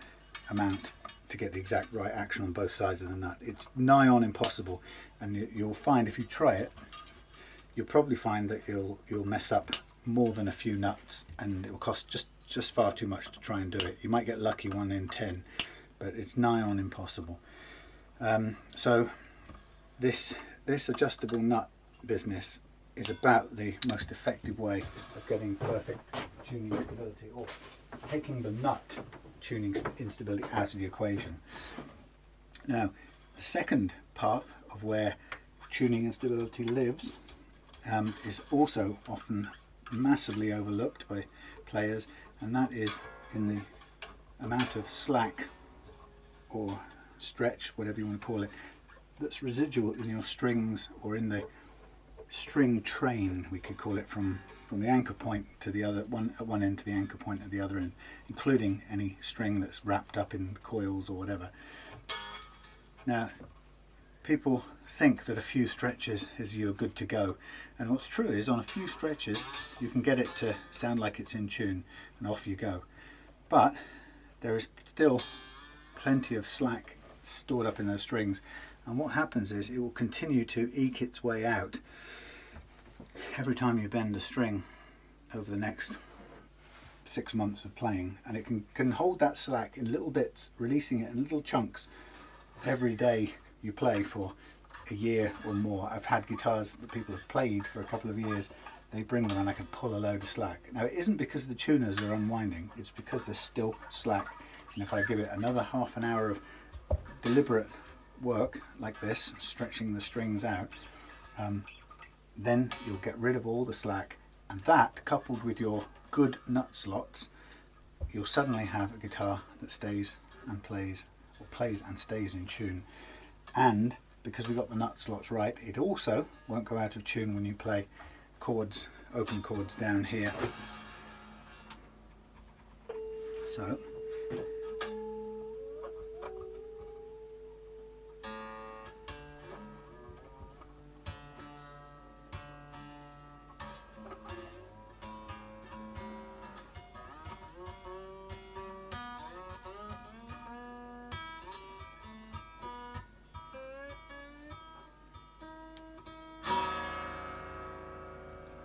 amount, to get the exact right action on both sides of the nut. It's nigh on impossible, and you'll find if you try it, you'll probably find that you'll mess up more than a few nuts, and it will cost just far too much to try and do it. You might get lucky 1 in 10, but it's nigh on impossible. So this adjustable nut business is about the most effective way of getting perfect tuning stability, or taking the nut tuning instability out of the equation. Now, the second part of where tuning instability lives is also often massively overlooked by players, and that is in the amount of slack or stretch, whatever you want to call it, that's residual in your strings, or in the string train, we could call it, from the anchor point to the other one, at one end to the anchor point at the other end, including any string that's wrapped up in coils or whatever. Now, people think that a few stretches is you're good to go, and what's true is on a few stretches you can get it to sound like it's in tune and off you go, but there is still plenty of slack stored up in those strings, and what happens is it will continue to eke its way out every time you bend a string over the next 6 months of playing, and it can hold that slack in little bits, releasing it in little chunks every day you play for a year or more. I've had guitars that people have played for a couple of years, they bring them and I can pull a load of slack. Now it isn't because the tuners are unwinding, it's because there's still slack, and if I give it another half an hour of deliberate work like this, stretching the strings out, then you'll get rid of all the slack, and that coupled with your good nut slots, you'll suddenly have a guitar that stays and plays, or plays and stays in tune. And because we got the nut slots right, it also won't go out of tune when you play chords, open chords down here. So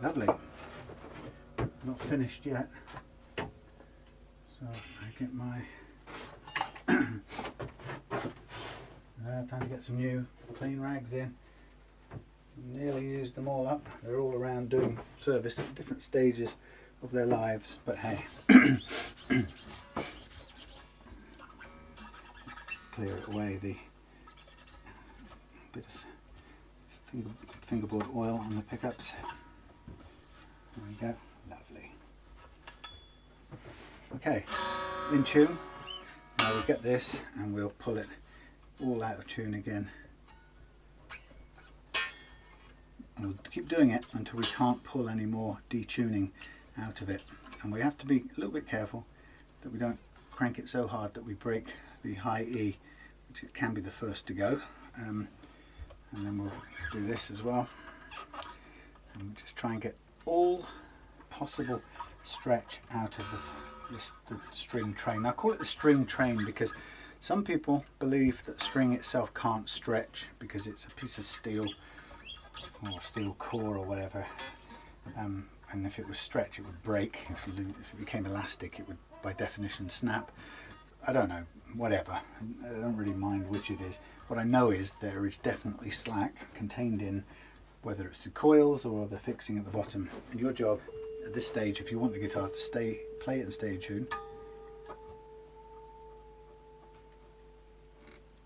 lovely. Not finished yet. So I get my time to get some new clean rags in. Nearly used them all up. They're all around doing service at different stages of their lives, but hey. Clear it away, the bit of fingerboard oil on the pickups. There we go, lovely. Okay, in tune. Now we'll get this and we'll pull it all out of tune again. And we'll keep doing it until we can't pull any more detuning out of it. And we have to be a little bit careful that we don't crank it so hard that we break the high E, which it can be the first to go. And then we'll do this as well. And we'll just try and get all possible stretch out of the string train. Now I call it the string train because some people believe that string itself can't stretch because it's a piece of steel or steel core or whatever, and if it was stretched it would break. If it became elastic it would by definition snap. I don't know, whatever, I don't really mind which it is. What I know is there is definitely slack contained in whether it's the coils or the fixing at the bottom. And your job at this stage, if you want the guitar to play it and stay in tune,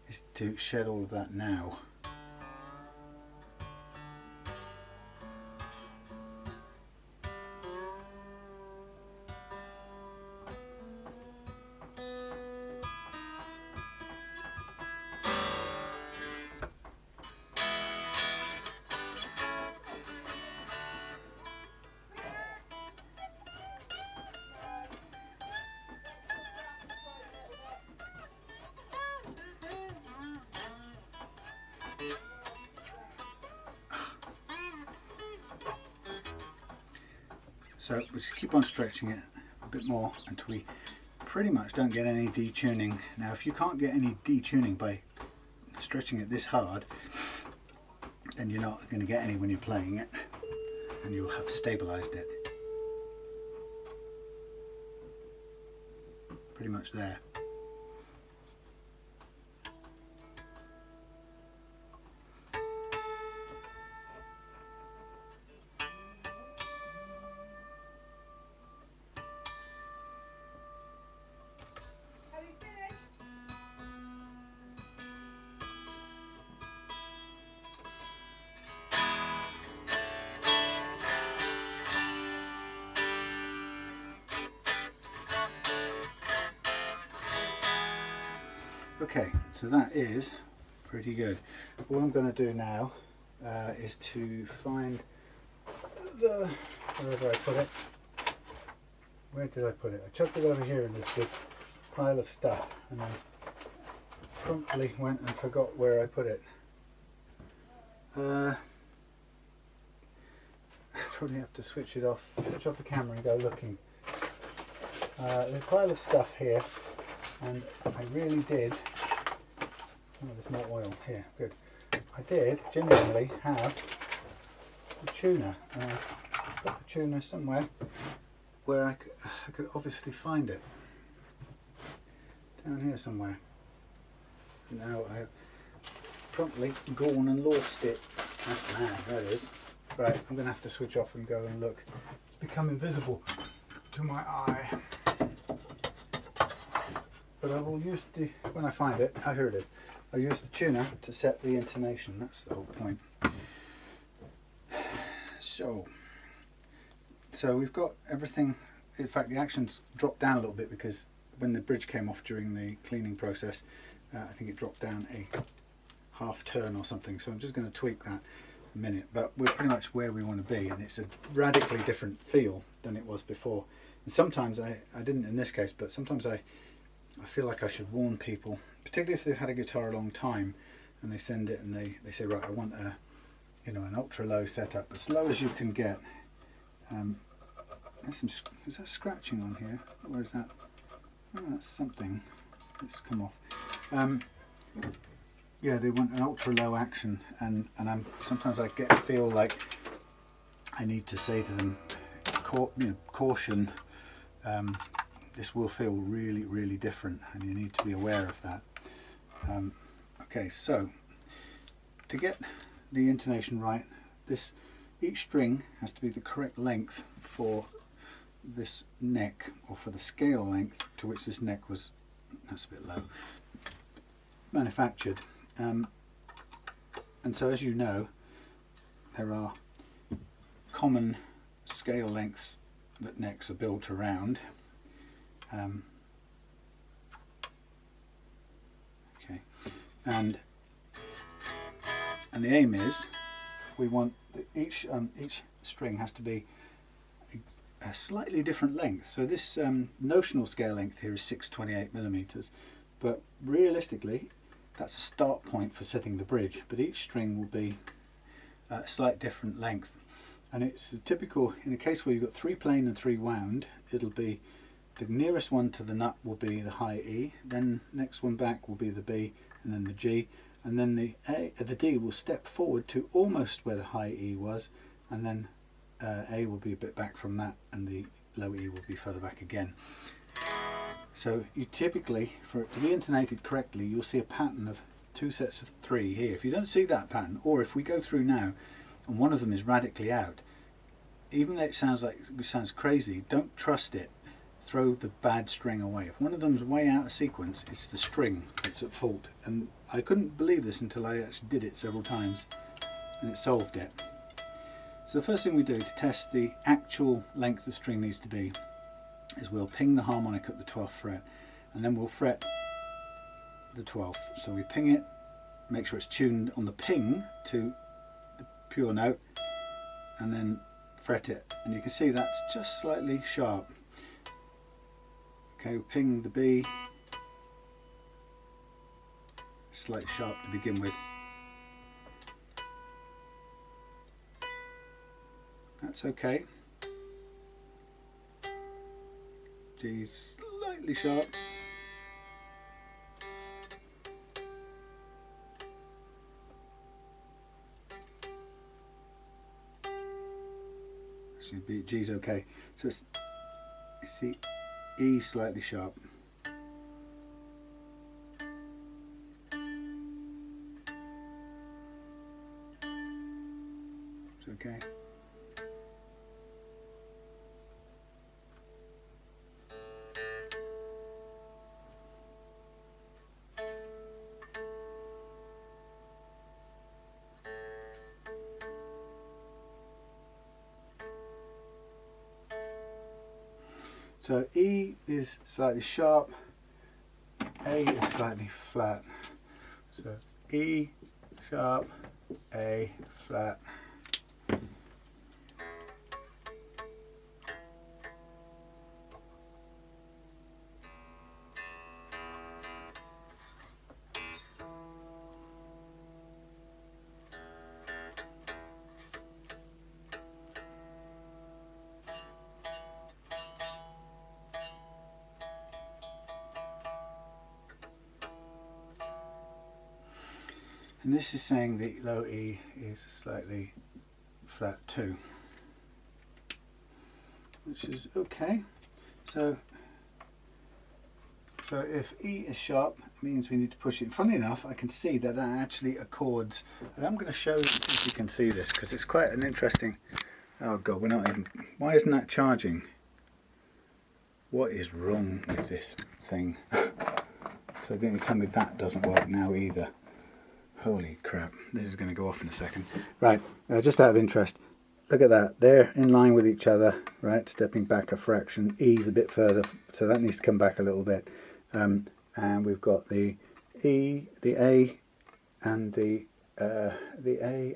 is to shed all of that now. So we just keep on stretching it a bit more until we pretty much don't get any detuning. Now if you can't get any detuning by stretching it this hard, then you're not going to get any when you're playing it, and you'll have stabilized it. Pretty much there. Okay, so that is pretty good. What I'm going to do now is to find wherever I put it. Where did I put it? I chucked it over here in this big pile of stuff and I promptly went and forgot where I put it. Probably have to switch off the camera and go looking. There's a pile of stuff here, and I really did. Oh, there's more oil here. Good. I did genuinely have the tuna, and I put the tuna somewhere where I could obviously find it. Down here somewhere. And now I have promptly gone and lost it. That's mad, that is. Right, I'm going to have to switch off and go and look. It's become invisible to my eye. But I will use the, when I find it, oh here it is. I'll use the tuner to set the intonation, that's the whole point. So we've got everything, in fact the action's dropped down a little bit because when the bridge came off during the cleaning process, I think it dropped down a half turn or something, so I'm just going to tweak that a minute, but we're pretty much where we want to be, and it's a radically different feel than it was before. And sometimes I didn't in this case, but sometimes I feel like I should warn people, particularly if they've had a guitar a long time and they send it and they say, right, I want a, you know, an ultra low setup, as low as you can get. There's some, is that scratching on here? Where is that? Oh, that's something. Let's come off. Yeah, they want an ultra low action, and sometimes I feel like I need to say to them, caution. This will feel really, really different, and you need to be aware of that. Okay, so to get the intonation right, each string has to be the correct length for this neck, or for the scale length to which this neck was, that's a bit low, manufactured. And so, as you know, there are common scale lengths that necks are built around. Okay, and the aim is we want each string has to be a slightly different length. So this notional scale length here is 628mm, but realistically that's a start point for setting the bridge, but each string will be a slight different length. And it's typical, in a case where you've got 3 plain and 3 wound, it'll be the nearest one to the nut will be the high E, then next one back will be the B, and then the G, and then the D will step forward to almost where the high E was, and then A will be a bit back from that, and the low E will be further back again. So you typically, for it to be intonated correctly, you'll see a pattern of 2 sets of 3 here. If you don't see that pattern, or if we go through now and one of them is radically out, even though it sounds crazy, don't trust it. Throw the bad string away. If one of them's way out of sequence, it's the string that's at fault. And I couldn't believe this until I actually did it several times, and it solved it. So the first thing we do to test the actual length the string needs to be is we'll ping the harmonic at the 12th fret, and then we'll fret the 12th. So we ping it, make sure it's tuned on the ping to the pure note, and then fret it. And you can see that's just slightly sharp. Okay, we'll ping the B, slightly sharp to begin with. That's okay. G slightly sharp. Actually, G's okay. So it's the E slightly sharp. It's okay. So E is slightly sharp, A is slightly flat. So E sharp, A flat. And this is saying the low E is slightly flat too, which is okay. So if E is sharp, it means we need to push it. Funnily enough, I can see that that actually accords, and I'm going to show you if you can see this, because it's quite an interesting. Oh god, we're not even. Why isn't that charging? What is wrong with this thing? So don't you tell me that doesn't work now either. Holy crap, this is going to go off in a second. Right, just out of interest, look at that, they're in line with each other, right, stepping back a fraction. E's a bit further, so that needs to come back a little bit. And we've got the E, the A, and the A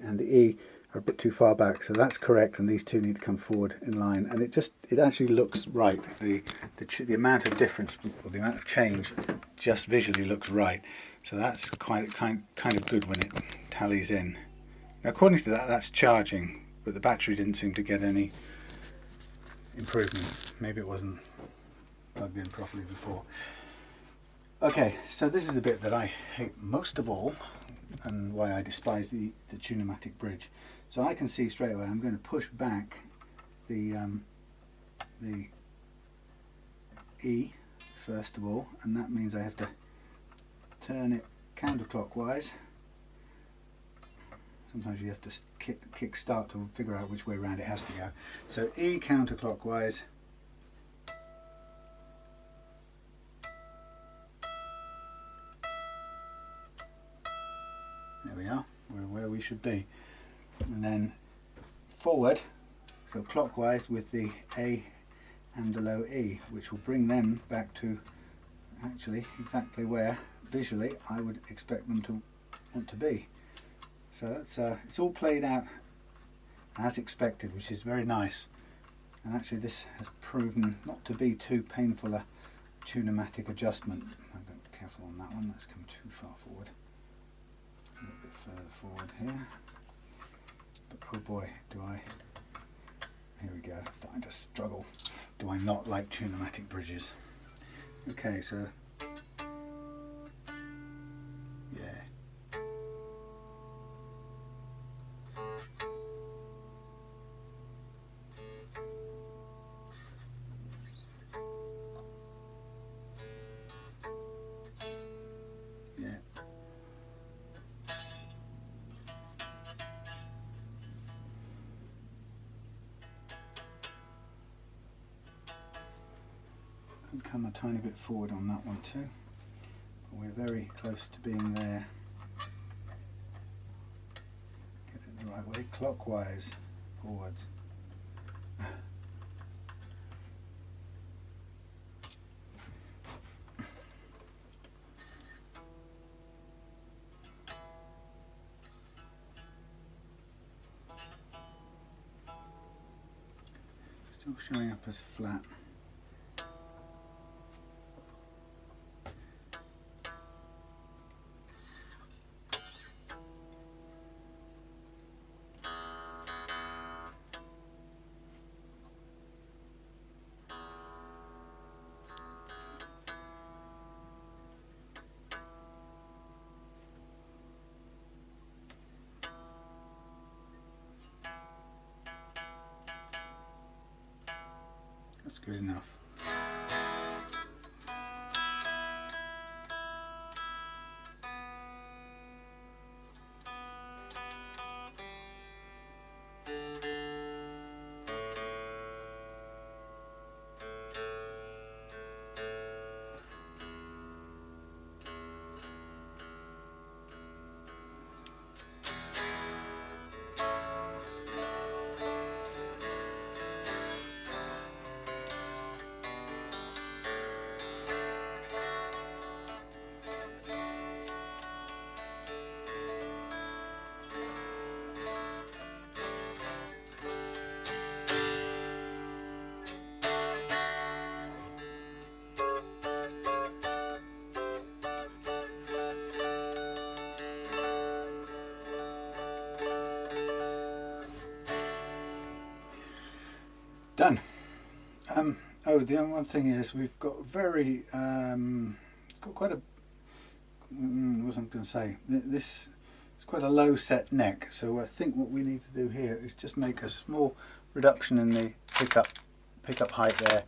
and the E are a bit too far back, so that's correct, and these two need to come forward in line, and it actually looks right. The amount of difference, or the amount of change, just visually looks right. So that's quite kind of good when it tallies in. Now, according to that, that's charging, but the battery didn't seem to get any improvement. Maybe it wasn't plugged in properly before. Okay, so this is the bit that I hate most of all, and why I despise the tunematic bridge. So I can see straight away I'm going to push back the E first of all, and that means I have to turn it counterclockwise. Sometimes you have to kick start to figure out which way around it has to go. So E counterclockwise. There we are, we're where we should be. And then forward, so clockwise with the A and the low E, which will bring them back to actually exactly where visually I would expect them to want to be. So that's it's all played out as expected, which is very nice. And actually this has proven not to be too painful a tunematic adjustment. I've got to be careful on that one, that's come too far forward. A little bit further forward here. But oh boy, do I, here we go, starting to struggle. Do I not like tunematic bridges? Okay, so yeah. Yeah. Could come a tiny bit forward on that one too, but we're very close to being there. Get it the right way, clockwise, forwards. Still showing up as flat. That's good enough. Done. Oh, the other one thing is we've got very, got quite a, what was I going to say? This it's quite a low set neck, so I think what we need to do here is just make a small reduction in the pickup height there.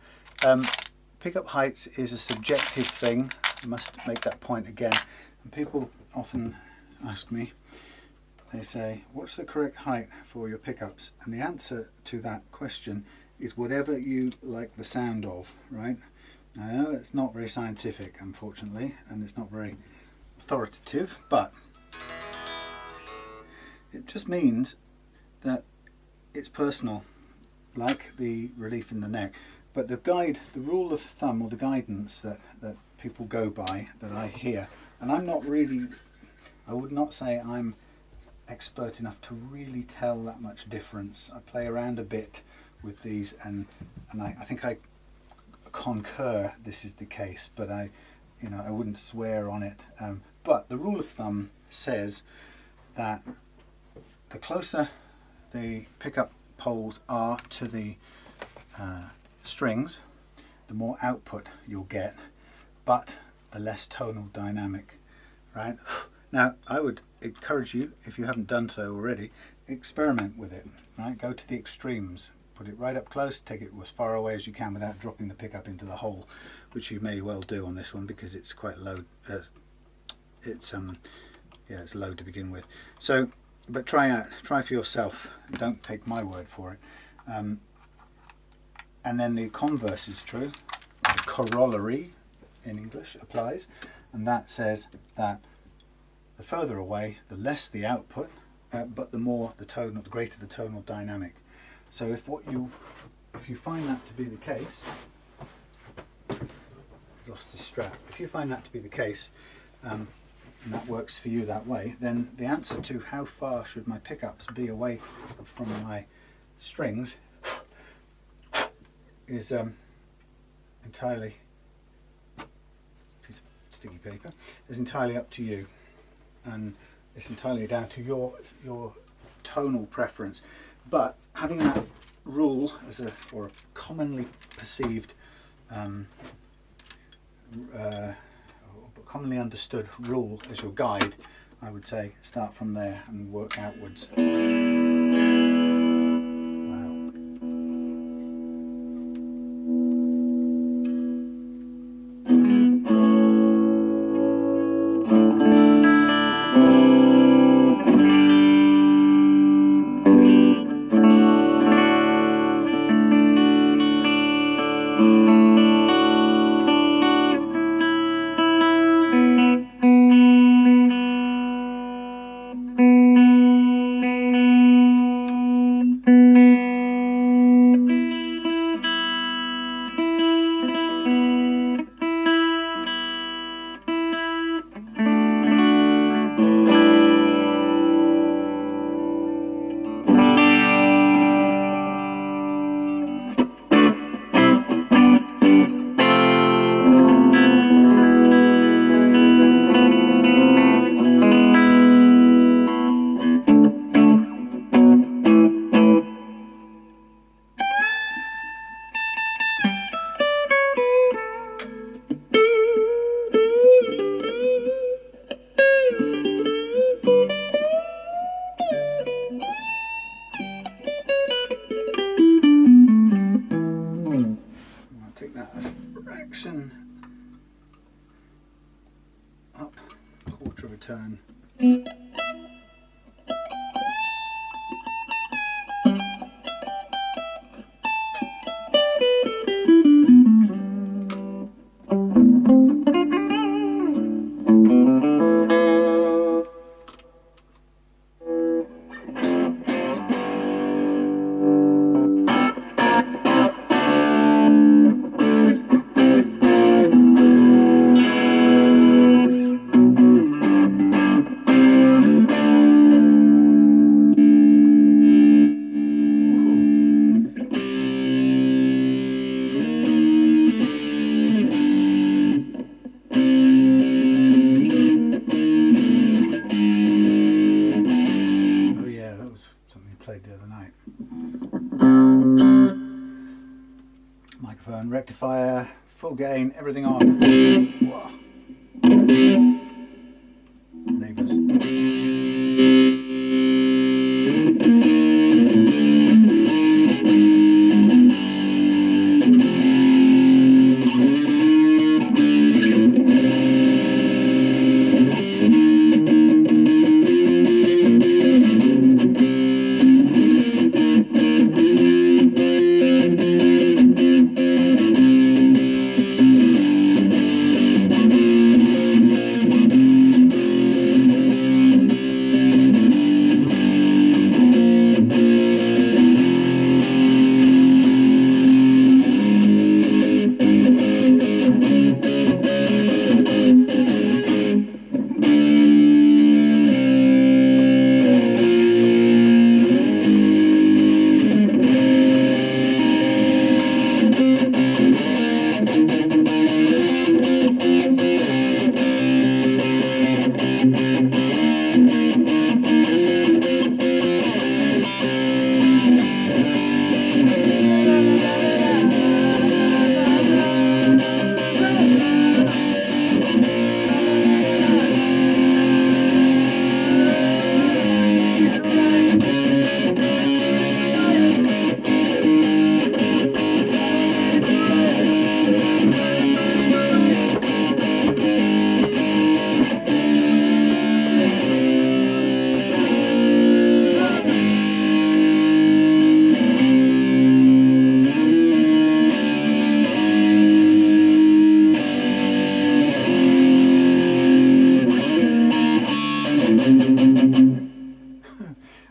Pickup heights is a subjective thing, I must make that point again, and people often ask me, they say, what's the correct height for your pickups? And the answer to that question is whatever you like the sound of, right? Now, I know it's not very scientific, unfortunately, and it's not very authoritative, but it just means that it's personal, like the relief in the neck. But the rule of thumb, or the guidance that people go by, that I hear, and I would not say I'm expert enough to really tell that much difference. I play around a bit with these, and I think I concur this is the case, but I wouldn't swear on it. But the rule of thumb says that the closer the pickup poles are to the strings, the more output you'll get, but the less tonal dynamic, right? Now, I would encourage you, if you haven't done so already, experiment with it, right? Go to the extremes, put it right up close, take it as far away as you can without dropping the pickup into the hole, which you may well do on this one because it's quite low. It's low to begin with. So, but try for yourself. Don't take my word for it. And then the converse is true. The corollary in English applies, and that says that the further away, the less the output, but the greater the tonal dynamic. So if you find that to be the case, lost his strap. If you find that to be the case, and that works for you that way, then the answer to how far should my pickups be away from my strings is entirely, piece of sticky paper, is entirely up to you, and it's entirely down to your tonal preference. But having that rule or a commonly perceived commonly understood rule as your guide, I would say start from there and work outwards. Up, quarter of a turn. Microphone, rectifier, full gain, everything on. Whoa. Neighbours.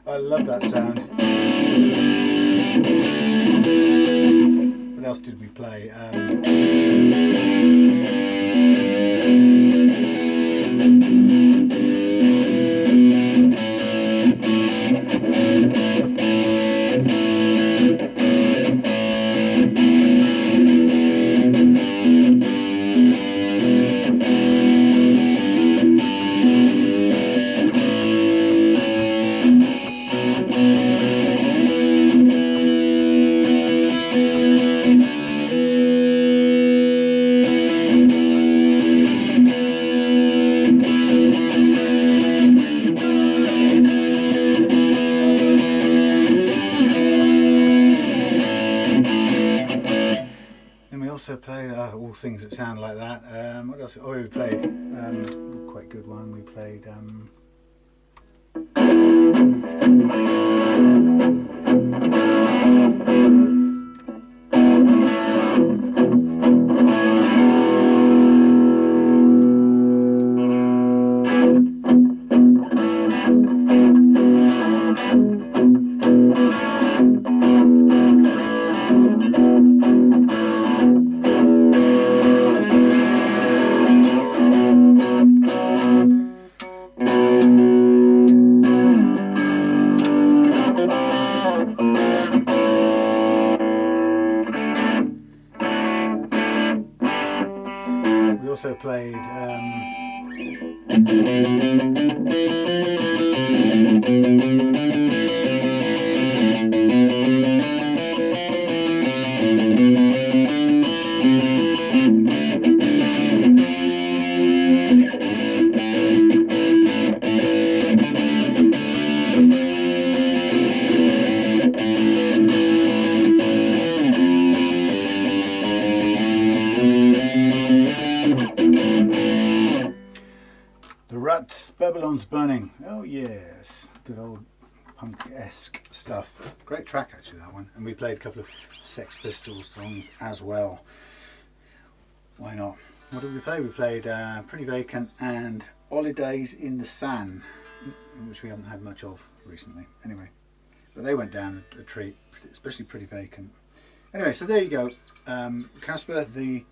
I love that sound. What else did we play? Also played all things that sound like that. What else? Oh, we played quite good one. We played also played Babylon's Burning. Oh yes, good old punk-esque stuff. Great track actually, that one. And we played a couple of Sex Pistols songs as well. Why not? What did we play? We played Pretty Vacant and Holidays in the Sun, which we haven't had much of recently. Anyway, but they went down a treat, especially Pretty Vacant. Anyway, so there you go. Kacper, the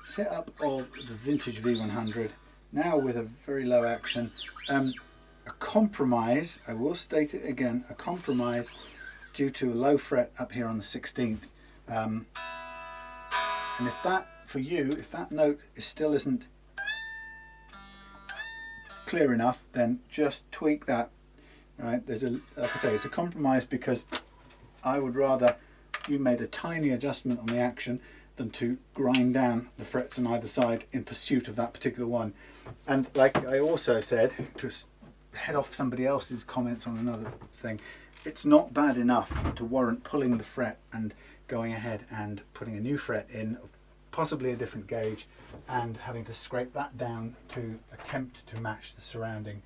setup of the vintage V100. Now with a very low action, a compromise, I will state it again, a compromise due to a low fret up here on the 16th. And if that, for you, if that note still isn't clear enough, then just tweak that, right? There's a, like I say, it's a compromise because I would rather you made a tiny adjustment on the action than to grind down the frets on either side in pursuit of that particular one. And like I also said, to head off somebody else's comments on another thing, it's not bad enough to warrant pulling the fret and going ahead and putting a new fret in, possibly a different gauge, and having to scrape that down to attempt to match the surrounding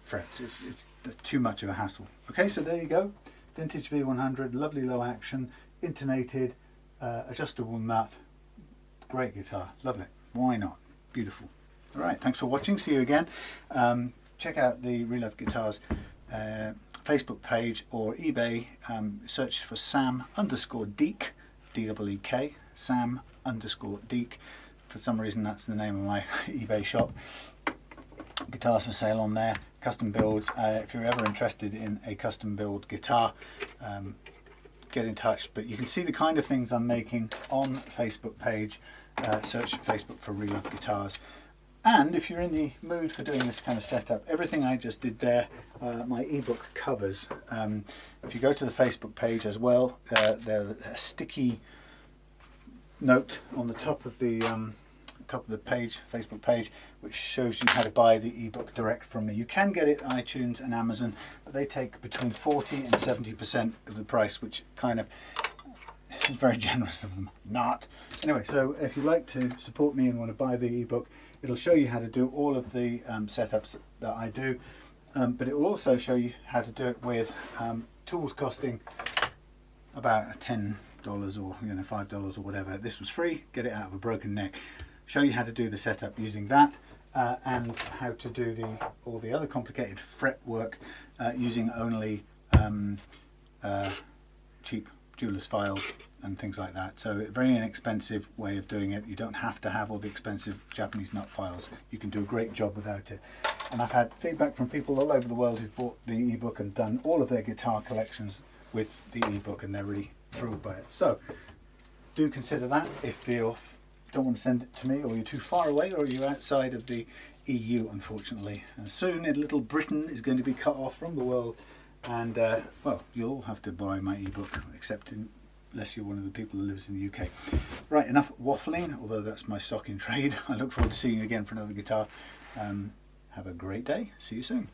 frets. It's too much of a hassle. Okay, so there you go. Vintage V100, lovely low action, intonated, adjustable nut, great guitar, lovely. Why not? Beautiful. All right, thanks for watching. See you again. Check out the Relove Guitars Facebook page or eBay. Search for Sam_Deek, D-E-E-K, Sam_Deek. For some reason, that's the name of my eBay shop. Guitars for sale on there. Custom builds. If you're ever interested in a custom build guitar, get in touch. But you can see the kind of things I'm making on the Facebook page. Search Facebook for Relove Guitars. And if you're in the mood for doing this kind of setup, everything I just did there, my ebook covers. If you go to the Facebook page as well, there's a sticky note on the top of the page, Facebook page, which shows you how to buy the ebook direct from me. You can get it on iTunes and Amazon, but they take between 40 and 70% of the price, which kind of is very generous of them. Not. Anyway, so if you'd like to support me and want to buy the ebook, it'll show you how to do all of the setups that I do, but it will also show you how to do it with tools costing about $10 or $5 or whatever. This was free. Get it out of a broken neck. Show you how to do the setup using that. and how to do all the other complicated fret work using only cheap jeweller's files and things like that. So a very inexpensive way of doing it. You don't have to have all the expensive Japanese nut files. You can do a great job without it. And I've had feedback from people all over the world who've bought the ebook and done all of their guitar collections with the ebook, and they're really thrilled by it. So do consider that if you don't want to send it to me, or you're too far away, or you're outside of the EU, unfortunately. And soon Little Britain is going to be cut off from the world, and well, you'll all have to buy my ebook, unless you're one of the people who lives in the UK. Right, enough waffling, although that's my stock in trade. I look forward to seeing you again for another guitar. Have a great day. See you soon.